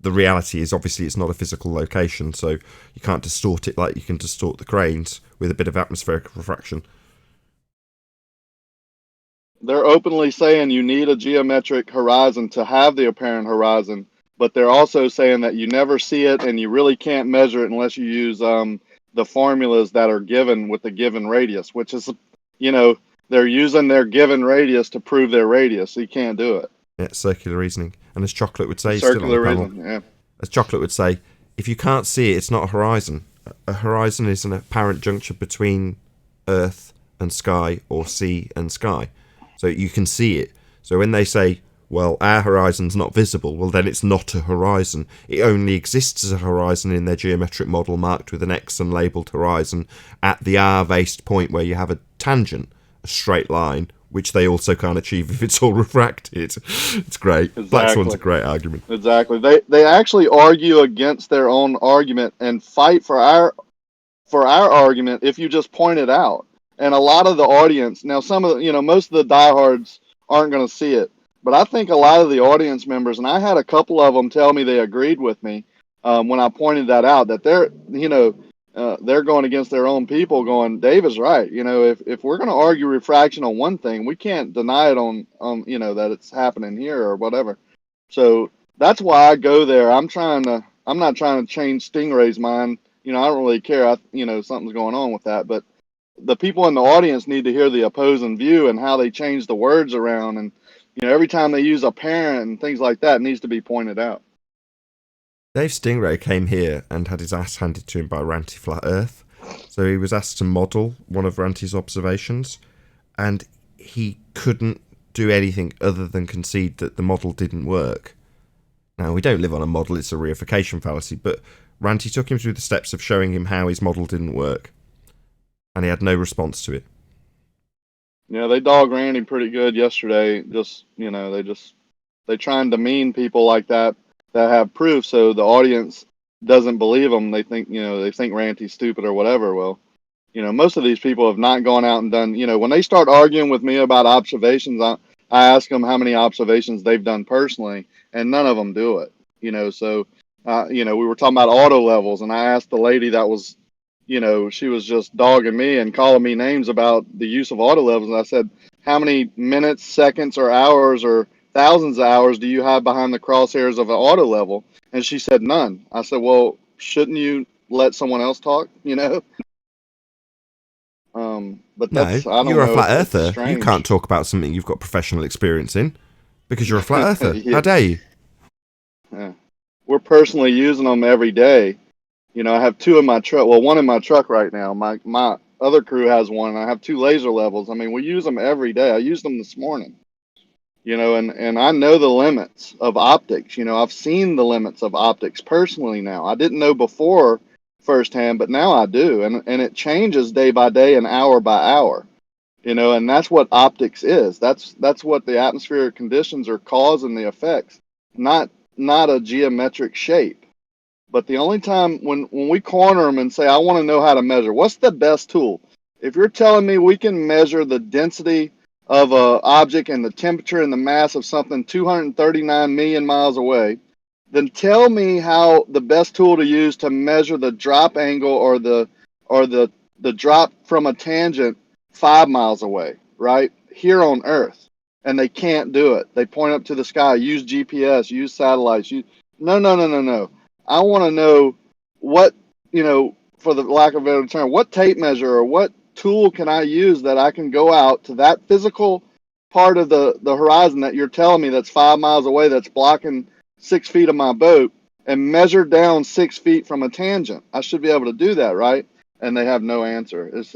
The reality is obviously it's not a physical location, so you can't distort it like you can distort the cranes with a bit of atmospheric refraction. They're openly saying you need a geometric horizon to have the apparent horizon, but they're also saying that you never see it and you really can't measure it unless you use the formulas that are given with the given radius, which is, they're using their given radius to prove their radius, so you can't do it. Yeah, circular reasoning. And as Chocolate would say, Circular still on the panel, reasoning, yeah. as Chocolate would say, if you can't see it, it's not a horizon. A horizon is an apparent juncture between Earth and sky, or sea and sky. So you can see it. So when they say, well, our horizon's not visible, well, then it's not a horizon. It only exists as a horizon in their geometric model marked with an X and labelled horizon at the R-based point where you have a tangent, a straight line, which they also can't achieve if it's all refracted. It's great. Exactly. Black Swan's a great argument. Exactly. They actually argue against their own argument and fight for our argument if you just point it out. And a lot of the audience, now some of the, most of the diehards aren't going to see it, but I think a lot of the audience members, and I had a couple of them tell me they agreed with me when I pointed that out, that they're going against their own people going, Dave is right. If we're going to argue refraction on one thing, we can't deny it on that it's happening here or whatever. So that's why I go there. I'm not trying to change Stingray's mind. I don't really care. Something's going on with that, but the people in the audience need to hear the opposing view and how they change the words around. And, every time they use apparent and things like that, it needs to be pointed out. Dave Stingray came here and had his ass handed to him by Ranty Flat Earth. So he was asked to model one of Ranty's observations, and he couldn't do anything other than concede that the model didn't work. Now, we don't live on a model, it's a reification fallacy, but Ranty took him through the steps of showing him how his model didn't work, and he had no response to it. Yeah, they dogged Randy pretty good yesterday. They try and demean people like that have proof, so the audience doesn't believe them. They think Ranty's stupid or whatever. Well, most of these people have not gone out and done, when they start arguing with me about observations, I ask them how many observations they've done personally, and none of them do it. So we were talking about auto levels, and I asked the lady that was, she was just dogging me and calling me names about the use of auto levels. And I said, how many minutes, seconds, or hours, or thousands of hours do you have behind the crosshairs of an auto level? And she said, none. I said, well, shouldn't you let someone else talk, But that's, No, I don't you're know, a flat it's earther. You strange. can't talk about something you've got professional experience in because you're a flat earther. Yeah. How dare you? Yeah. We're personally using them every day. I have two in my truck. Well, one in my truck right now. My other crew has one, and I have two laser levels. I mean, we use them every day. I used them this morning. And I know the limits of optics. I've seen the limits of optics personally now. I didn't know before firsthand, but now I do. And it changes day by day and hour by hour. And that's what optics is. That's what the atmospheric conditions are causing the effects, not a geometric shape. But the only time when we corner them and say, I want to know how to measure, what's the best tool? If you're telling me we can measure the density of an object and the temperature and the mass of something 239 million miles away, then tell me how the best tool to use to measure the drop angle or the drop from a tangent 5 miles away, right? Here on Earth. And they can't do it. They point up to the sky, use GPS, use satellites. No. I want to know what, for the lack of a better term, what tape measure or what tool can I use that I can go out to that physical part of the horizon that you're telling me that's 5 miles away, that's blocking 6 feet of my boat, and measure down 6 feet from a tangent. I should be able to do that, right? And they have no answer. It's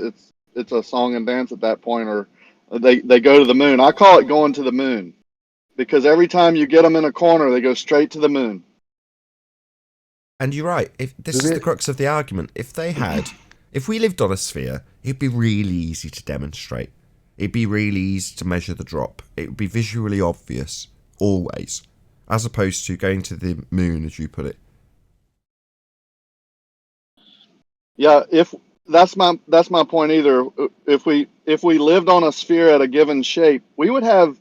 a song and dance at that point, or they go to the moon. I call it going to the moon, because every time you get them in a corner, they go straight to the moon. And you're right. If this is the crux of the argument, if we lived on a sphere, it'd be really easy to demonstrate. It'd be really easy to measure the drop. It would be visually obvious, always, as opposed to going to the moon, as you put it. Yeah, if that's my point either. If we lived on a sphere at a given shape, we would have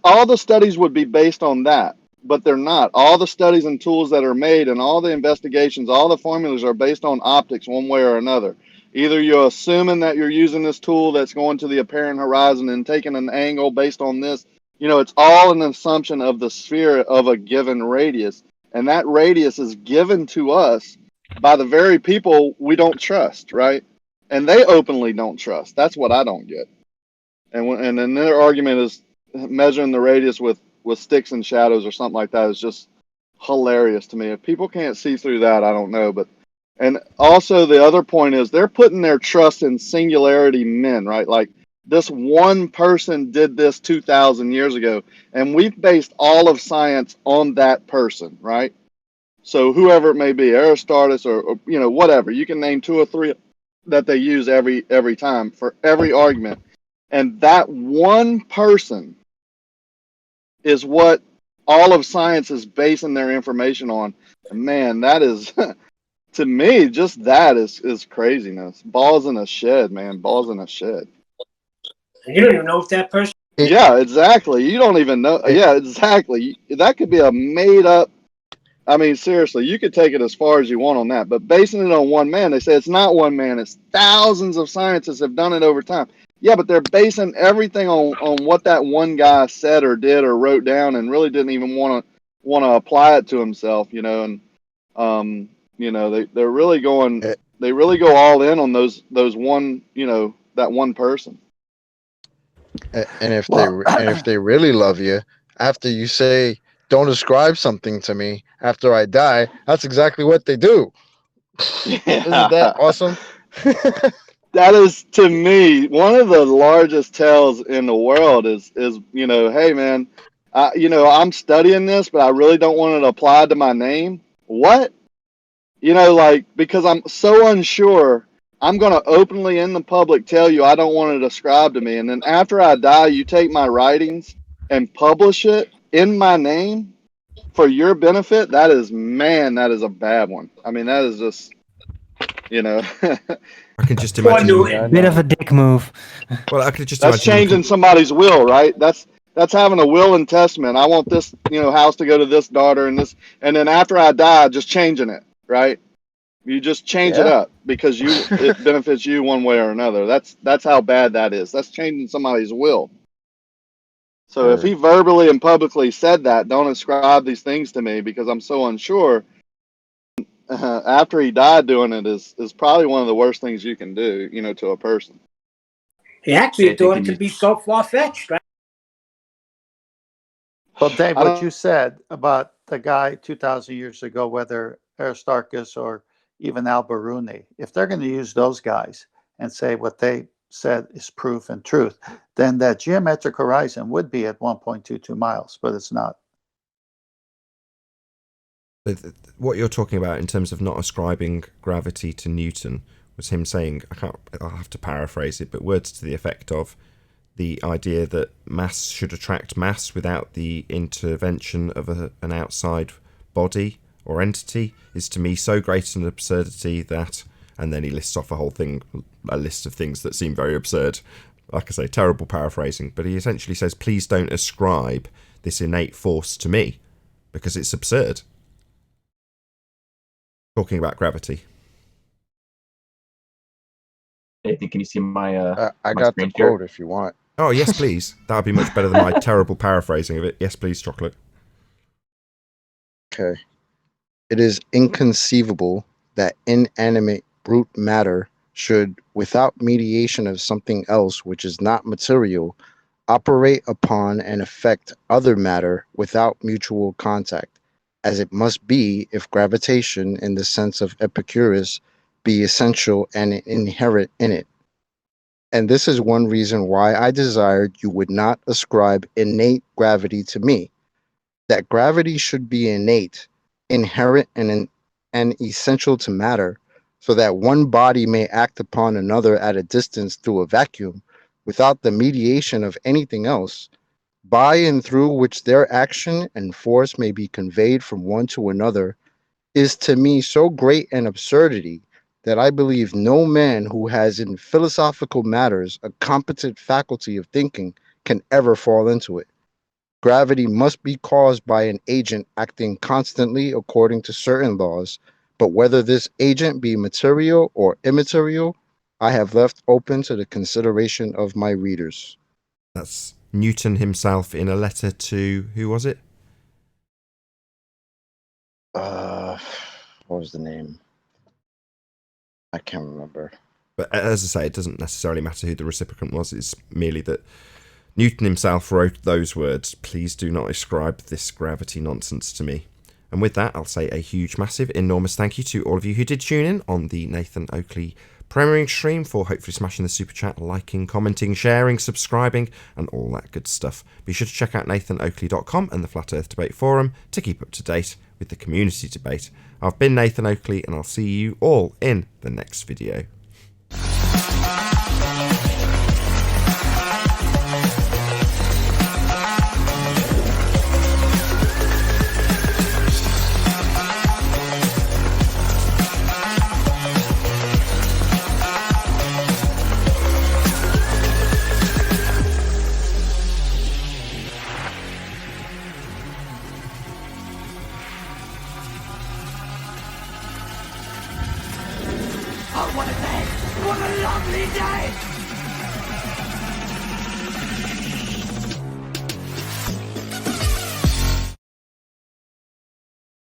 all the studies would be based on that, but they're not. All the studies and tools that are made and all the investigations, all the formulas are based on optics one way or another. Either you're assuming that you're using this tool that's going to the apparent horizon and taking an angle based on this. It's all an assumption of the sphere of a given radius. And that radius is given to us by the very people we don't trust, right? And they openly don't trust. That's what I don't get. And then their argument is measuring the radius with sticks and shadows or something like that is just hilarious to me. If people can't see through that, I don't know. And also the other point is they're putting their trust in singularity men, right? Like this one person did this 2,000 years ago, and we've based all of science on that person, right? So whoever it may be, Aristarchus or whatever, you can name 2 or 3 that they use every time for every argument. And that one person is what all of science is basing their information on. And man, that is, to me, just that is craziness. Balls in a shed, man. Balls in a shed. You don't even know if that person. Yeah, exactly. You don't even know. Yeah, exactly. That could be a made up. I mean, seriously, you could take it as far as you want on that. But basing it on one man, they say it's not one man. It's thousands of scientists have done it over time. Yeah, but they're basing everything on what that one guy said or did or wrote down, and really didn't even want to apply it to himself, And they're really going. They really go all in on those one, that one person. And if they really love you, after you say don't ascribe something to me after I die, that's exactly what they do. Yeah. Isn't that awesome? That is, to me, one of the largest tells in the world is hey man, I'm studying this, but I really don't want it applied to my name. What? Because I'm so unsure, I'm going to openly in the public tell you I don't want it ascribed to me. And then after I die, you take my writings and publish it in my name for your benefit. That is a bad one. I mean, that is just, I can just imagine. Bit of a dick move. Well, I could just that's imagine changing somebody's will, right? That's having a will and testament. I want this, house to go to this daughter and this, and then after I die, just changing it, right? You just change it up because it benefits you one way or another. That's how bad that is. That's changing somebody's will. So if he verbally and publicly said that, don't ascribe these things to me because I'm so unsure. After he died doing it is probably one of the worst things you can do, to a person. He actually thought it could be so far-fetched, right? Well, Dave, what you said about the guy 2,000 years ago, whether Aristarchus or even Al-Biruni, if they're going to use those guys and say what they said is proof and truth, then that geometric horizon would be at 1.22 miles, but it's not. What you're talking about in terms of not ascribing gravity to Newton was him saying, I'll have to paraphrase it, but words to the effect of the idea that mass should attract mass without the intervention of an outside body or entity is to me so great an absurdity that, and then he lists off a list of things that seem very absurd. Like I say, terrible paraphrasing, but he essentially says, please don't ascribe this innate force to me because it's absurd. Talking about gravity. Nathan, can you see my I my got the screen share? quote if you want. Oh, yes, please. That would be much better than my terrible paraphrasing of it. Yes, please, Chocolate. Okay. It is inconceivable that inanimate brute matter should, without mediation of something else which is not material, operate upon and affect other matter without mutual contact. as it must be if gravitation, in the sense of Epicurus, be essential and inherent in it. And this is one reason why I desired you would not ascribe innate gravity to me, that gravity should be innate, inherent, and essential to matter, so that one body may act upon another at a distance through a vacuum, without the mediation of anything else, by and through which their action and force may be conveyed from one to another, is to me so great an absurdity that I believe no man who has in philosophical matters a competent faculty of thinking can ever fall into it. Gravity must be caused by an agent acting constantly according to certain laws, but whether this agent be material or immaterial, I have left open to the consideration of my readers. That's Newton himself in a letter to, who was it? What was the name? I can't remember. But as I say, it doesn't necessarily matter who the recipient was. It's merely that Newton himself wrote those words, "Please do not ascribe this gravity nonsense to me." And with that, I'll say a huge, massive, enormous thank you to all of you who did tune in on the Nathan Oakley premiering stream, for hopefully smashing the super chat, liking, commenting, sharing, subscribing, and all that good stuff. Be sure to check out nathanoakley.com and the Flat Earth Debate Forum to keep up to date with the community debate. I've been Nathan Oakley, and I'll see you all in the next video.